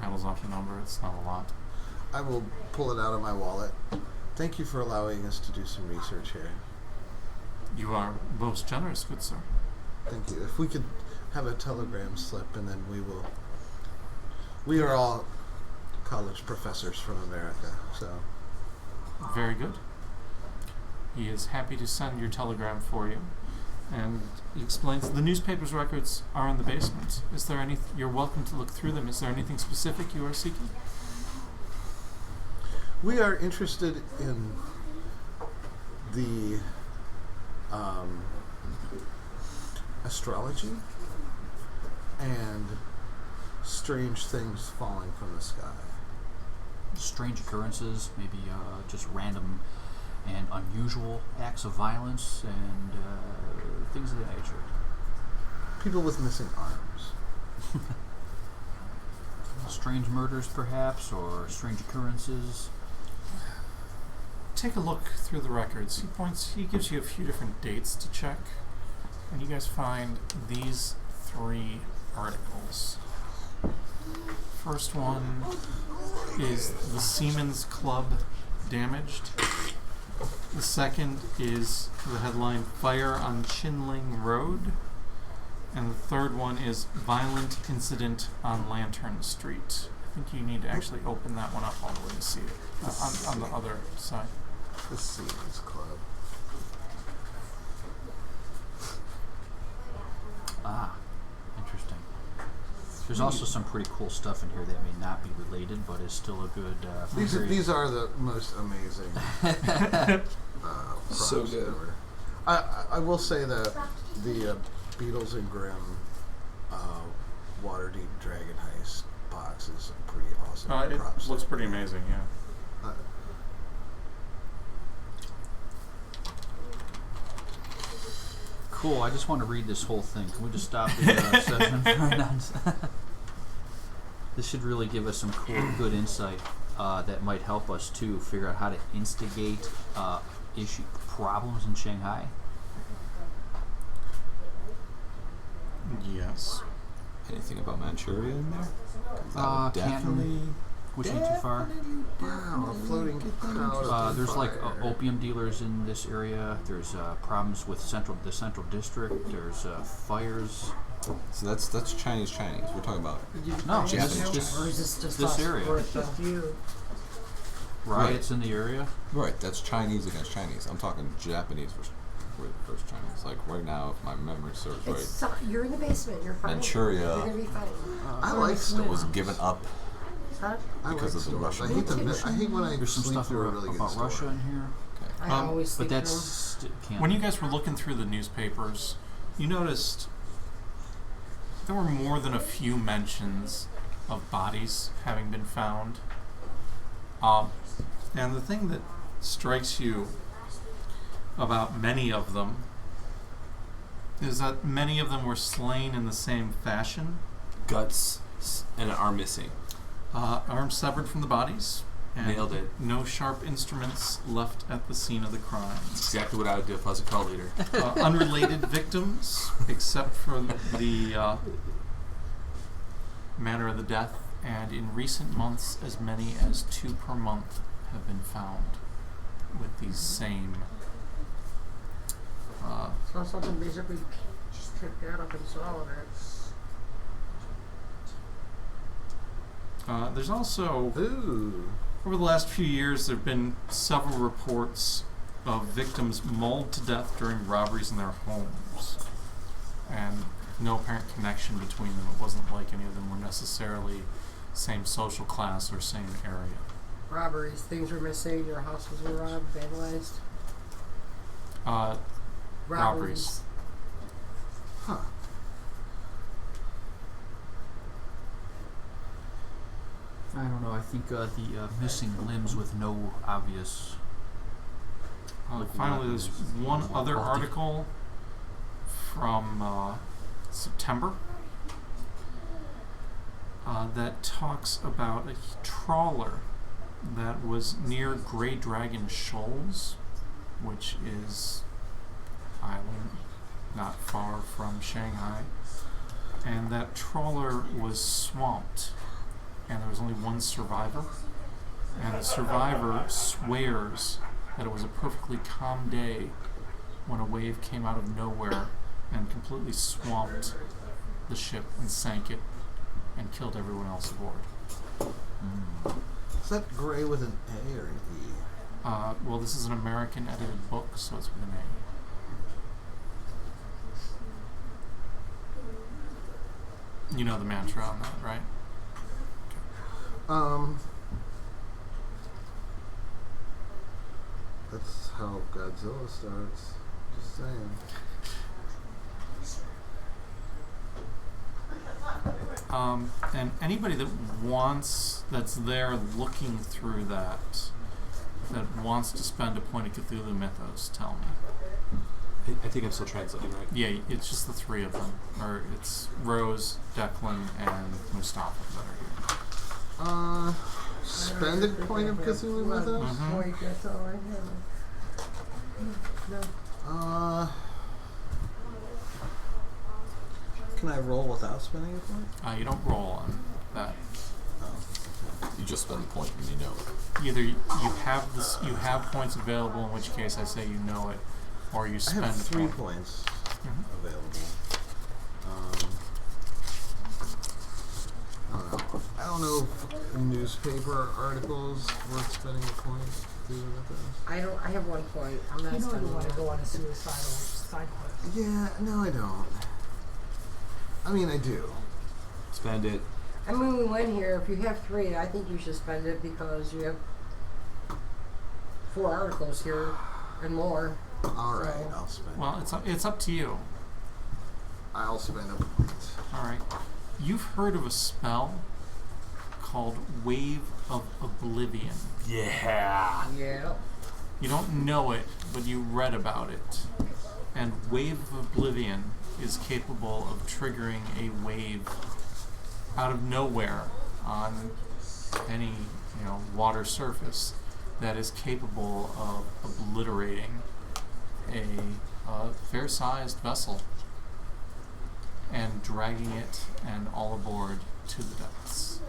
Rattles off a number. It's not a lot. I will pull it out of my wallet. Thank you for allowing us to do some research here. You are most generous, good sir. Thank you. If we could have a telegram slip, and then we will. We are all college professors from America, so. Very good. He is happy to send your telegram for you. And he explains the newspaper's records are in the basement. Is there any? You're welcome to look through them. Is there anything specific you are seeking? We are interested in the astrology and strange things falling from the sky. Strange occurrences, maybe just random and unusual acts of violence and things of that nature. people with missing arms. Strange murders, perhaps, or strange occurrences. Take a look through the records. He gives you a few different dates to check, and you guys find these 3 articles. First one is the Seamen's Club damaged. The second is the headline Fire on Chinling Road. And the third one is Violent Incident on Lantern Street. I think you need to actually open that one up all the way to see it on the other side. The Seamen's Club. Ah, interesting. There's also some pretty cool stuff in here that may not be related, but is still a good. These are the most amazing. So props good. ever. I will say that the Beatles and Grimm Waterdeep Dragon Heist box is a pretty awesome. It prop looks set. pretty amazing, yeah. Cool. I just want to read this whole thing. Can we just stop the session for now? This should really give us some cool, good insight that might help us to figure out how to instigate problems in Shanghai. Yes. Anything about Manchuria in there? Canton, which ain't too far. Wow, a floating cloud. There's like fire. opium dealers in this area. There's problems with the central district. There's fires. So that's Chinese. We're talking about No, Japanese. Or is this just this us? area. Or Just you. Riots in the area. Right, that's Chinese against Chinese. I'm talking Japanese versus Chinese. Like right now, if my memory serves right, You're in the basement. You're fine. Manchuria You're gonna be fine. I like was storms. given up Huh? because of the storms. Russian. I hate when I There's some sleep stuff through a really good about storm. Russia in here, Okay. I always but think that's can't. When you guys were looking through the newspapers, you noticed there were more than a few mentions of bodies having been found. And the thing that strikes you about many of them is that many of them were slain in the same fashion. Guts and an arm missing. Arms severed from the bodies. And Nailed it. no sharp instruments left at the scene of the crime. Exactly what I would do if I was a call leader. Unrelated victims, except for the manner of the death, and in recent months, as many as 2 per month have been found with these same. So something basically just picked that up and swallowed it. There's also, Ooh. over the last few years, there have been several reports of victims mauled to death during robberies in their homes, and no apparent connection between them. It wasn't like any of them were necessarily same social class or same area. Robberies, things were missing, your houses were robbed, vandalized. Robberies. Huh. I don't know. I think the missing limbs with no obvious. Finally, there's one other article from September that talks about a trawler that was near Grey Dragon Shoals, which is island not far from Shanghai, and that trawler was swamped, and there was only one survivor, and the survivor swears that it was a perfectly calm day when a wave came out of nowhere and completely swamped the ship and sank it and killed everyone else aboard. Is that gray with an A or an E? Well, this is an American edited book, so it's with an A. You know the mantra on that, right? That's how Godzilla starts. Just saying. And anybody that's there looking through that wants to spend a point of Cthulhu Mythos, tell me. I think I'm still translating, right? Yeah, it's just the three of them. Or it's Rose, Declan, and Mustafa that are here. Spend a point of Cthulhu with us? Wait, that's all I have. No. Can I roll without spending a point? You don't roll on that. You just spend the point and you know it. Either you have this, you have points available, in which case I say you know it, or you spend I have a 3 point. points Mhm. available. I don't know if newspaper articles worth spending a point doing with this. I have 1 point. I'm not You know you spending want to that. go on a suicidal side quest. Yeah, no, I don't. I mean, I do. Spend it. I mean, we went here. If you have 3, I think you should spend it because you have 4 articles here and more. All right, So- I'll spend. Well, it's up to you. I'll spend a point. All right. You've heard of a spell called Wave of Oblivion. Yeah. Yeah. You don't know it, but you read about it. And Wave of Oblivion is capable of triggering a wave out of nowhere on any, water surface that is capable of obliterating a fair-sized vessel and dragging it and all aboard to the depths.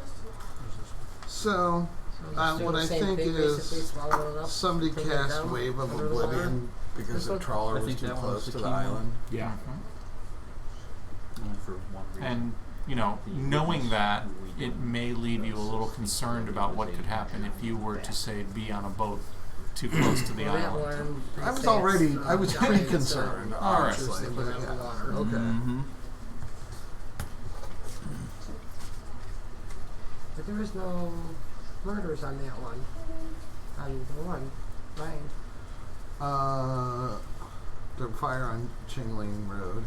So, So what I same think thing, basically, is swallow it up, somebody take it cast down Wave of under the water. Oblivion because This the one? trawler I was think too that one was close the to the key one. island. Yeah. Only for one reason. And, knowing that, it may leave you a little concerned about what could happen if you were to, say, be on a boat too close to the Well, that island. one, I was say already, it's, I was giant, pretty concerned, so All right. honestly. just But thinking out of the yeah. water. Okay. Mm-hmm. But there was no murders on that one. On the one, right? The fire on Chingling Road.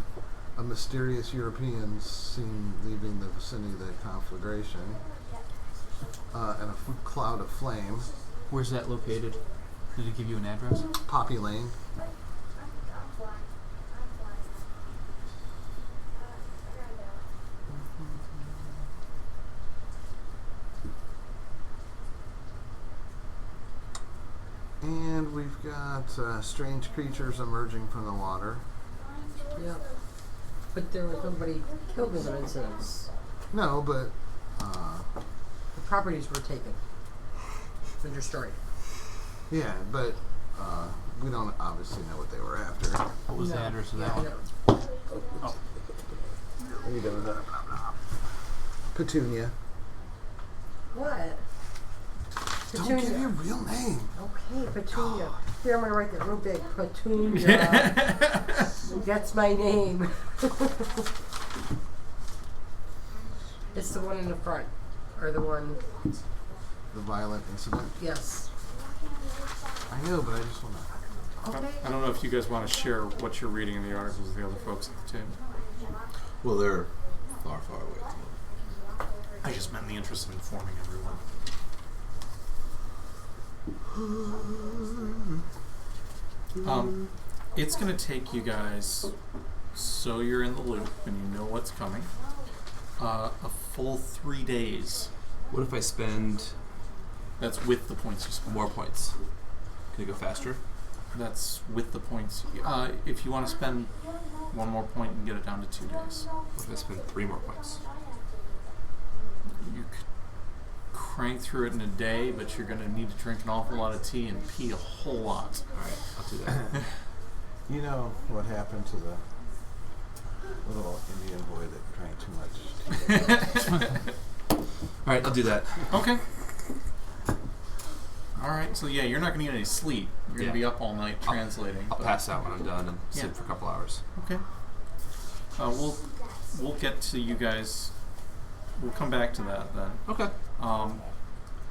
A mysterious European seen leaving the vicinity of the conflagration. And a cloud of flame. Where's that located? Did it give you an address? Poppy Lane. And we've got strange creatures emerging from the water. Yep. But there was nobody killed in the incidents. No, but The properties were taken and destroyed. yeah, but we don't obviously know what they were after. What was the address of that I one? know. Petunia. What? Don't give your real name. Okay, Petunia. Here, I'm gonna write that real big. Petunia. That's my name. It's the one in the front, or the one. The violent incident. Yes. I know, but I just want to. Okay. I don't know if you guys want to share what you're reading in the articles with the other folks at the table. Well, they're far, far away at the moment. I just meant in the interest of informing everyone. It's going to take you guys, so you're in the loop and you know what's coming, a full 3 days. What if I spend That's with the points you spend. more points? Can it go faster? That's with the points. If you want to spend 1 more point and get it down to 2 days. What if I spend 3 more points? You could crank through it in a day, but you're going to need to drink an awful lot of tea and pee a whole lot. Alright, I'll do that. You know what happened to the little Indian boy that drank too much? Alright, I'll do that. Okay. All right. So yeah, you're not going to get any sleep. You're going to be up all night translating. I'll but- pass out when I'm done and Yeah. sit for a couple hours. Okay. We'll get to you guys. We'll come back to that then. Okay. I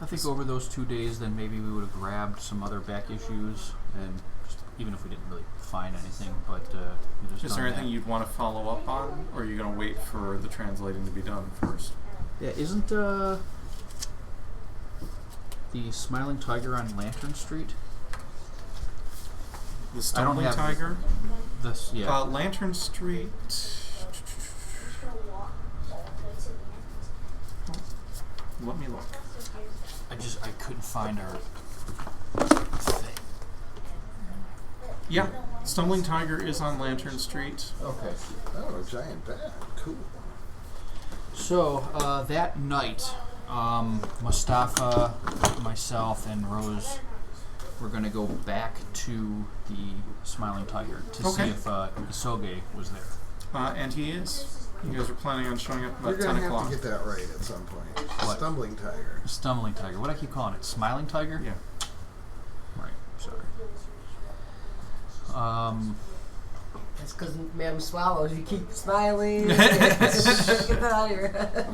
think over those 2 days, then maybe we would have grabbed some other back issues, and just, even if we didn't really find anything, but we just Is there done anything that. you'd want to follow up on, or are you going to wait for the translating to be done first? Yeah, isn't the Smiling Tiger on Lantern Street? The I don't Stumbling have- Tiger? This, yeah. Lantern Street. Let me look. I couldn't find our thing. Yeah, Stumbling Tiger is on Lantern Street. Okay. Oh, a giant bat. Cool. So that night, Mustafa, myself, and Rose were going to go back to the Smiling Tiger to see Okay. if Isoge was there. And he is. You guys are planning on showing up You're about going 10 to have o'clock. to get that right at some point. What? Stumbling Tiger. Stumbling Tiger. What do I keep calling it? Smiling Tiger? Yeah. Right. Sorry. That's because Madam Swallows, you keep smiling. Get that out of your head.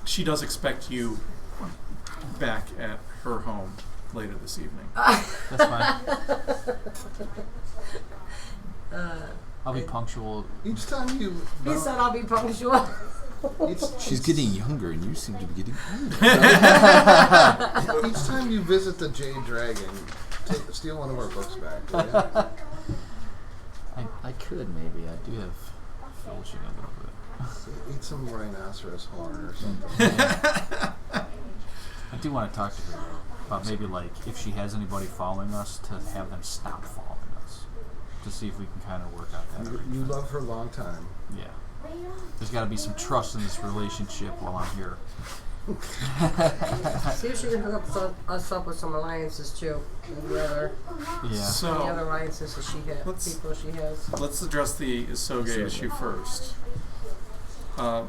She does expect you back at her home later this evening. That's fine. I'll be punctual. Each time you... He said I'll be punctual. She's getting younger, and you seem to be getting older. Each time you visit the Jade Dragon, steal one of our books back. Will you? I could maybe. I do have filching a little bit. Eat some rhinoceros horn or something. I do want to talk to her about maybe like if she has anybody following us to have them stop following us to see if we can kind of work out that. You love her long time. Yeah. There's got to be some trust in this relationship while I'm here. See if she can hook us up with some alliances too. And the other, Yeah. the So other alliances that she has, people she has. let's address the Isoge issue first.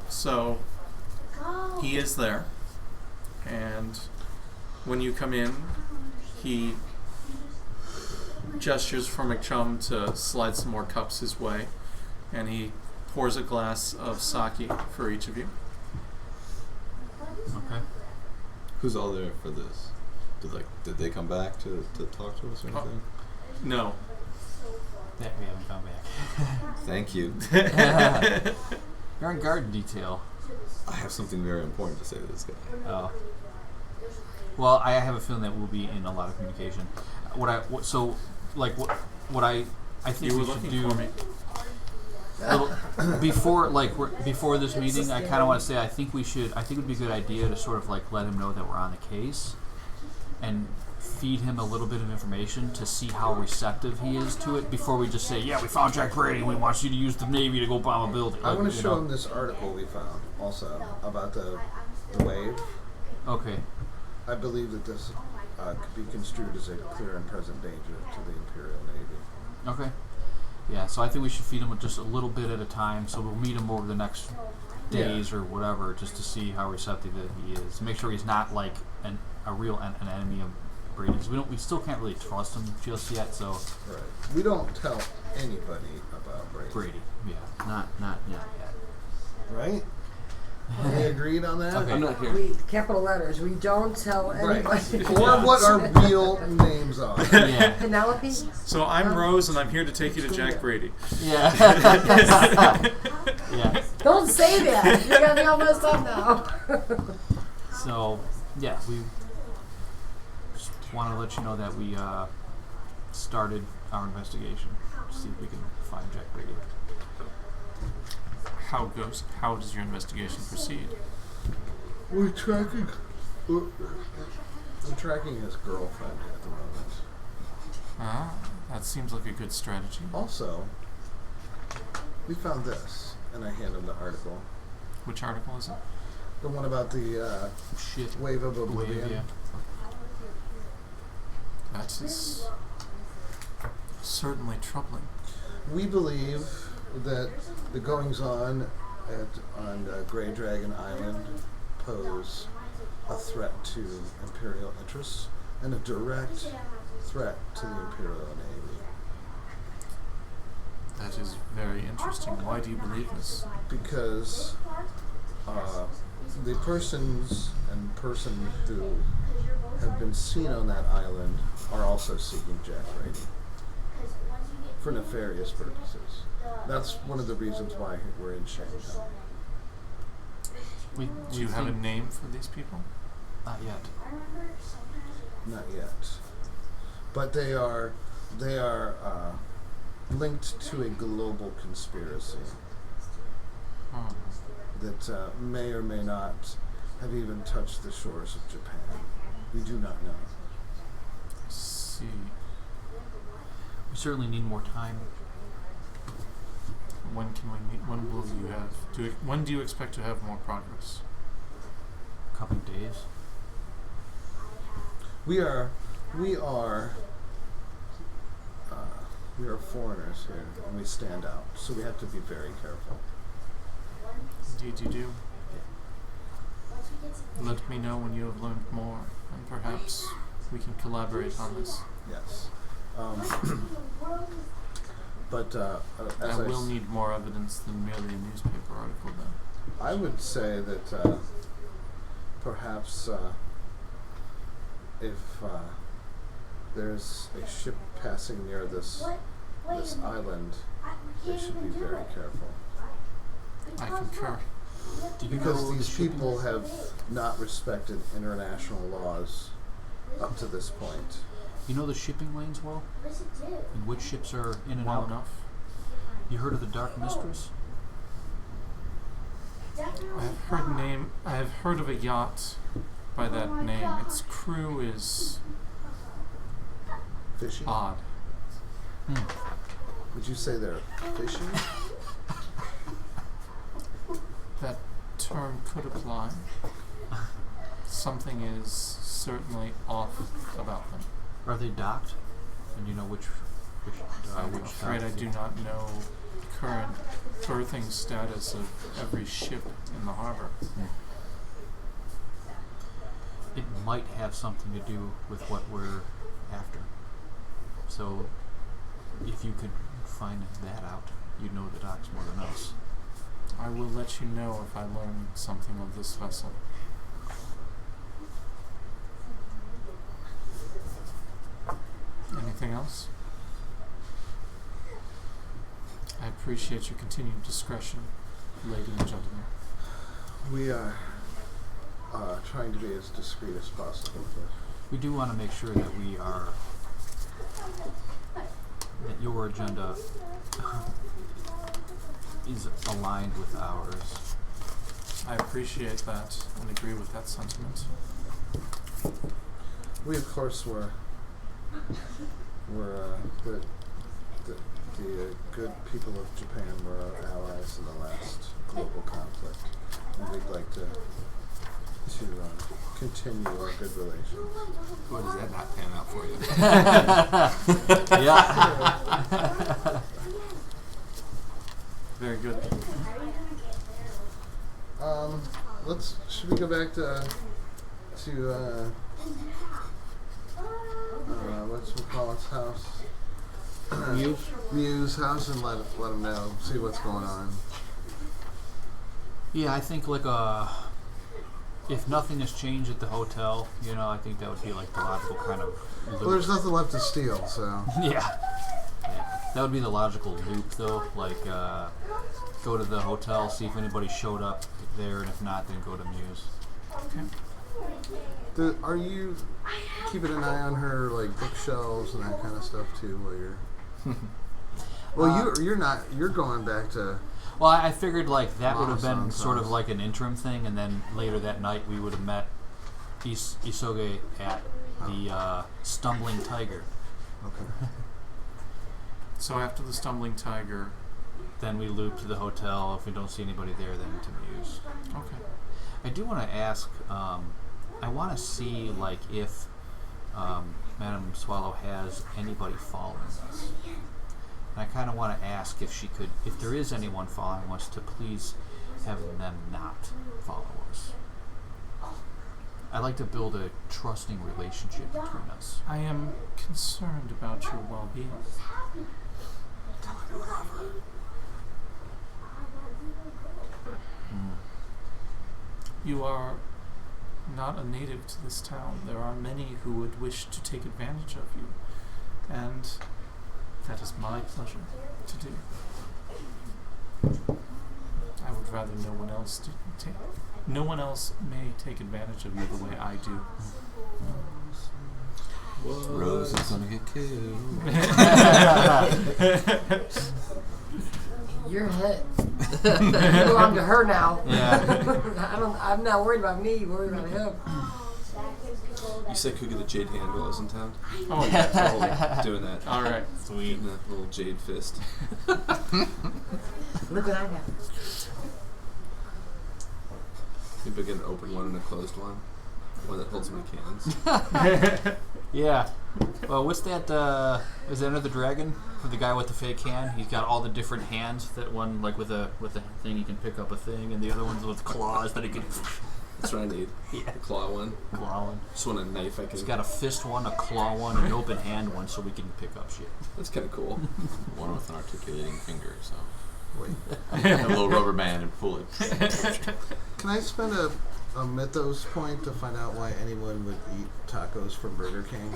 So he is there, and when you come in, he gestures for McChum to slide some more cups his way, and he pours a glass of sake for each of you. Okay. Who's all there for this? Did they come back to talk to us or anything? No. Yeah, we haven't come back. Thank you. You're on guard detail. I have something very important to say to this guy. Oh. Well, I have a feeling that we'll be in a lot of communication. What I think You were we should looking do for me. before this meeting, I kind of want to say I think it would be a good idea to sort of like let him know that we're on the case, and feed him a little bit of information to see how receptive he is to it before we just say, yeah, we found Jack Brady and we want you to use the Navy to go bomb a building. I want to show him this article we found also about the wave. Okay. I believe that this could be construed as a clear and present danger to the Imperial Navy. Okay. Yeah, so I think we should feed him just a little bit at a time. So we'll meet him over the next days or whatever, just to see how receptive that he is. Make sure he's not like an enemy of Brady's. We still can't really trust him just yet. So right, we don't tell anybody about Brady. Yeah, not yet. Right? We agreed on that. Okay. I'm not here. Capital letters. We don't tell anybody. Right. Or what our real names are. Yeah. Penelope? So I'm Rose, and I'm here to take you to Jack Brady. Yeah. Yeah. Don't say that. You're going to be all messed up now. So, yeah, we just want to let you know that we started our investigation to see if we can find Jack Brady. How does your investigation proceed? We're tracking his girlfriend at the moment. Ah, that seems like a good strategy. Also, we found this, and I hand him the article. Which article is it? The one about the wave of oblivion. Yeah. That is certainly troubling. We believe that the goings-on on Grey Dragon Island pose a threat to Imperial interests and a direct threat to the Imperial Navy. That is very interesting. Why do you believe this? Because the persons who have been seen on that island are also seeking Jack Brady for nefarious purposes. That's one of the reasons why we're in Shanghai. Do you have a name for these people? Not yet. Not yet. But they are linked to a global conspiracy that may or may not have even touched the shores of Japan. We do not know. See. We certainly need more time. When can we meet? When will you have? When do you expect to have more progress? A couple of days. We are foreigners here, and we stand out, so we have to be very careful. Indeed, you do. Let me know when you have learned more, and perhaps we can collaborate on this. Yes. But as I will need more evidence than merely a newspaper article, then. I would say that perhaps if there's a ship passing near this island, they should be very careful. I concur. Because these people have not respected international laws up to this point. You know the shipping lanes well? And which ships are in and Well out? enough. You heard of the Dark Mistress? I have heard of a yacht by that name. Its crew is Fishing? odd. Would you say they're fishing? That term could apply. Something is certainly off about them. Are they docked? And you know which I'm which afraid dock I do not know the current berthing status of every ship in the harbor. It might have something to do with what we're after. So, if you could find that out, you'd know the docks more than us. I will let you know if I learn something of this vessel. Anything else? I appreciate your continued discretion, ladies and gentlemen. We are trying to be as discreet as possible. We do want to make sure that we are, that your agenda is aligned with ours. I appreciate that and agree with that sentiment. We, of course, were the good people of Japan were our allies in the last global conflict, and we'd like to continue our good relations. Boy, does that not pan out for you? Yeah. Very good. Should we go back to whatchamacallit's house? Mew's house, and let him know, see what's going on. Yeah, I think if nothing has changed at the hotel, I think that would be like the logical kind of loop. Well, there's nothing left to steal, so. Yeah. That would be the logical loop, though. Like, go to the hotel, see if anybody showed up there, and if not, then go to Muse. Okay. Are you keeping an eye on her, like, bookshelves and that kind of stuff, too, while you're... Well, you're not... You're going back to... Well, I figured, like, that would have been Sometimes. sort of like an interim thing, and then later that night we would have met Isoge at the Stumbling Tiger. Okay. So after the Stumbling Tiger... Then we loop to the hotel. If we don't see anybody there, then to Muse. Okay. I do want to ask, I want to see, like, if Madame Swallow has anybody following us. And I kind of want to ask if she could, if there is anyone following us, to please have them not follow us. I'd like to build a trusting relationship between us. I am concerned about your well-being. You are not a native to this town. There are many who would wish to take advantage of you, and that is my pleasure to do. I would rather no one else no one else may take advantage of you the way I do. Rose is gonna get killed. You're hit. You belong to her now. Yeah. I'm not worried about me. Worried about him. You said could get a jade hand while I was in town. Oh, yeah. Totally doing that. All right. Sweet. Getting a little jade fist. Look what I got. Maybe get an open one and a closed one. One that holds my cans. Yeah. Well, what's that? Is that another dragon? With the guy with the fake hand? He's got all the different hands. That one, like with a thing, he can pick up a thing, and the other one's with claws that he can. That's what I need. Yeah. The claw one. Claw one. Just want a knife I can. He's got a fist one, a claw one, and an open hand one, so we can pick up shit. That's kind of cool. One with an articulating finger, so. Wait. A little rubber band and pull it. Can I spend a mythos point to find out why anyone would eat tacos from Burger King?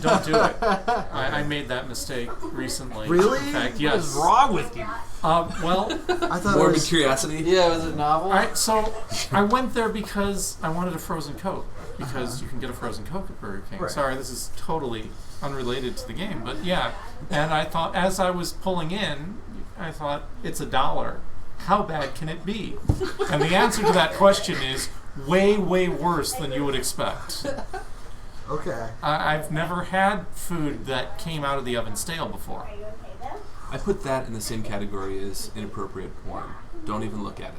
Don't do it. I made that mistake recently. Really? In fact, What yes. is wrong with you? Well, I thought Morbid it was curiosity. Yeah, was it novel? so I went there because I wanted a frozen Coke. Because you can get a frozen Coke at Burger King. Right. Sorry, this is totally unrelated to the game, but yeah. And I thought, as I was pulling in, I thought, it's $1. How bad can it be? And the answer to that question is way, way worse than you would expect. okay. I've never had food that came out of the oven stale before. I put that in the same category as inappropriate porn. Don't even look at it.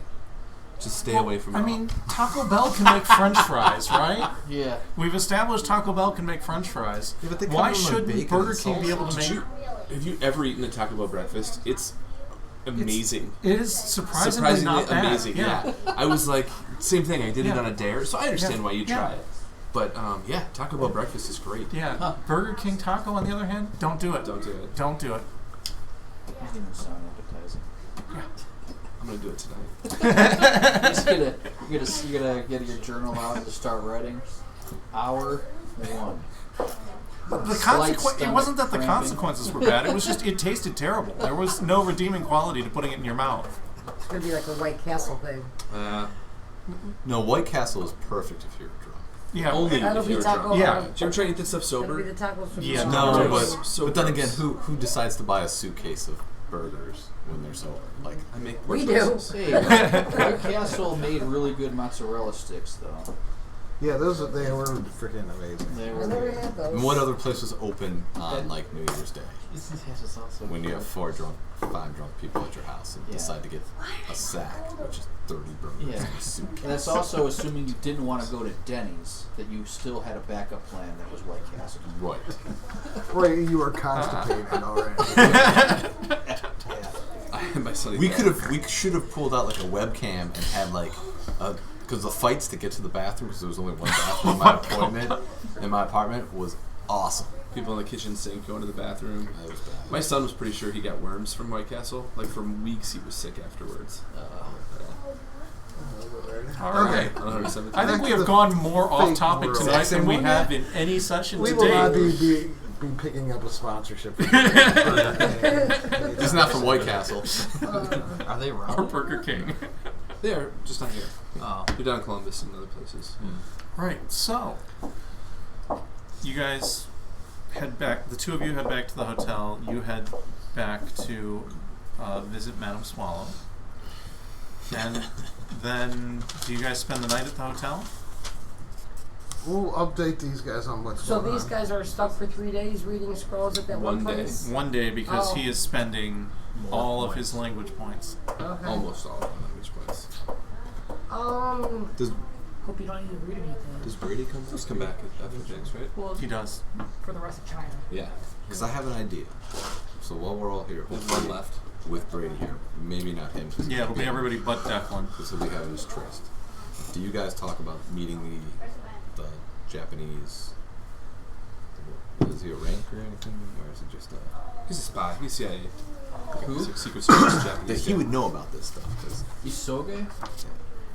Just stay away from it. I mean, Taco Bell can make French fries, right? Yeah. We've established Taco Bell can make French fries. Yeah, but they come Why in with shouldn't bacon Burger and King be able to sausage. make? Have you ever eaten a Taco Bell breakfast? It's amazing. It is surprisingly not bad. amazing. Yeah. I was like, same thing. I did it Yeah. on a dare, so I understand Yeah. why you Yeah. try it. But yeah, Taco Bell breakfast is great. Yeah. Burger King taco, on the other hand, don't do it. Don't do it. Don't do it. That didn't sound appetizing. I'm gonna do it tonight. You gotta get your journal out and just start writing. Hour 1. The Slight it stomach wasn't that the cramping. consequences were bad. It was just it tasted terrible. There was no redeeming quality to putting it in your mouth. It's gonna be like a White Castle thing. No, White Castle is perfect if you're drunk. Yeah. Only That'll if be you're taco. drunk. Yeah. Did you ever try to eat this stuff That'll be sober? the tacos from Yeah, the No, gross. but then again, who decides to buy a suitcase of burgers when they're sober? Like, I make We poor do. choices. Hey, White Castle made really good mozzarella sticks, though. Yeah, they were freaking amazing. They I were never good. had those. and what other place was open on like New Year's Day when you have 5 drunk people at your house and Yeah. decide to get a sack, which is 30 burgers Yeah. in a suitcase? And that's also assuming you didn't want to go to Denny's, that you still had a backup plan that was White Castle. Right. Right, you were constipated already. I had my Sunny We Day. should have pulled out like a webcam and had like because the fights to get to the bathroom, because there was only one bathroom in my apartment was awesome. People in the kitchen sink going to the bathroom. That was bad. My son was pretty sure he got worms from White Castle. Like for weeks, he was sick afterwards. All right. 117. I think Back we to have the gone more off topic world. tonight than we have in any session We to will not date. be picking up a sponsorship. It's not from White Castle. Are they Or round? Burger King. They are just not here. Oh. They're down in Columbus and other places. Right, so you guys head back, the two of you head back to the hotel, you head back to visit Madame Swallow. And then do you guys spend the night at the hotel? We'll update these guys on what's So going these on. guys are stuck for 3 days reading scrolls at that one One day. place? One day because Oh. he is spending all of his language points. Okay. Almost all of them, which points. Does Hope you don't need to read anything. Does Brady come? Just come back after things, right? Well, He does. for the rest of China. Yeah. because I have an idea. So while we're all here, There's one left. with Brady here, maybe not him. 'cause Yeah, it'll be he's everybody but Declan. So we have his trust. Do you guys talk about meeting the Japanese? Is he a rank or anything, or is it just a? He's a spy. He's CIA. Who? Secret Service That Japanese. he would know about this stuff. 'Cause Isoge?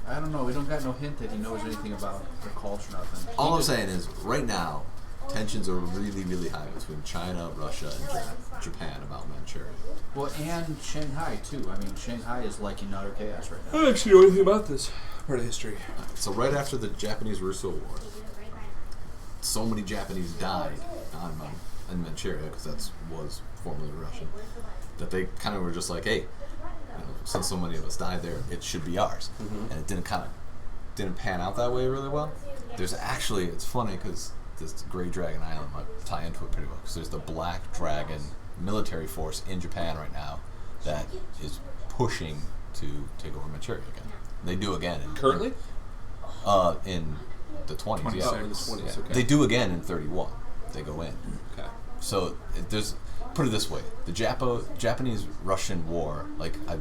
I don't know. We don't got no hint that he knows anything about the culture, nothing. all He I'm just- saying is, right now, tensions are really, really high between China, Russia, and Japan about Manchuria. Well, and Shanghai, too. I mean, Shanghai is like in utter chaos right I now. don't actually know anything about this part of history. So right after the Japanese-Russo War, so many Japanese died in Manchuria, because that was formerly Russian, that they kind of were just like, hey, since so many of us died there, it should be ours. And it didn't pan out that way really well. There's actually, it's funny because this Grey Dragon Island might tie into it pretty well, because there's the Black Dragon military force in Japan right now that is pushing to take over Manchuria again. They do again Currently? In the 20s. Yeah. Oh, in the 20s. Okay. They do again in 31. They go in. Okay. So there's, put it this way, the Japanese-Russian war, like I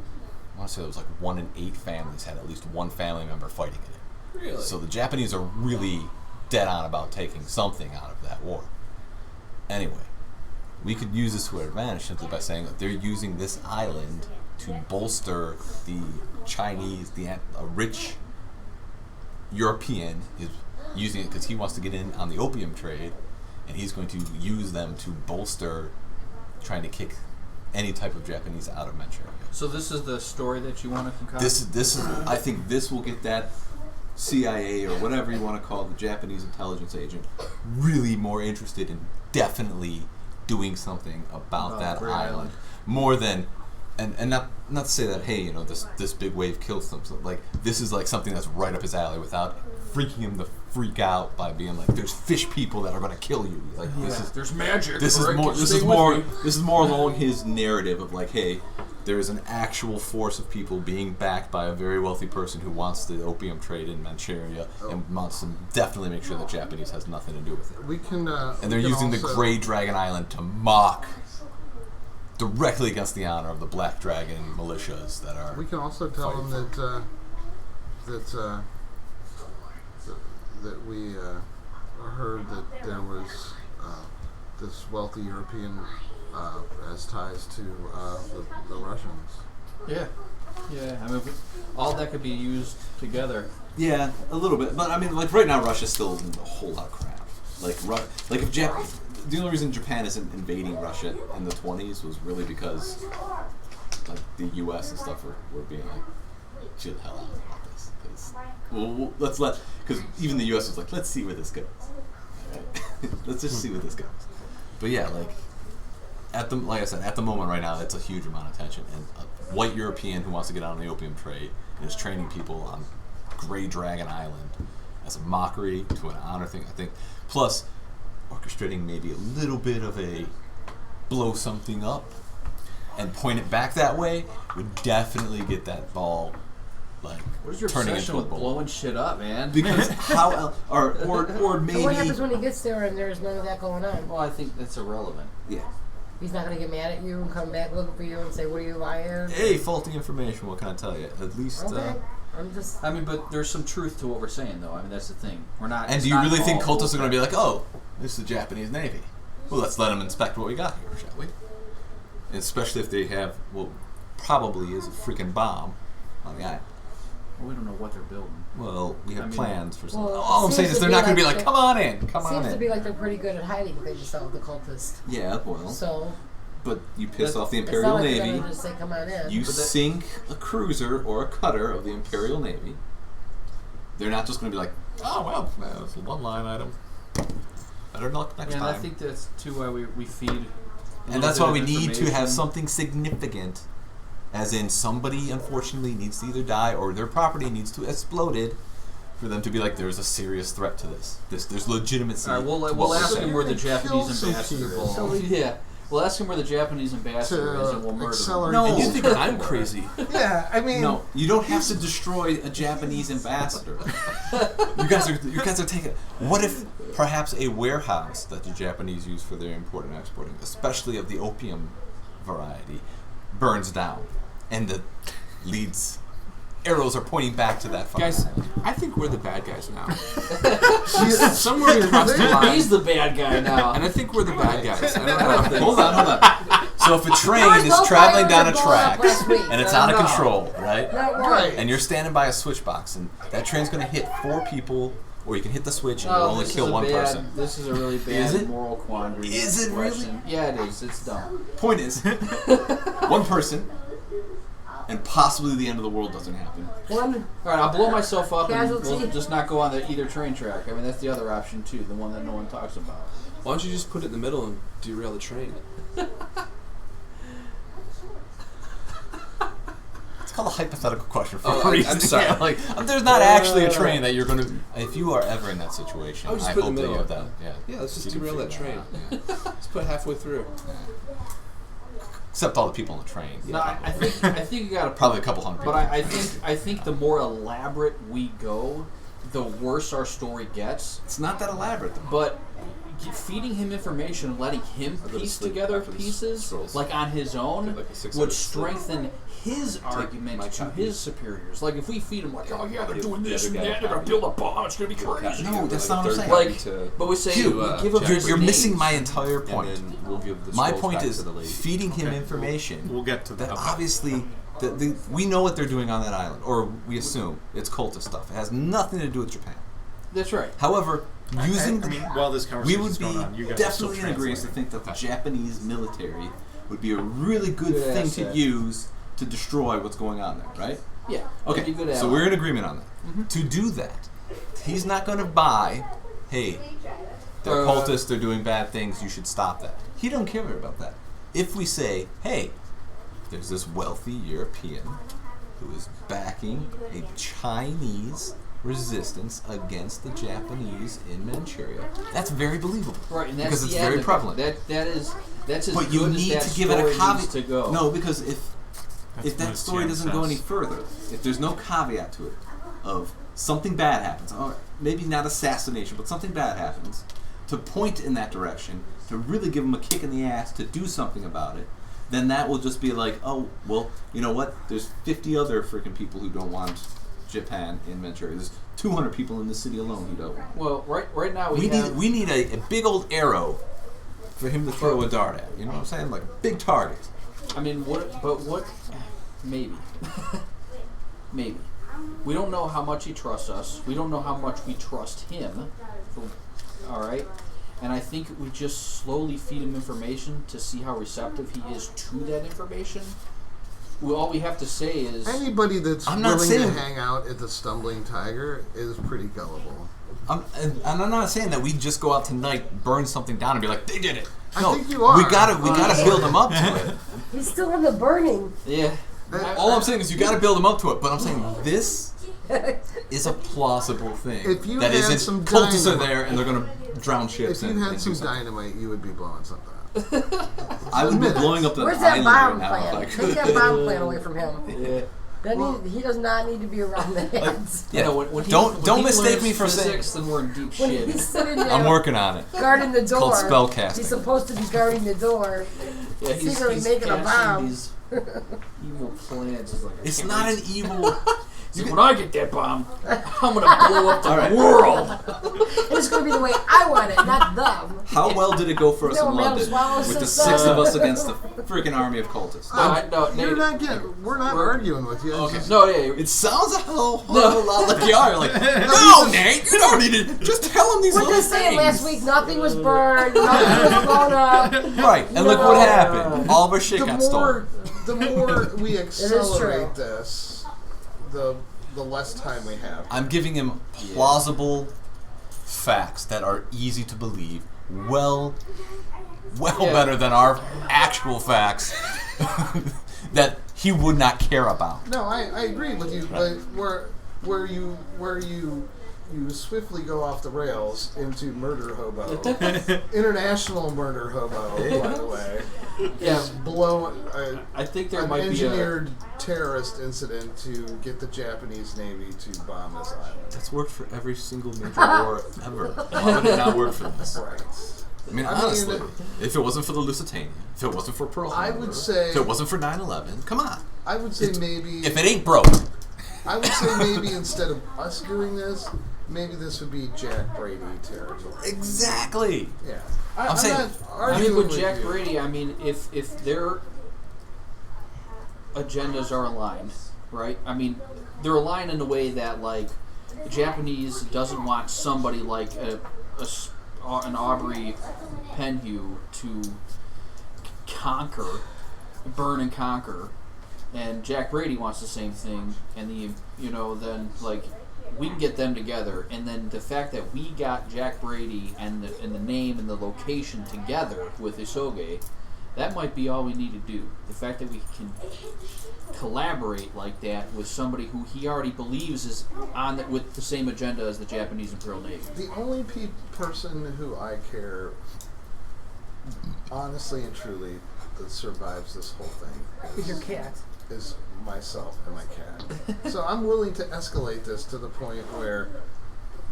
want to say it was like 1 in 8 families had at least one family member fighting in it. Really? So the Japanese are really dead on about taking something out of that war. Anyway, we could use this to our advantage simply by saying that they're using this island to bolster the Chinese, a rich European is using it because he wants to get in on the opium trade, and he's going to use them to bolster trying to kick any type of Japanese out of Manchuria. So this is the story that you want to concoct? This is I think this will get that CIA or whatever you want to call the Japanese intelligence agent really more interested in definitely doing something about that island. More than and not to say that, hey, this big wave kills them. So, like, this is like something that's right up his alley without freaking him the freak out by being like, there's fish people that are going to kill you. Like, there's magic. This is more along his narrative of like, hey, there is an actual force of people being backed by a very wealthy person who wants the opium trade in Manchuria and wants to definitely make sure the Japanese has nothing to do with it. We can, and they're using the Grey Dragon Island to mock directly against the honor of the Black Dragon militias that are. We can also tell them that we heard that there was this wealthy European has ties to the Russians. Yeah. I mean, all that could be used together. Yeah, a little bit, but I mean, like right now, Russia's still in a whole lot of crap. Like if the only reason Japan isn't invading Russia in the 20s was really because like the U.S. and stuff were being like, chill the hell out about this, because even the U.S. was like, let's see where this goes. Right? Let's just see where this goes. But yeah, like I said, at the moment right now, it's a huge amount of tension, and a white European who wants to get out on the opium trade and is training people on Grey Dragon Island as a mockery to an honor thing, I think. Plus, orchestrating maybe a little bit of a blow something up and point it back that way would definitely get that ball like what is your turning obsession into a with ball. blowing shit up, man? Because how else, or maybe. So what happens when he gets there and there's none of that going on? Well, I think that's irrelevant. Yeah. He's not going to get mad at you and come back looking for you and say, "What are you lying?" Hey, faulty information. What can I tell you? At least. Okay. I'm just. I mean, but there's some truth to what we're saying, though. I mean, that's the thing. We're not. And do you really think cultists are going to be like, "Oh, this is the Japanese Navy. Well, let's let them inspect what we got here, shall we?" Especially if they have what probably is a freaking bomb on the island. Well, we don't know what they're building. Well, we have plans for something. Well, All I'm saying is they're not going to be like, "Come on in, come on in." Seems to be like they're pretty good at hiding if they just saw the cultist. Yeah, well. So. But you piss off the It's Imperial not like Navy. they're just say, "Come on in." You sink a cruiser or a cutter of the Imperial Navy. They're not just going to be like, "Oh well, that's one line item. Better luck next time." And I think that's too why we feed. And that's why we need to have something significant, as in somebody unfortunately needs to either die or their property needs to exploded for them to be like, there's a serious threat to this. There's legitimacy. All right, we'll ask him where the Japanese ambassador is. So Yeah. We'll ask him where the Japanese ambassador is, and we'll murder him. No, And you think I'm crazy? Yeah, I mean, no, you don't have to destroy a Japanese ambassador. You guys are taking. What if perhaps a warehouse that the Japanese use for their import and exporting, especially of the opium variety, burns down, and the leads arrows are pointing back to that fucking Guys, island? I think we're the bad guys now. Somewhere across the line. He's the bad guy now. And I think we're the bad guys. I don't know. Hold on. So if a train is traveling down a track and it's out of control, right? right. And you're standing by a switch box, and that train's going to hit 4 people, or you can hit the switch and you'll only kill one person. This is a really bad Is it? moral quandary. Is it really? question. Yeah, it is. It's dumb. Point is, one person and possibly the end of the world doesn't happen. One. All right, I'll blow myself up and Casualty. we'll just not go on the either train track. I mean, that's the other option too, the one that no one talks about. Why don't you just put it in the middle and derail the train? It's called a hypothetical question for Oh, a reason. I'm sorry. Yeah, like, there's not actually a train that you're going to... If you are ever in that situation, I'll just I put it hope in the that you have middle. that. Yeah, Yeah, let's just you can derail that figure train. out, yeah. Just put it halfway through. Except all the people on the train. No, I think you got to Probably a couple hundred people. But I think the more elaborate we go, the worse our story gets. It's not that elaborate, though. But feeding him information and letting him I'll go to piece sleep together after this pieces, scrolls. like on his own, Get like a 6 would hours sleep. strengthen his argument my to copy. his superiors. Like if we feed him like, oh yeah, they're Give doing the this other and guy a that, they're gonna copy. build a bomb, it's gonna be Give a crazy. copy No, to that's like not a what I'm third saying. copy to- But we say Hugh, give him You're names. missing my entire and point. then we'll give the My scrolls point back is to the lady. feeding him information We'll get to that. that obviously we know what they're doing on that island, or we assume it's cultist stuff. It has nothing to do with Japan. That's right. However, using I mean, while this we conversation would is be going on, you guys are still definitely in agreement to translating. think that the Japanese military would be a really good Good thing asset. to use to destroy what's going on there, right? Yeah. Okay, That'd be good so ally. we're in agreement on that. To do that, he's not going to buy, hey, they're cultists, they're doing bad things, you should stop that. He don't care about that. If we say, hey, there's this wealthy European who is backing a Chinese resistance against the Japanese in Manchuria, that's very believable. Right, and that's because the it's end very of it. prevalent. That's as But good you as need that to give it a story needs caveat. to go. No, because if That's that what story Jen doesn't go says. any further, if there's no caveat to it, of something bad happens, or maybe not assassination, but something bad happens, to point in that direction, to really give them a kick in the ass to do something about it, then that will just be like, oh, well, you know what? There's 50 other freaking people who don't want Japan in Manchuria. There's 200 people in the city alone who don't. Well, right now We have need a big old arrow for him to throw a dart at. You know what I'm saying? Like a big target. I mean, what? Maybe. Maybe. We don't know how much he trusts us. We don't know how much we trust him. All right? And I think we just slowly feed him information to see how receptive he is to that information. All we have to say is... Anybody that's I'm not willing to saying- hang out at the Stumbling Tiger is pretty gullible. And I'm not saying that we just go out tonight, burn something down, and be like, they did it. I No, think you are. we gotta build them up to it. He's still in the burning. Yeah. All I'm saying is you gotta build them up to it. But I'm saying this is a plausible thing. If you that had isn't some cultists are dynamite- there and they're gonna drown ships. If you and had do some something. dynamite, you would be blowing something up. I would be Admit it. blowing up the Where's that island bomb right now plan? if I Take could. that bomb plan away from him. Yeah. He does not need to be around the heads. Yeah, when don't he mistake learns me for saying. physics, then we're in deep When shit. he's sitting there I'm working on it. guarding the door, called spellcasting. he's supposed to be guarding the door. Yeah, secretly he's making a casting bomb. These evil plans. It's, like, I It's can't not wait. an evil. So when I get that bomb, I'm gonna blow up the world. And it's going to be the way I want it, not them. How well did it go for us No, in man, London swallow with the system. 6 of us against the freaking army of cultists? You're not getting. We're not arguing with you. Okay. No, yeah. It sounds a whole lot like you are. Like, no, Nate, you don't need to. Just tell him these We're little just saying things. last week nothing was burned, nothing was blown up. Right, and look what happened. All of our shit got stolen. The more we true. accelerate this, the less time we have. I'm giving him plausible facts that are easy to believe. Well better than our actual facts that he would not care about. No, I agree with you, but where you swiftly go off the rails into murder hobo, international murder hobo, by the way. Yeah. Is blow I think there an might be engineered terrorist incident to get the Japanese Navy to bomb this island. That's worked for every single major war ever. Why would it not work for this? Right. I mean, honestly, if it wasn't for the Lusitania, if it wasn't for Pearl Harbor, I would say- if it wasn't for 9/11, come on. I would say maybe If it ain't broke, I would say maybe instead of us doing this, maybe this would be Jack Brady territory. exactly. Yeah. I'm saying- not I mean, arguing with Jack you. Brady, I mean, if their agendas are aligned, right? I mean, they're aligned in a way that, like, the Japanese doesn't want somebody like an Aubrey Penhew to burn and conquer, and Jack Brady wants the same thing, and then like we can get them together, and then the fact that we got Jack Brady and the name and the location together with Isoge, that might be all we need to do. The fact that we can collaborate like that with somebody who he already believes is with the same agenda as the Japanese Imperial Navy. The only person who I care, honestly and truly, that survives this whole thing Is your cat. is myself and my cat. So I'm willing to escalate this to the point where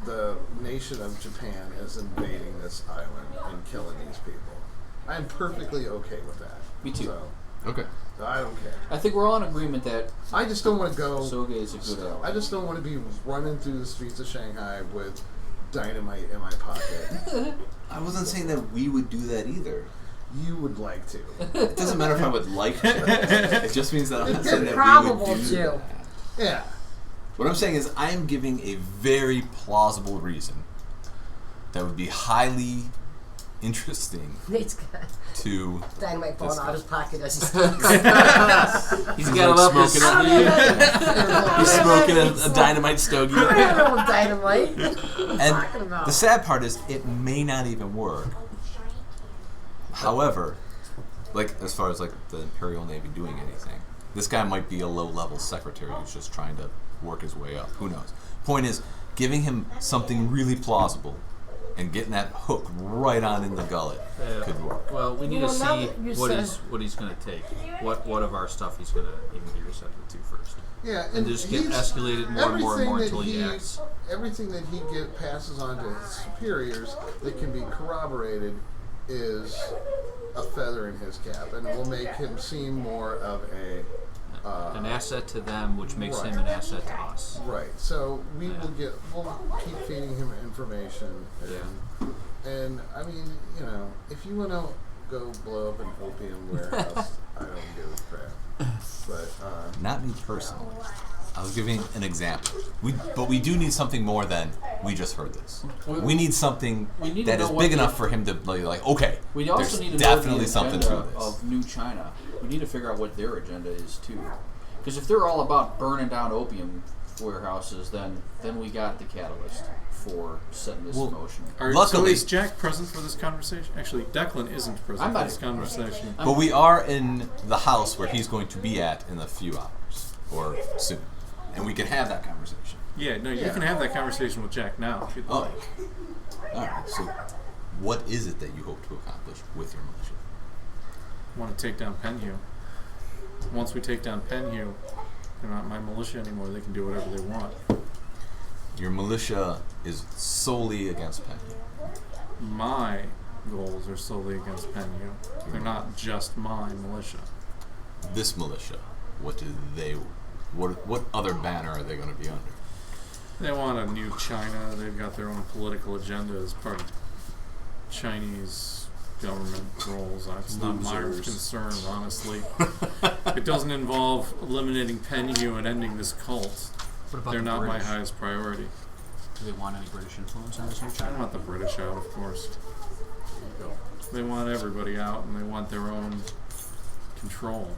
the nation of Japan is invading this island and killing these people. I'm perfectly okay with that. Me too. So, Okay. I don't care. I think we're all in agreement that I just don't want to go. Isoge is a good ally. I just don't want to be running through the streets of Shanghai with dynamite in my pocket. I wasn't saying that we would do that either. You would like to. It doesn't matter if I would like to. It just means that I'm not saying that we probable would do to. that. Yeah. What I'm saying is I am giving a very plausible reason that would be highly interesting Nate's got to dynamite falling out of his pocket as he speaks. He's got it up his He's smoking a dynamite stogie. I don't know dynamite. What are you And talking about? the sad part is it may not even work. However, like as far as like the Imperial Navy doing anything, this guy might be a low-level secretary who's just trying to work his way up. Who knows? Point is, giving him something really plausible and getting that hook right on in the gullet could work. Well, we need Well, to now see that you what said- he's going to take. What of our stuff he's going to even be receptive to first. Yeah, And just get escalated more and more and more until he everything acts. Everything that he passes on to his superiors that can be corroborated is a feather in his cap, and it will make him seem more of An asset to them, which makes right. him an asset to us. right. So we'll keep feeding him information, and I mean, if you want to go blow up an opium warehouse, I don't give a crap. But Not me personally. I was giving an example. But we do need something more than we just heard this. We need something We need to that know is what big the- enough for him to like, okay, We also there's need to definitely know the something agenda to this. of New China. We need to figure out what their agenda is too. Because if they're all about burning down opium warehouses, then we got the catalyst for setting this in motion. So Luckily- is Jack present for this conversation? Actually, Declan isn't present I'm for not- this conversation. But we are in the house where he's going to be at in a few hours or soon. And we can have that conversation. Yeah, no, you can have that conversation with Jack now if you'd Oh. like. Alright, so what is it that you hope to accomplish with your militia? I want to take down Penhu. Once we take down Penhu, they're not my militia anymore. They can do whatever they want. Your militia is solely against Penny. My goals are solely against Penhu. They're not just my militia. This militia, what do they? What other banner are they going to be under? They want a new China. They've got their own political agenda as part of Chinese government roles. It's not my concern, honestly. It doesn't involve eliminating Penhu and ending this cult. What about They're the not my British? highest priority. Do they want any British influence in this new I China? want the British out, of course. They want everybody out, and they want their own control.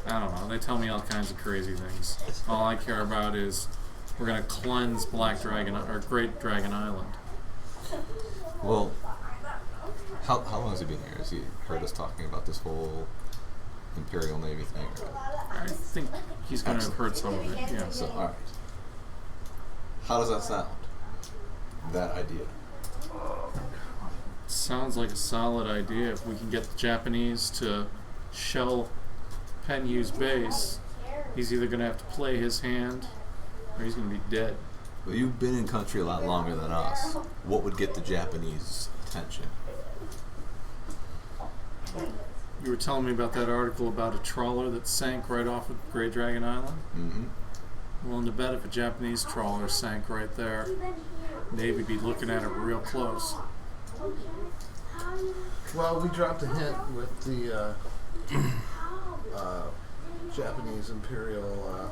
I don't know. They tell me all kinds of crazy things. All I care about is we're going to cleanse Black Dragon or Great Dragon Island. Well, how long has he been here? Has he heard us talking about this whole Imperial Navy thing? I think he's going to have heard some of it. Yeah. So, all right. How does that sound? That idea. Sounds like a solid idea. If we can get the Japanese to shell Penhu's base, he's either going to have to play his hand or he's going to be dead. Well, you've been in country a lot longer than us. What would get the Japanese attention? You were telling me about that article about a trawler that sank right off of Great Dragon Island. Mm-hmm. I'm willing to bet if a Japanese trawler sank right there, Navy'd be looking at it real close. well, we dropped a hint with the Japanese Imperial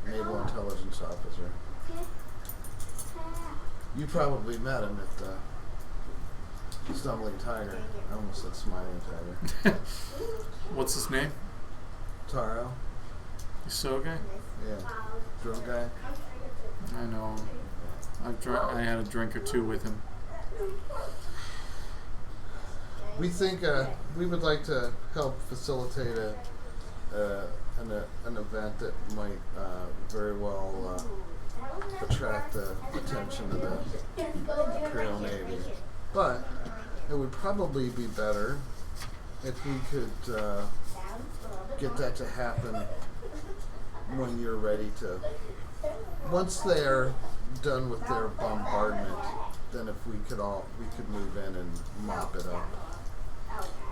Naval Intelligence Officer. You probably met him at Stumbling Tiger. I almost said Smiling Tiger. What's his name? Taro. Isoge? Yeah. Drone guy. I know. I had a drink or two with him. We think we would like to help facilitate an event that might very well attract the attention of the Imperial Navy. But it would probably be better if we could get that to happen when you're ready to. Once they're done with their bombardment, then if we could move in and mop it up.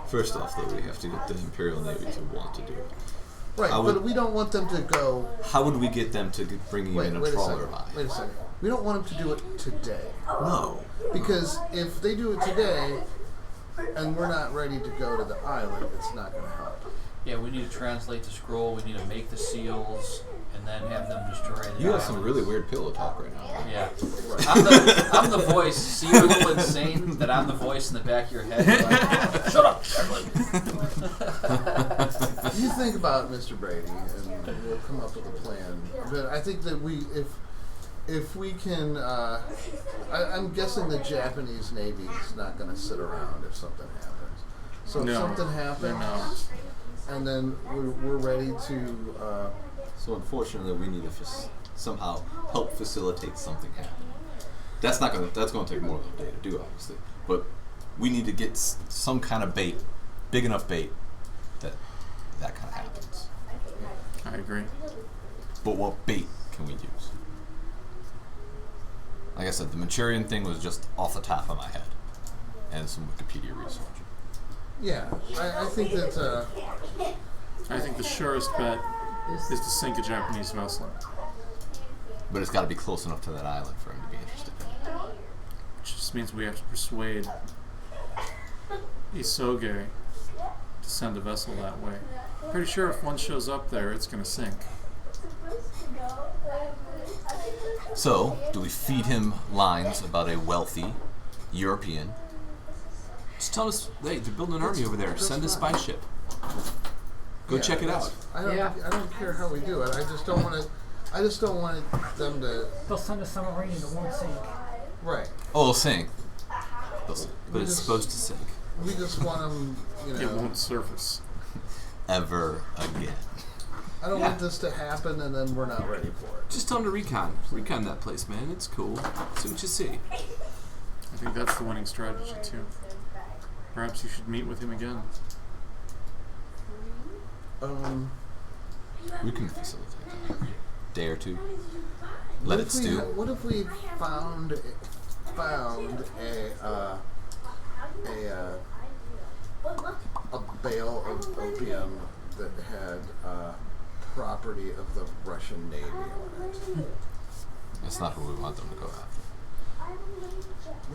First off, though, we have to get the Imperial Navy to want to do it. Right, but we don't want them to go. How would we get them to bring even a trawler by? Wait a second. We don't want them to do it today. No. Because if they do it today, and we're not ready to go to the island, it's not going to help. Yeah, we need to translate the scroll. We need to make the seals, and then have them destroy the You have islands. some really weird pillow talk right now. Yeah. Right. I'm the voice. See, you're a little insane that I'm the voice in the back of your head. You're like, shut up, Charlie. You think about it, Mr. Brady, and we'll come up with a plan. But I think that if we can, I'm guessing the Japanese Navy is not going to sit around if something happens. So if something happens, and then we're ready to. So unfortunately, we need to somehow help facilitate something happening. That's going to take more than a day to do, obviously. But we need to get some kind of bait, big enough bait that kind of happens. I agree. But what bait can we use? Like I said, the Manchurian thing was just off the top of my head, and some Wikipedia research. Yeah, I think that. I think the surest bet is to sink a Japanese vessel. But it's got to be close enough to that island for him to be interested in it. Which just means we have to persuade Isoge to send a vessel that way. Pretty sure if one shows up there, it's going to sink. So, do we feed him lines about a wealthy European? Just tell us, hey, they're building an army over there. Send a spy ship. Go check it out. I don't care how we do it. I just don't want them to. They'll send a submarine and it won't sink. Right. Oh, it'll sink. But it's supposed to sink. We just want them, It won't surface. Ever again. I don't want this to happen and then we're not ready for it. Just tell them to recon that place, man. It's cool. See what you see. I think that's the winning strategy, too. Perhaps you should meet with him again. We can facilitate that. Day or two. Let it stew. What if we found a bale of opium that had property of the Russian Navy on it? That's not who we want them to go after.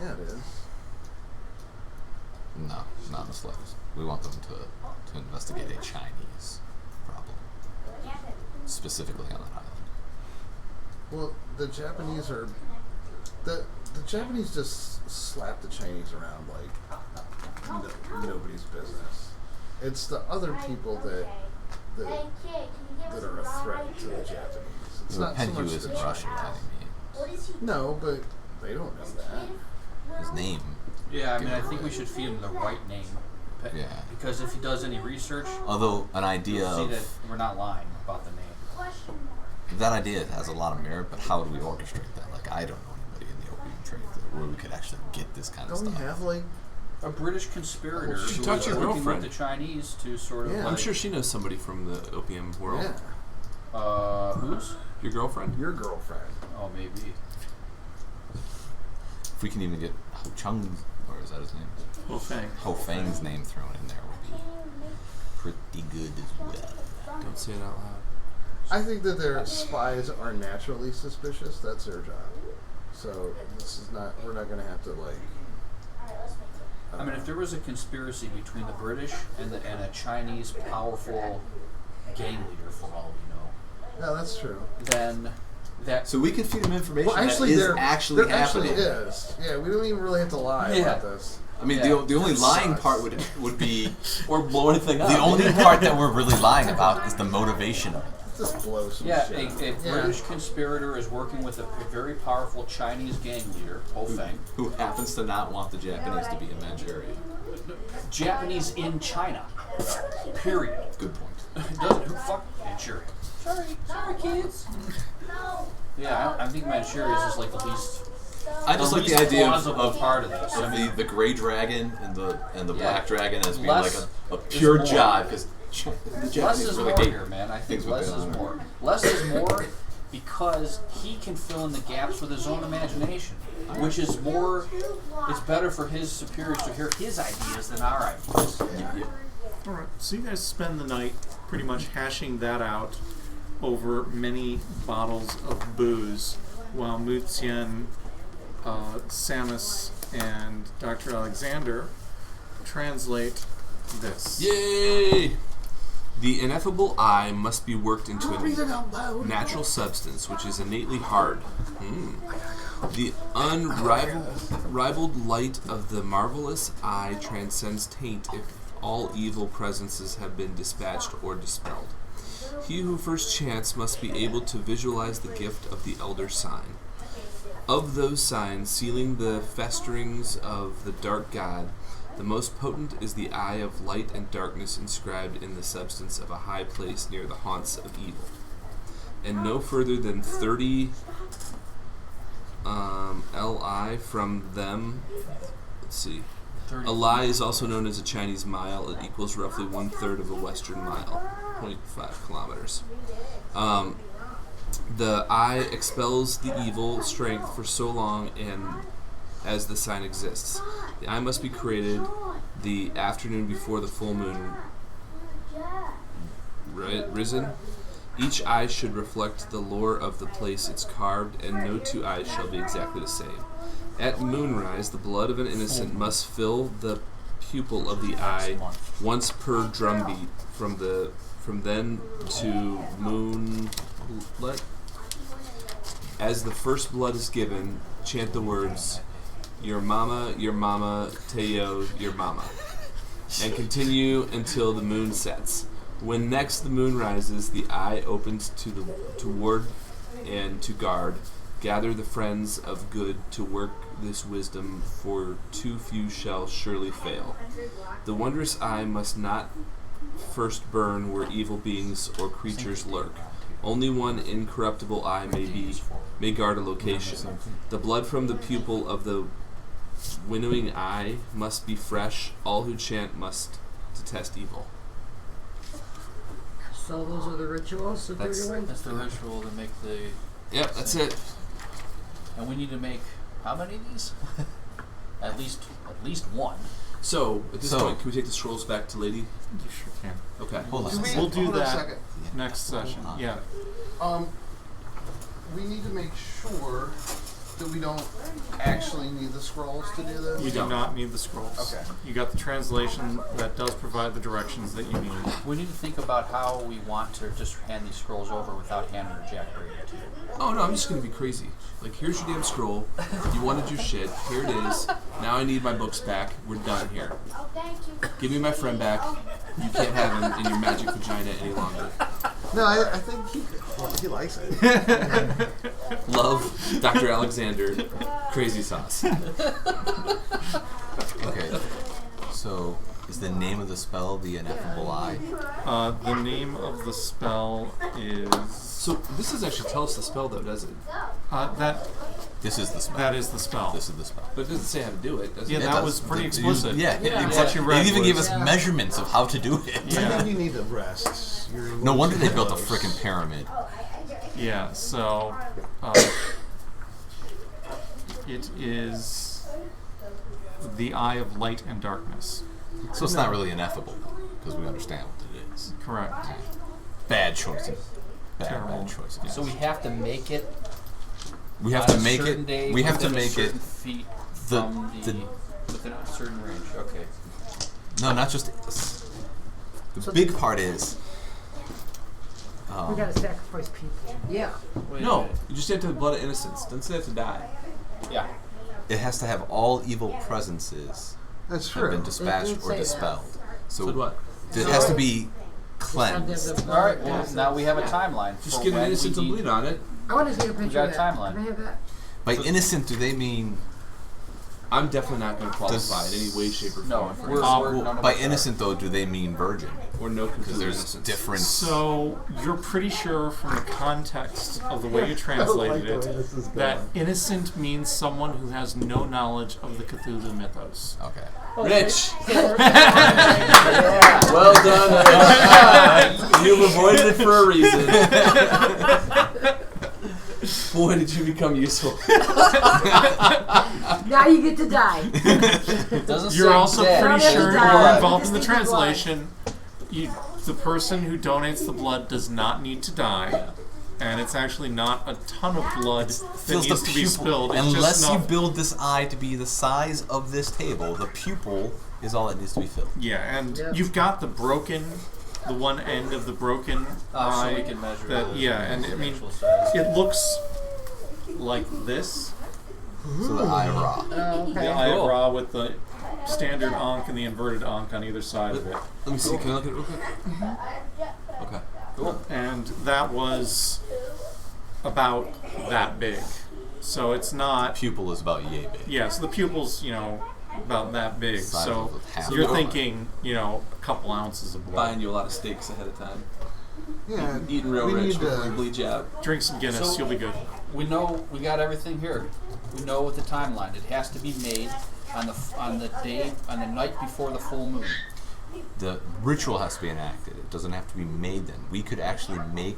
Yeah, it is. No, not in the slightest. We want them to investigate a Chinese problem. Specifically on that island. Well, the Japanese are... The Japanese just slap the Chinese around like nobody's business. It's the other people that are a threat to the Japanese. It's not so much isn't the Russian by Chinese. any means. No, but they don't know that. His name. Yeah, I mean, I think we should feed him the right name. Yeah. Because if he does any research, Although an idea you'll see of that we're not lying about the name. that idea has a lot of merit, but how would we orchestrate that? Like, I don't know anybody in the opium trade where we could actually get this kind of Don't stuff. we have like... A British conspirator You should who talk was to your working with girlfriend. the Chinese to sort of Yeah. like, I'm sure she knows somebody from the opium world. Yeah, who's? Your girlfriend? your girlfriend. Oh, maybe. If we can even get Ho Chung's, or is that his name? Ho Fang. Ho Fang's name thrown in there would be pretty good as well. Don't say it out loud. I think that their spies are naturally suspicious. That's their job. So this is not. We're not going to have to like. I mean, if there was a conspiracy between the British and a Chinese powerful gang leader, for all we know, Yeah, that's true. then that So we can feed him information Well, actually, that is there actually actually happening. is. Yeah, we don't even really have to lie about this. I mean, the only lying part would be or blow anything up. The only part that we're really lying about is the motivation of it. Just blow some Yeah, shit. a British conspirator is working with a very powerful Chinese gang leader, whole thing. who happens to not want the Japanese to be in Manchuria. Japanese in China. Period. Good point. Doesn't fuck Manchuria. Sorry, kids. Yeah, I think Manchuria is just like the least. I just like the idea of part of this. Of the gray dragon and the black dragon as being Less like a pure is more. jive, because the Japanese Less is really more hate here, man. I things think with less the is honor. more. Less is more because he can fill in the gaps with his own imagination, which is more. It's better for his superiors to hear his ideas than our ideas. Yeah. All right. So you guys spend the night pretty much hashing that out over many bottles of booze, while Mutien, Samus, and Dr. Alexander translate this. Yay! The ineffable eye must be worked into a natural substance, which is innately hard. The unrivaled light of the marvelous eye transcends taint if all evil presences have been dispatched or dispelled. He who first chants must be able to visualize the gift of the elder sign. Of those signs, sealing the festerings of the dark god, the most potent is the eye of light and darkness inscribed in the substance of a high place near the haunts of evil. And no further than 30 li from them. Let's see. A li is also known as a Chinese mile. It equals roughly 1/3 of a Western mile, 0.5 kilometers. The eye expels the evil strength for so long and as the sign exists. The eye must be created the afternoon before the full moon risen. Each eye should reflect the lore of the place it's carved, and no two eyes shall be exactly the same. At moonrise, the blood of an innocent must fill the pupil of the eye once per drumbeat. From then to moonlet, as the first blood is given, chant the words, your mama, Teo, your mama, and continue until the moon sets. When next the moon rises, the eye opens to ward and to guard. Gather the friends of good to work this wisdom, for too few shall surely fail. The wondrous eye must not first burn where evil beings or creatures lurk. Only one incorruptible eye may guard a location. The blood from the pupil of the winnowing eye must be fresh. All who chant must detest evil. So those are the rituals that they're doing? That's the ritual to make the... Yep, that's it. And we need to make how many of these? At least one. So, at this point, can we take the scrolls back to Lady? You sure can. Okay. Hold on. We'll do hold on a that second. next session. Yeah. We need to make sure that we don't actually need the scrolls to do this. You do not need the scrolls. Okay. You got the translation that does provide the directions that you need. We need to think about how we want to just hand these scrolls over without handing her Jack Brady to you. Oh no, I'm just gonna be crazy. Like, here's your damn scroll. You wanted your shit. Here it is. Now I need my books back. We're done here. Give me my friend back. You can't have him in your magic vagina any longer. No, I think he likes it. Love, Dr. Alexander, Crazy Sauce. Okay. So, is the name of the spell the ineffable eye? The name of the spell is... So this doesn't actually tell us the spell, though, does it? This is the spell. That is the spell. This is the spell. But it doesn't say how to do it, does Yeah, it? that was pretty explicit. Yeah. What you read They even gave was- us measurements of how to do it. Yeah. I think you need to rest. No wonder they built a frickin' pyramid. Yeah, so it is the Eye of Light and Darkness. So it's not really ineffable, because we understand what it is. Correct. Bad choices. Terrible. Bad choices. So we have to make it. We have on to a make certain it. day We have to within a make it. certain feet the- from within a certain range. Okay. No, not just. The big part is. We gotta sacrifice people. Yeah. Wait a No, minute. you just have to have blood of innocence. Doesn't say have to die. Yeah. It has to have all evil presences That's have true. been It dispatched did or say that. dispelled. So what? it has to be cleansed. Subject of All right. Well, passes. now we have a timeline. Just for get an when innocent to we need- bleed on it. I want to take a picture got of a that. timeline. Can I have that? By innocent, do they mean I'm definitely not going to qualify in any way, shape, or form. No, for we're, innocent. we're none of by us are. innocent though? Do they mean virgin? Or no Because Cthulhu there's innocence. different. So you're pretty sure from the context of the way you translated the way it this is that going. innocent means someone who has no knowledge of the Cthulhu mythos. Okay. Rich. Yeah. Well done, Rich. You've avoided it for a reason. Boy, did you become useful. Now you get to die. It doesn't You're say also dead. pretty Don't sure have to die. you're involved in the Just need the blood. translation. The person who donates the blood does not need to die. And it's actually not a ton of blood that Fills needs the to be pupil. spilled. It's Unless just you enough. build this eye to be the size of this table, the pupil is all that needs to be filled. Yeah, and Yep. you've got the one end of the broken eye. So we can measure that, the yeah, and I mean, actual size. it looks like this. So the eye raw. Oh, The okay. eye of Cool. Ra with the standard Ankh and the inverted Ankh on either side of it. Let me see. Can I look at it real quick? Okay. Cool. And that was about that big. So it's not. Pupil is about yay big. Yeah, so the pupil's, about that big. Size So of half. you're thinking, a couple ounces of blood. Buying you a lot of steaks ahead of time. Yeah, Eating real we rich need before we to. bleed you out. Drink some Guinness, So- you'll be good. We know we got everything here. We know what the timeline. It has to be made on the night before the full moon. The ritual has to be enacted. It doesn't have to be made then. We could actually make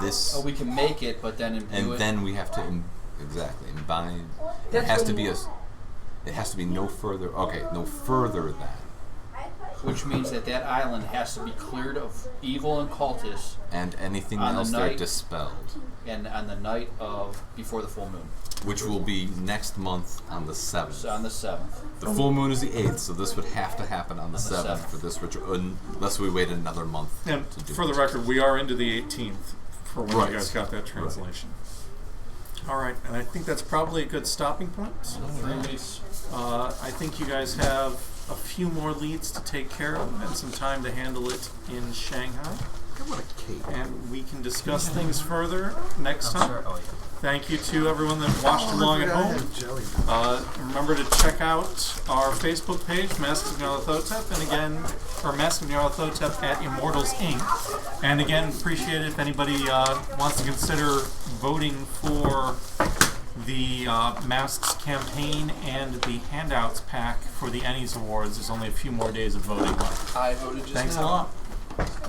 this, Oh, we can make it, but then imbue and it. then we have to imbibe. It That's has to when be you- it has to be no further. Okay, no further than. Which means that island has to be cleared of evil and cultists, And anything On the else they're night- dispelled, and on the night of before the full moon, which will be next month on the 7th. so on the 7th. The full moon is the 8th, so this would have to happen on the On the 7th 7th. for this ritual, unless we wait another month. And to do for the it. record, we are into the 18th for when Right. you guys got that translation. All right, and I think that's probably a good stopping point. 3 weeks. I think you guys have a few more leads to take care of and some time to handle it in Shanghai. I want a cake. And we can discuss things further next time. Oh, yeah. Thank you to everyone that watched along at home. Remember to check out our Facebook page, Masks of Nyarlathotep, and again, or Mask of Nyarlathotep at Immortals Inc. And again, appreciate it if anybody wants to consider voting for the Masks campaign and the handouts pack for the Ennies Awards. There's only a few more days of voting left. I voted just Thanks now. a lot.